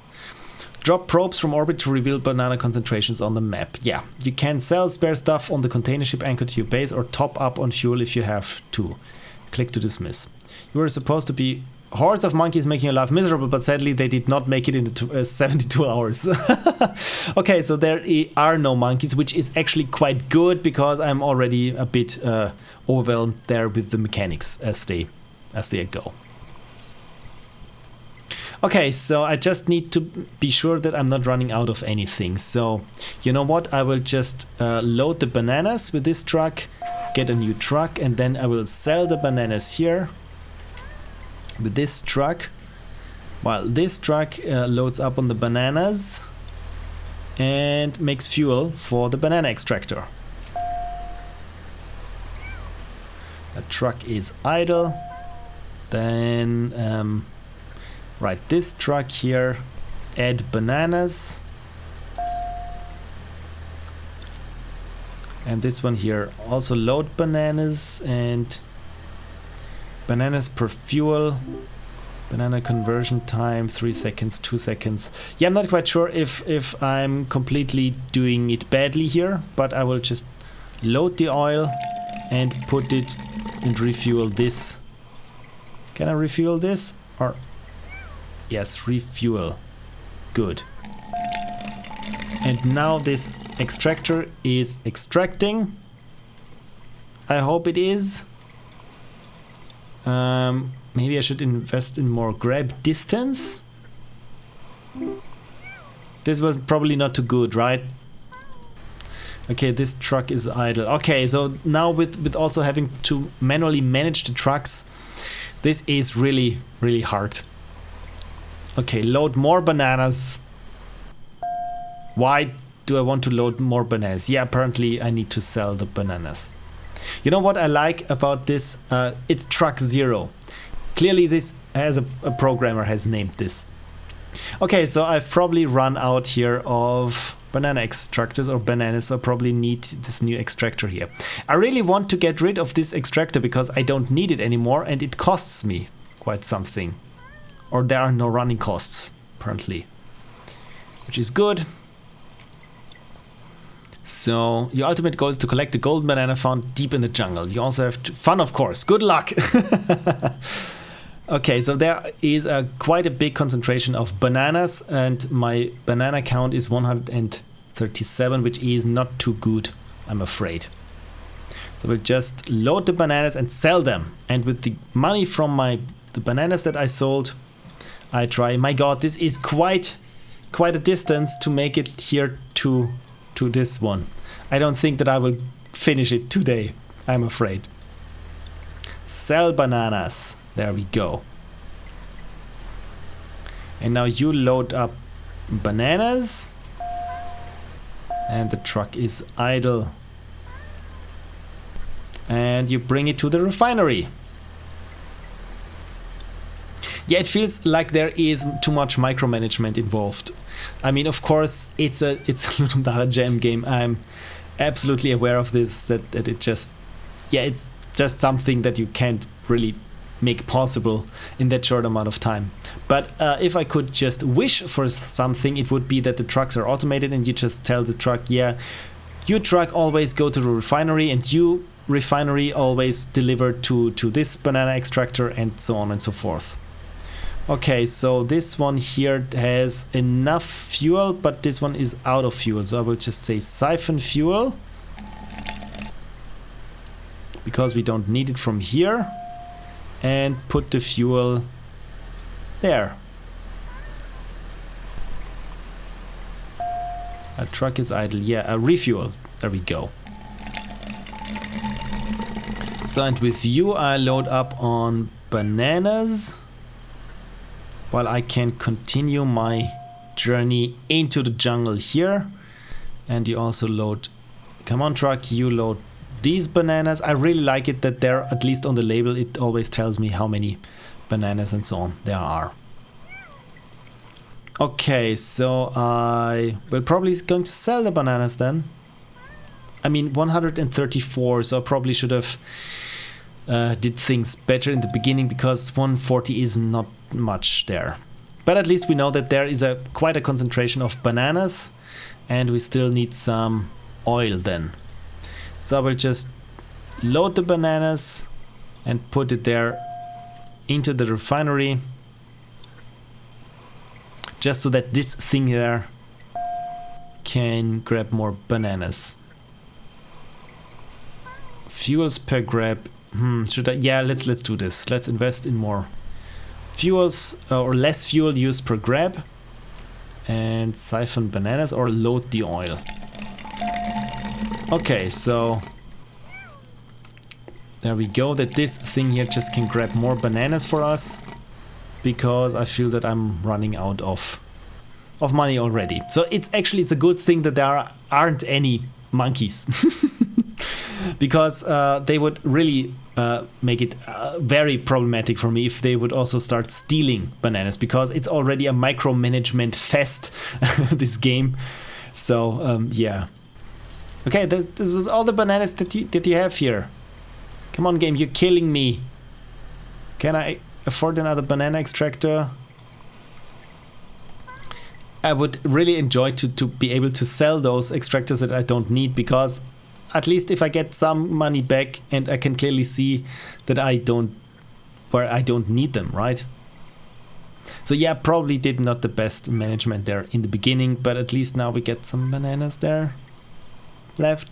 Drop probes from orbit to reveal banana concentrations on the map. Yeah, you can sell spare stuff on the container ship anchored to your base or top up on fuel if you have to. Click to dismiss. You were supposed to be hordes of monkeys making your life miserable, but sadly they did not make it into 72 hours. Okay, so there are no monkeys, which is actually quite good because I'm already a bit overwhelmed there with the mechanics as they go. Okay, so I just need to be sure that I'm not running out of anything. So, you know what? I will just load the bananas with this truck, get a new truck, and then I will sell the bananas here with this truck, while this truck loads up on the bananas and makes fuel for the banana extractor. The truck is idle. Then right, this truck here, add bananas, and this one here also load bananas and bananas per fuel. Banana conversion time 3 seconds, 2 seconds. Yeah, I'm not quite sure if I'm completely doing it badly here, but I will just load the oil and put it and refuel this. Can I refuel this? Or yes, refuel. Good. And now this extractor is extracting. I hope it is. Maybe I should invest in more grab distance. This was probably not too good, right? Okay, this truck is idle. Okay, so now with also having to manually manage the trucks, this is really, really hard. Okay, load more bananas. Why do I want to load more bananas? Yeah, apparently I need to sell the bananas. You know what I like about this? It's truck 0. Clearly this has a programmer has named this. Okay, so I've probably run out here of banana extractors or bananas, so I probably need this new extractor here. I really want to get rid of this extractor because I don't need it anymore and it costs me quite something. Or there are no running costs, apparently. Which is good. So, your ultimate goal is to collect the golden banana found deep in the jungle. You also have fun, of course. Good luck! Okay, so there is quite a big concentration of bananas, and my banana count is 137, which is not too good, I'm afraid. So we'll just load the bananas and sell them. And with the money from the bananas that I sold, I try. My god, this is quite a distance to make it here to this one. I don't think that I will finish it today, I'm afraid. Sell bananas. There we go. And now you load up bananas. And the truck is idle. And you bring it to the refinery. Yeah, it feels like there is too much micromanagement involved. I mean, of course, it's a Ludum Dare Jam game. I'm absolutely aware of this, that it just... Yeah, it's just something that you can't really make possible in that short amount of time. But if I could just wish for something, it would be that the trucks are automated and you just tell the truck, yeah, you truck always go to the refinery and you refinery always delivered to this banana extractor, and so on and so forth. Okay, so this one here has enough fuel, but this one is out of fuel, so I will just say siphon fuel, because we don't need it from here, and put the fuel there. A truck is idle. Yeah, a refuel. There we go. So, and with you I load up on bananas while I can continue my journey into the jungle here. And you also load, come on truck, you load these bananas. I really like it that there, at least on the label, it always tells me how many bananas and so on there are. Okay, so I will probably going to sell the bananas then. I mean 134, so I probably should have did things better in the beginning, because 140 is not much there. But at least we know that there is quite a concentration of bananas, and we still need some oil then. So I will just load the bananas and put it there into the refinery, just so that this thing there can grab more bananas. Fuels per grab. Should I? Yeah, let's do this. Let's invest in more fuels, or less fuel used per grab, and siphon bananas or load the oil. Okay, so there we go. That this thing here just can grab more bananas for us, because I feel that I'm running out of money already. So it's a good thing that there aren't any monkeys, because they would really make it very problematic for me if they would also start stealing bananas, because it's already a micromanagement fest, this game. So yeah. Okay, this was all the bananas that you have here. Come on, game, you're killing me. Can I afford another banana extractor? I would really enjoy to be able to sell those extractors that I don't need, because at least if I get some money back and I can clearly see that I don't need them, right? So yeah, probably did not the best management there in the beginning, but at least now we get some bananas there left.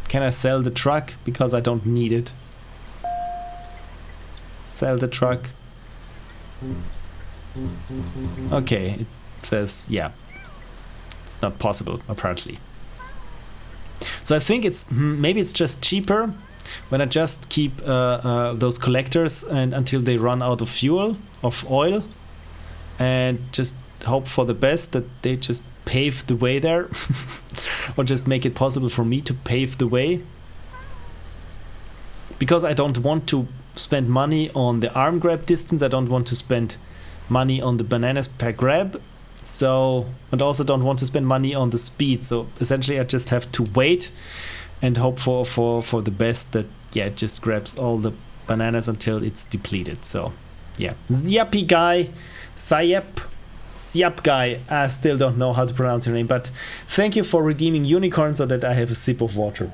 Can I sell the truck? Because I don't need it. Sell the truck. Okay, it says, yeah, it's not possible, apparently. So I think it's maybe it's just cheaper when I just keep those collectors and until they run out of fuel, of oil, and just hope for the best that they just pave the way there, or just make it possible for me to pave the way, because I don't want to spend money on the arm grab distance. I don't want to spend money on the bananas per grab, so, and also don't want to spend money on the speed. So essentially I just have to wait and hope for the best, that yeah, it just grabs all the bananas until it's depleted. So yeah, Ziappy guy, Siap guy, I still don't know how to pronounce your name, but thank you for redeeming unicorn so that I have a sip of water.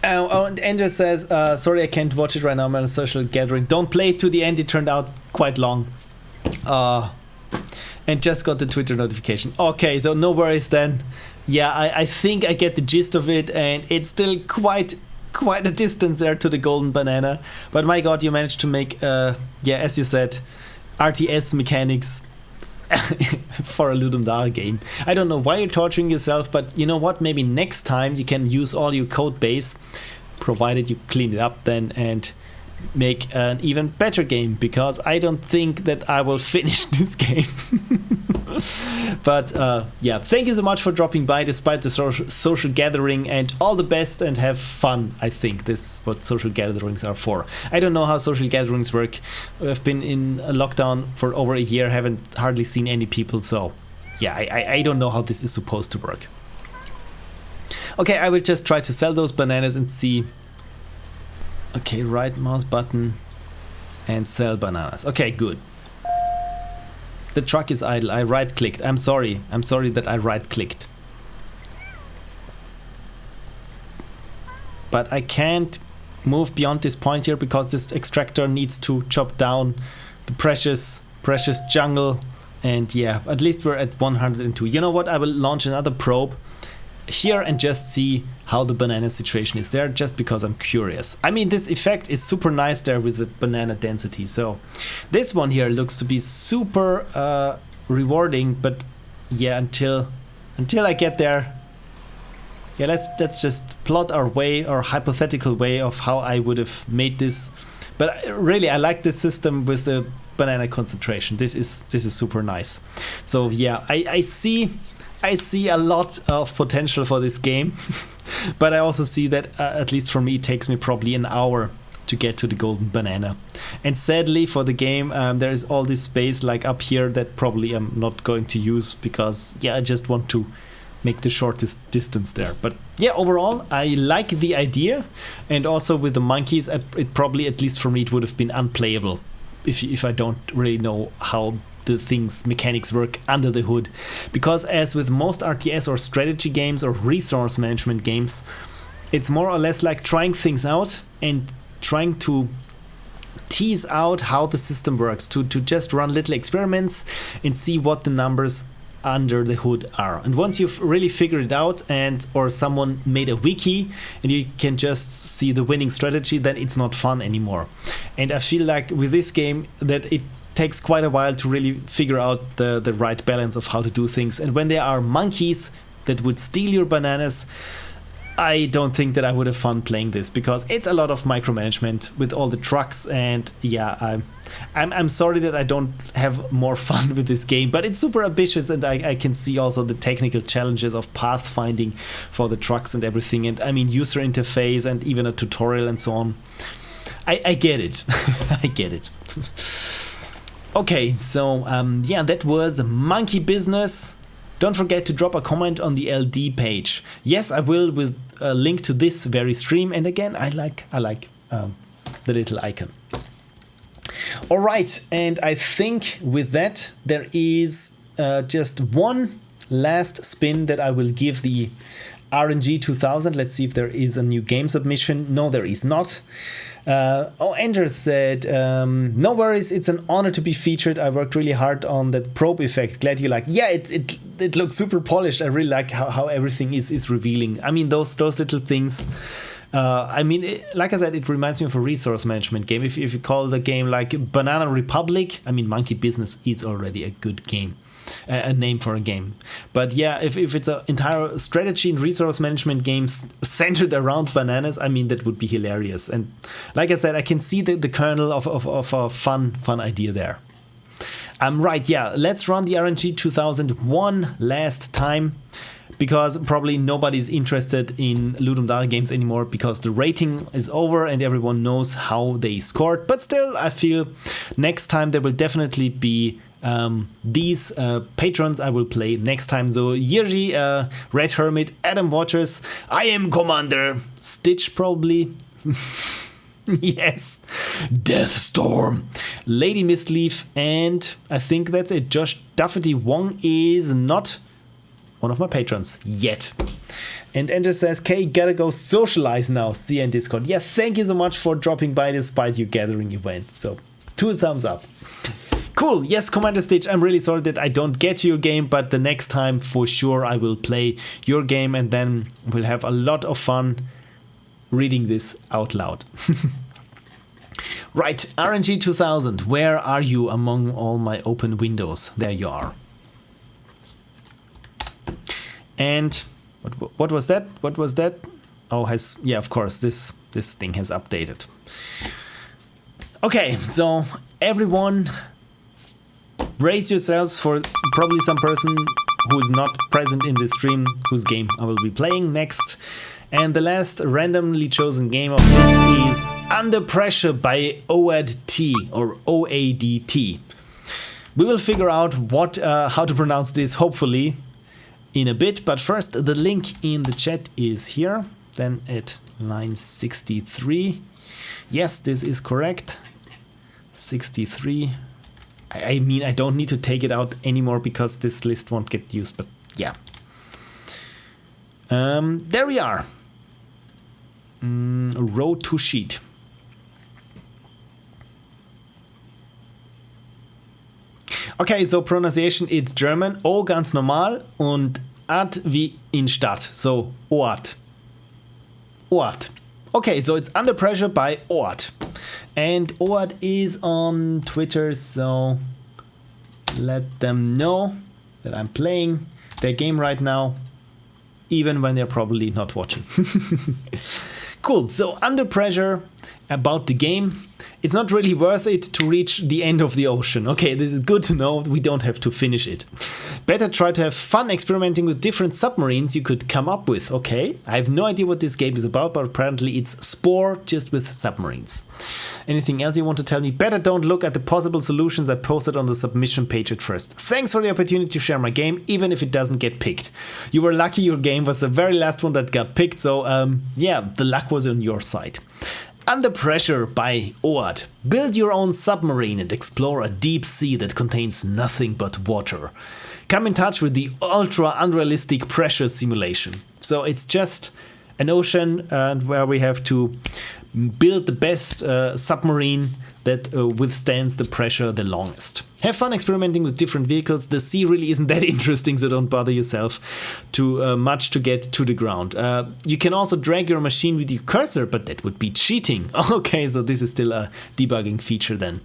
And Andrew says, sorry, I can't watch it right now. I'm at a social gathering. Don't play it to the end. It turned out quite long. And just got the Twitter notification. Okay, so no worries then. Yeah, I think I get the gist of it, and it's still quite a distance there to the golden banana. But my god, you managed to make, yeah, as you said, RTS mechanics for a Ludum Dare game. I don't know why you're torturing yourself, but you know what? Maybe next time you can use all your code base, provided you clean it up then, and make an even better game, because I don't think that I will finish this game. But yeah, thank you so much for dropping by despite the social gathering, and all the best and have fun. I think this is what social gatherings are for. I don't know how social gatherings work. I've been in a lockdown for over a year, haven't hardly seen any people, so yeah, I don't know how this is supposed to work. Okay, I will just try to sell those bananas and see. Okay, right mouse button and sell bananas. Okay, good. The truck is idle. I right clicked. I'm sorry that I right clicked. but I can't move beyond this point here because this extractor needs to chop down the precious jungle. And yeah, at least we're at 102. You know what? I will launch another probe here and just see how the banana situation is there, just because I'm curious. I mean, this effect is super nice there with the banana density. So this one here looks to be super rewarding, but yeah, until I get there. Yeah, let's just plot our way, or hypothetical way of how I would have made this. But really, I like this system with the banana concentration. This is super nice. So yeah, I see a lot of potential for this game, but I also see that at least for me, it takes me probably an hour to get to the golden banana. And sadly for the game, there is all this space like up here that probably I'm not going to use because yeah, I just want to make the shortest distance there. But yeah, overall I like the idea, and also with the monkeys, it probably, at least for me, it would have been unplayable if I don't really know how the things mechanics work under the hood, because as with most RTS or strategy games or resource management games, it's more or less like trying things out and trying to tease out how the system works, to just run little experiments and see what the numbers under the hood are. And once you've really figured it out, or someone made a wiki and you can just see the winning strategy, then it's not fun anymore. And I feel like with this game that it takes quite a while to really figure out the right balance of how to do things. And when there are monkeys that would steal your bananas, I don't think that I would have fun playing this, because it's a lot of micromanagement with all the trucks. And yeah, I'm sorry that I don't have more fun with this game, but it's super ambitious, and I can see also the technical challenges of pathfinding for the trucks and everything. And I mean, user interface and even a tutorial and so on. I get it. I get it. Okay, so yeah, that was Monkey Business. Don't forget to drop a comment on the LD page. Yes, I will, with a link to this very stream. And again, I like the little icon. All right, and I think with that there is just one last spin that I will give the RNG 2000. Let's see if there is a new game submission. No, there is not. Ender said, no worries, it's an honor to be featured. I worked really hard on that probe effect. Glad you like. Yeah, it looks super polished. I really like how everything is revealing. I mean, those little things. I mean, like I said, it reminds me of a resource management game. If you call the game like Banana Republic, I mean, Monkey Business is already a good game. A name for a game. But yeah, if it's an entire strategy and resource management games centered around bananas, I mean, that would be hilarious. And like I said, I can see the kernel of a fun idea there. Right, yeah, let's run the RNG 2001 last time, because probably nobody's interested in Ludum Dare games anymore, because the rating is over and everyone knows how they scored. But still, I feel next time there will definitely be these patrons I will play next time. So Yiri, Red Hermit, Adam Waters, I Am Commander, Stitch probably. Yes, Deathstorm, Lady Mistleaf, and I think that's it. Josh Duffety Wong is not one of my patrons yet. And Ender says, Kay, gotta go socialize now. See you in Discord. Yeah, thank you so much for dropping by despite your gathering event. So 2 thumbs up. Cool. Yes, Commander Stitch, I'm really sorry that I don't get to your game, but the next time for sure I will play your game, and then we'll have a lot of fun reading this out loud. Right, RNG 2000, where are you among all my open windows? There you are. And what was that? What was that? Oh, yeah, of course, this thing has updated. Okay, so everyone, brace yourselves for probably some person who's not present in the stream whose game I will be playing next. And the last randomly chosen game of this is Under Pressure by OadT, or OadT. We will figure out how to pronounce this, hopefully, in a bit. But first, the link in the chat is here. Then at line 63. Yes, this is correct. 63. I mean, I don't need to take it out anymore because this list won't get used, but yeah. There we are. Row to sheet. Okay, so pronunciation, it's German. O ganz normal und Ad wie in Stadt. So OadT. OadT. Okay, so it's Under Pressure by OadT. And OadT is on Twitter, so let them know that I'm playing their game right now, even when they're probably not watching. Cool, so Under Pressure, about the game. It's not really worth it to reach the end of the ocean. Okay, this is good to know. We don't have to finish it. Better try to have fun experimenting with different submarines you could come up with. Okay, I have no idea what this game is about, but apparently it's Spore just with submarines. Anything else you want to tell me? Better don't look at the possible solutions I posted on the submission page at first. Thanks for the opportunity to share my game, even if it doesn't get picked. You were lucky your game was the very last one that got picked, so yeah, the luck was on your side. Under Pressure by OadT. Build your own submarine and explore a deep sea that contains nothing but water. Come in touch with the ultra unrealistic pressure simulation. So it's just an ocean where we have to build the best submarine that withstands the pressure the longest. Have fun experimenting with different vehicles. The sea really isn't that interesting, so don't bother yourself too much to get to the ground. You can also drag your machine with your cursor, but that would be cheating. Okay, so this is still a debugging feature then.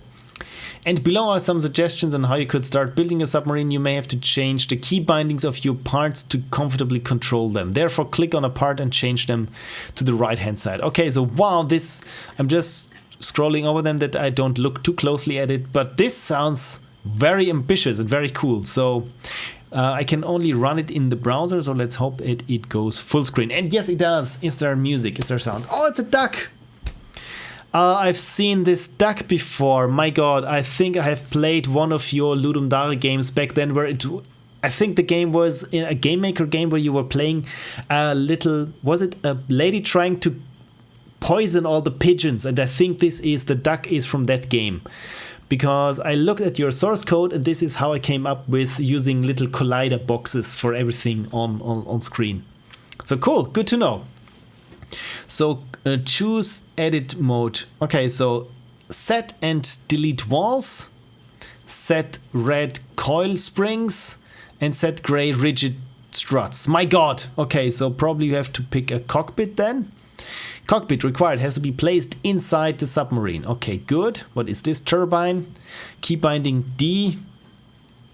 And below are some suggestions on how you could start building a submarine. You may have to change the key bindings of your parts to comfortably control them. Therefore, click on a part and change them to the right hand side. Okay, so wow, this, I'm just scrolling over them that I don't look too closely at it, but this sounds very ambitious and very cool. So I can only run it in the browser, so let's hope it goes full screen. And yes, it does. Is there music? Is there sound? Oh, it's a duck. I've seen this duck before. My god, I think I have played one of your Ludum Dare games back then where I think the game was in a Game Maker game where you were playing a little, was it a lady trying to poison all the pigeons? And I think the duck is from that game. Because I looked at your source code and this is how I came up with using little collider boxes for everything on screen. So cool, good to know. So choose edit mode. Okay, so set and delete walls, set red coil springs, and set gray rigid struts. My god! Okay, so probably you have to pick a cockpit then. Cockpit required, has to be placed inside the submarine. Okay, good. What is this? Turbine. Key binding D.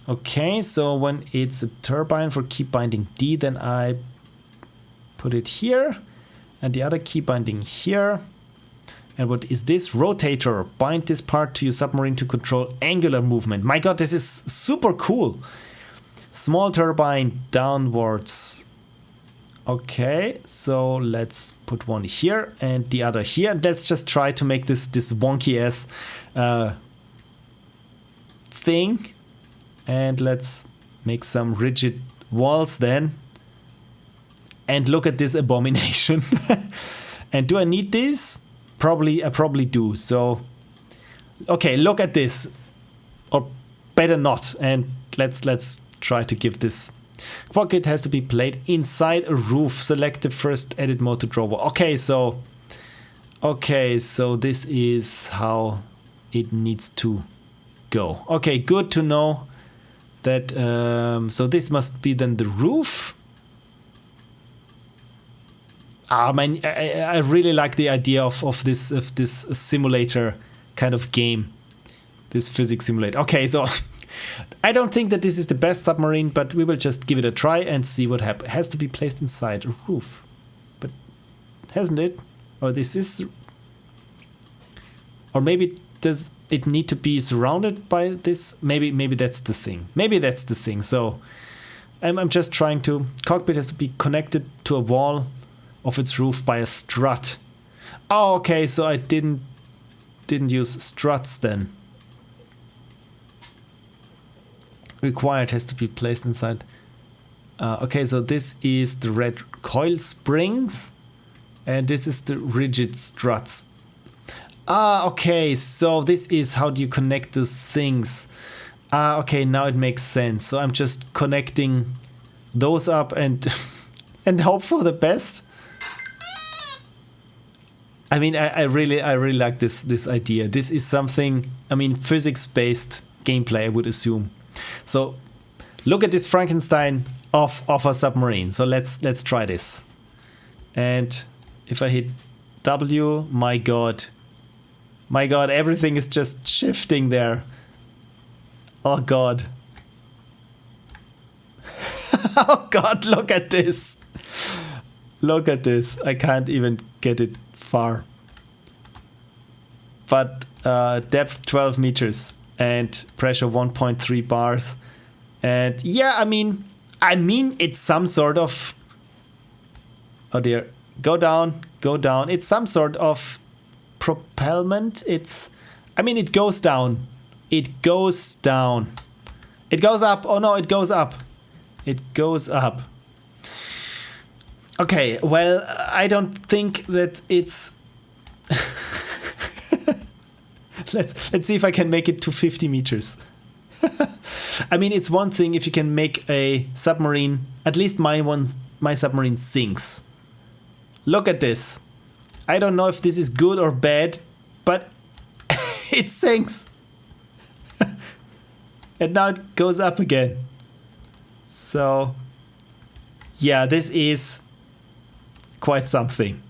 Okay, so when it's a turbine for key binding D, then I put it here. And the other key binding here. And what is this? Rotator. Bind this part to your submarine to control angular movement. My god, this is super cool. Small turbine downwards. Okay, so let's put one here and the other here. And let's just try to make this wonky ass thing. And let's make some rigid walls then. And look at this abomination. And do I need this? I probably do. So, okay, look at this. Or better not. And let's try to give this. Pocket has to be played inside a roof. Select the first edit mode to draw. Okay, so this is how it needs to go. Okay, good to know that. So this must be then the roof. I really like the idea of this simulator kind of game, this physics simulator. Okay, so I don't think that this is the best submarine, but we will just give it a try and see what happens. It has to be placed inside a roof, but hasn't it? Or this is, or maybe does it need to be surrounded by this? Maybe that's the thing. Maybe that's the thing. So I'm just trying to. Cockpit has to be connected to a wall of its roof by a strut. Oh, okay, so I didn't use struts then. Required has to be placed inside. Okay, so this is the red coil springs, and this is the rigid struts. Okay, so this is how do you connect those things. Okay, now it makes sense. So I'm just connecting those up and and hope for the best. I mean, I really like this idea. This is something, I mean, physics-based gameplay, I would assume. So look at this Frankenstein of a submarine. So let's try this. And if I hit W, my god, everything is just shifting there. Oh god. Oh god, look at this. Look at this. I can't even get it far. But depth 12 meters and pressure 1.3 bars. And yeah, I mean it's some sort of, oh dear, go down. It's some sort of propellant. It goes down. It goes down. It goes up. Oh no, it goes up. It goes up. Okay, well, I don't think that it's... let's see if I can make it to 50 meters. I mean, it's one thing if you can make a submarine, at least my submarine sinks. Look at this. I don't know if this is good or bad, but it sinks. And now it goes up again. So, yeah, this is quite something.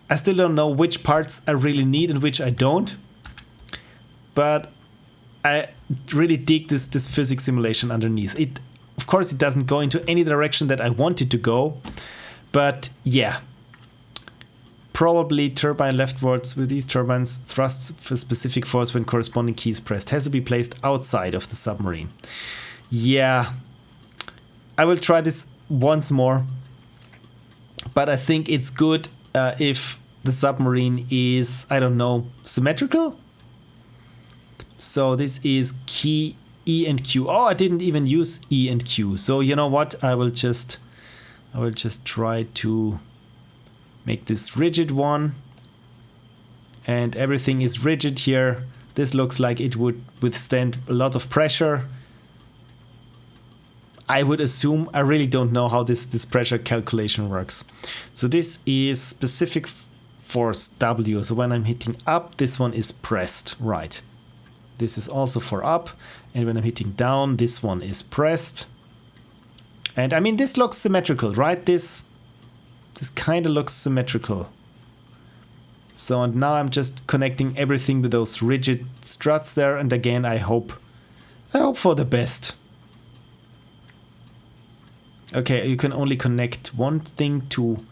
I still don't know which parts I really need and which I don't. But I really dig this physics simulation underneath. Of course, it doesn't go into any direction that I want it to go. But yeah. Probably turbine leftwards. With these turbines, thrusts for specific force when corresponding key is pressed. Has to be placed outside of the submarine. Yeah. I will try this once more. But I think it's good if the submarine is, I don't know, symmetrical. So this is key E and Q. Oh, I didn't even use E and Q. So you know what? I will just try to make this rigid one. And everything is rigid here. This looks like it would withstand a lot of pressure. I would assume, I really don't know how this pressure calculation works. So this is specific force W. So when I'm hitting up, this one is pressed, right? This is also for up. And when I'm hitting down, this one is pressed. And I mean, this looks symmetrical, right? This kind of looks symmetrical. So and now I'm just connecting everything with those rigid struts there. And again, I hope for the best. Okay, you can only connect one thing to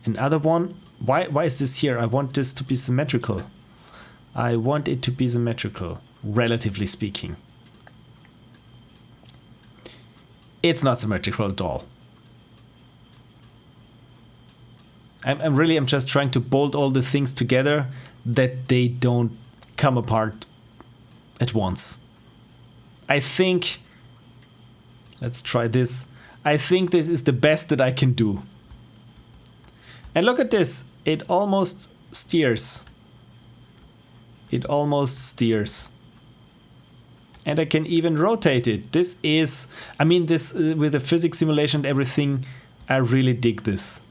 another one. Why is this here? I want this to be symmetrical. I want it to be symmetrical, relatively speaking. It's not symmetrical at all. I'm just trying to bolt all the things together that they don't come apart at once. I think, let's try this. I think this is the best that I can do. And look at this. It almost steers. It almost steers. And I can even rotate it. This is, I mean, this with the physics simulation and everything, I really dig this.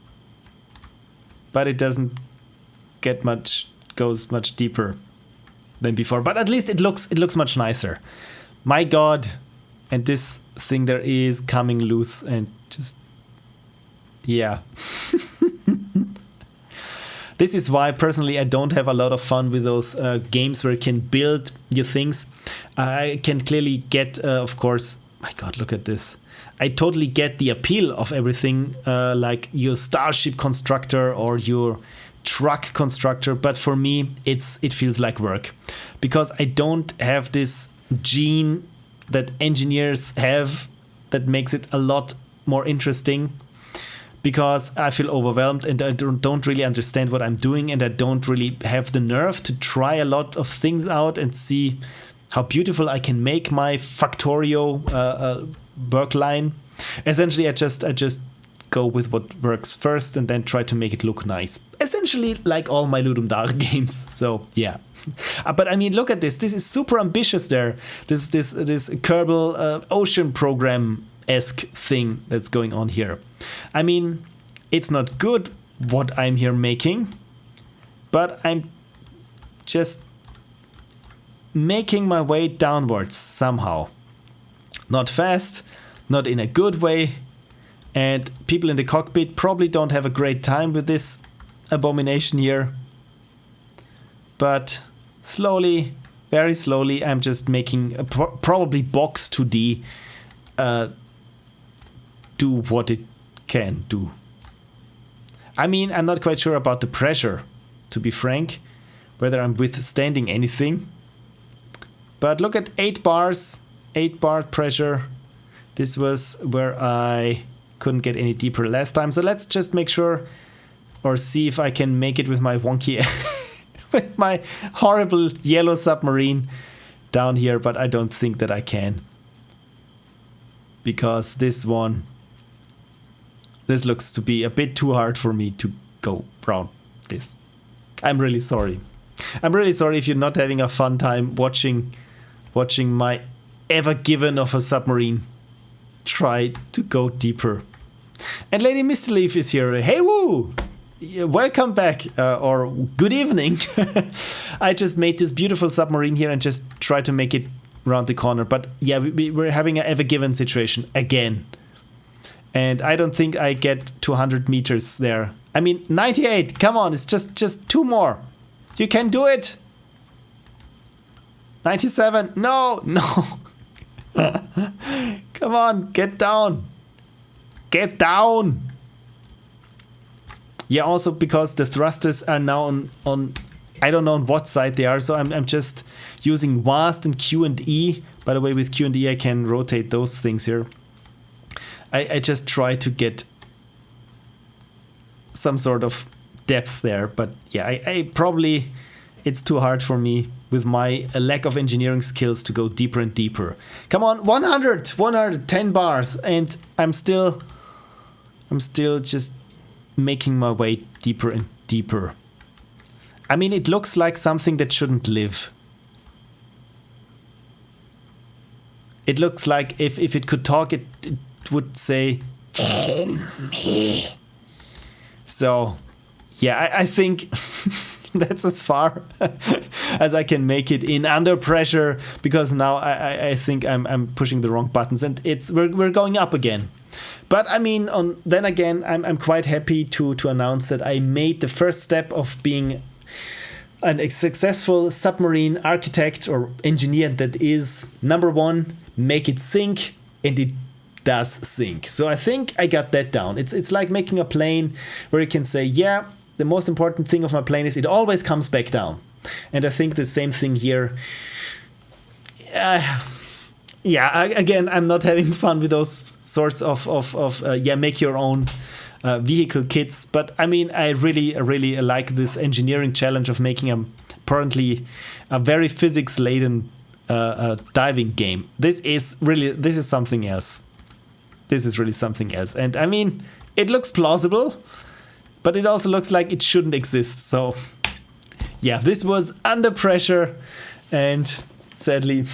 But it doesn't get goes much deeper than before. But at least it looks much nicer. My god. And this thing there is coming loose and just, yeah. This is why personally I don't have a lot of fun with those games where you can build your things. I can clearly get, of course, my god, look at this. I totally get the appeal of everything, like your starship constructor or your truck constructor. But for me, it feels like work. Because I don't have this gene that engineers have that makes it a lot more interesting, because I feel overwhelmed and I don't really understand what I'm doing, and I don't really have the nerve to try a lot of things out and see how beautiful I can make my Factorio work line. Essentially, I just go with what works first and then try to make it look nice. Essentially, like all my Ludum Dare games. So yeah. But I mean, look at this. This is super ambitious there. This Kerbal Ocean Program-esque thing that's going on here. I mean, it's not good what I'm here making, but I'm just making my way downwards somehow. Not fast, not in a good way, and people in the cockpit probably don't have a great time with this abomination here. But slowly, very slowly, I'm just making a probably box 2D do what it can do. I mean, I'm not quite sure about the pressure, to be frank, whether I'm withstanding anything. But look at 8 bars, 8 bar pressure. This was where I couldn't get any deeper last time. So let's just make sure or see if I can make it with my wonky, with my horrible yellow submarine down here. But I don't think that I can. Because this looks to be a bit too hard for me to go around this. I'm really sorry. I'm really sorry if you're not having a fun time watching my ever given of a submarine try to go deeper. And Lady Misty Leaf is here. Hey woo! Welcome back, or good evening. I just made this beautiful submarine here and just tried to make it around the corner. But yeah, we're having an ever given situation again. And I don't think I get 200 meters there. I mean, 98, come on, it's just 2 more. You can do it. 97, no. Come on, get down. Get down. Yeah, also because the thrusters are now on I don't know on what side they are, so I'm just using WASD and Q and E. By the way, with Q and E I can rotate those things here. I just try to get some sort of depth there, but yeah, I probably, it's too hard for me with my lack of engineering skills to go deeper and deeper. Come on, 110 bars, and I'm still just making my way deeper and deeper. I mean, it looks like something that shouldn't live. It looks like if it could talk, it would say, "Kill me." So, yeah, I think that's as far as I can make it in under pressure, because now I think I'm pushing the wrong buttons, and we're going up again. But I mean, then again, I'm quite happy to announce that I made the first step of being a successful submarine architect or engineer. That is, number 1, make it sink, and it does sink. So I think I got that down. It's like making a plane where you can say, yeah, the most important thing of my plane is it always comes back down. And I think the same thing here. Again, I'm not having fun with those sorts of make your own vehicle kits. But I mean, I really like this engineering challenge of making apparently a very physics laden diving game. This is something else. This is really something else. And I mean, it looks plausible, but it also looks like it shouldn't exist. So yeah, this was under pressure, and sadly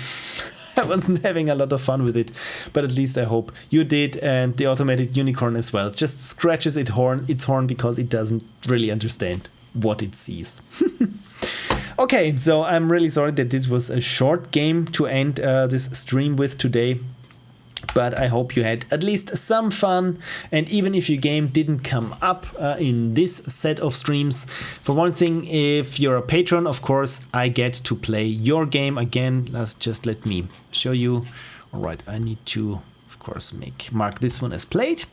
I wasn't having a lot of fun with it, but at least I hope you did. And the automated unicorn as well just scratches its horn because it doesn't really understand what it sees. Okay, so I'm really sorry that this was a short game to end this stream with today. But I hope you had at least some fun, and even if your game didn't come up in this set of streams, for one thing, if you're a patron, of course, I get to play your game again. Let me show you. All right, I need to, of course, mark this one as played.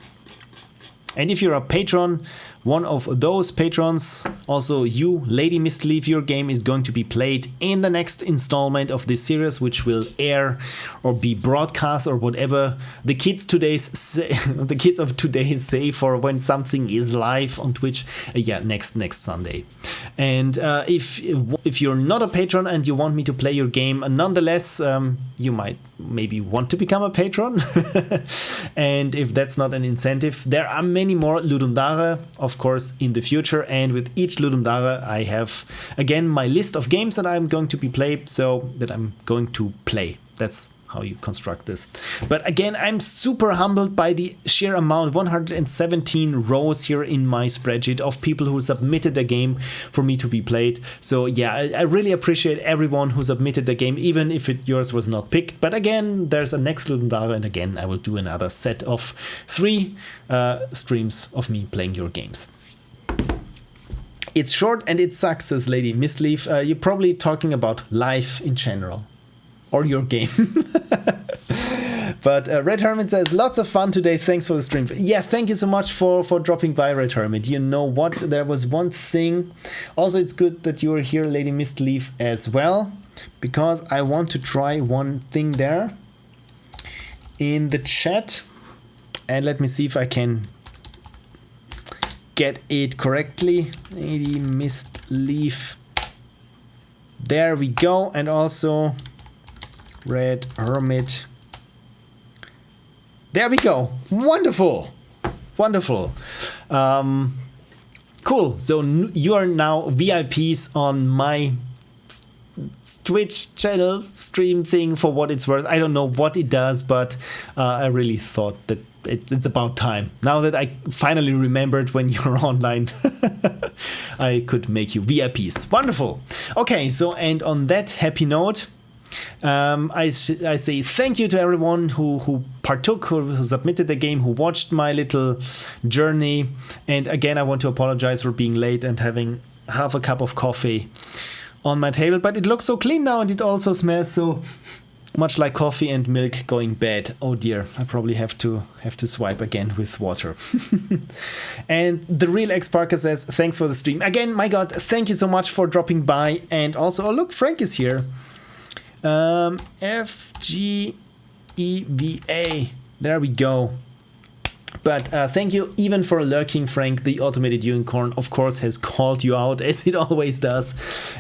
And if you're a patron, one of those patrons, also you, Lady Misty Leaf, your game is going to be played in the next installment of this series, which will air or be broadcast or whatever the kids of today say for when something is live on Twitch. Next Sunday. And if you're not a patron and you want me to play your game, nonetheless, you might maybe want to become a patron. And if that's not an incentive, there are many more Ludum Dare, of course, in the future. And with each Ludum Dare, I have again my list of games that I'm going to be play. That's how you construct this. But again, I'm super humbled by the sheer amount, 117 rows here in my spreadsheet of people who submitted a game for me to be played. So yeah, I really appreciate everyone who submitted the game, even if yours was not picked. But again, there's a next Ludendare, and again, I will do another set of 3 streams of me playing your games. It's short and it sucks, says Lady Mistleaf. You're probably talking about life in general. Or your game. But Red Hermit says, lots of fun today. Thanks for the stream. Yeah, thank you so much for dropping by, Red Hermit. You know what? There was one thing. Also, it's good that you are here, Lady Mistleaf, as well. Because I want to try one thing there in the chat. And let me see if I can get it correctly. Lady Mistleaf. There we go. And also Red Hermit. There we go. Wonderful. Wonderful. Cool. So you are now VIPs on my Twitch channel stream thing, for what it's worth. I don't know what it does, but I really thought that it's about time. Now that I finally remembered when you're online, I could make you VIPs. Wonderful. Okay, so and on that happy note, I say thank you to everyone who partook, who submitted the game, who watched my little journey. And again, I want to apologize for being late and having half a cup of coffee on my table. But it looks so clean now, and it also smells so much like coffee and milk going bad. Oh dear, I probably have to swipe again with water. And the real X Parker says, thanks for the stream. Again, my God, thank you so much for dropping by. And also, oh look, Frank is here. FGEVA. There we go. But thank you even for lurking, Frank. The automated unicorn, of course, has called you out, as it always does.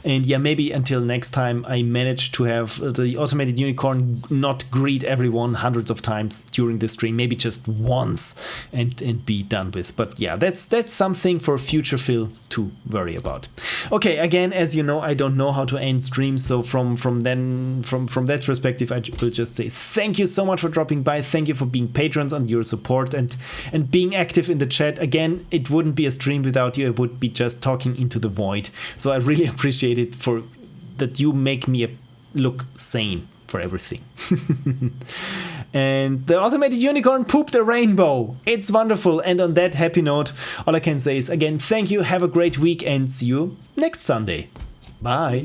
And yeah, maybe until next time I manage to have the automated unicorn not greet everyone hundreds of times during the stream. Maybe just once and be done with. But yeah, that's something for future Phil to worry about. Okay, again, as you know, I don't know how to end streams. So from that perspective, I will just say thank you so much for dropping by. Thank you for being patrons and your support and being active in the chat. Again, it wouldn't be a stream without you. It would be just talking into the void. So I really appreciate it for that you make me look sane for everything. And the automated unicorn pooped a rainbow. It's wonderful. And on that happy note, all I can say is again, thank you, have a great week, and see you next Sunday. Bye.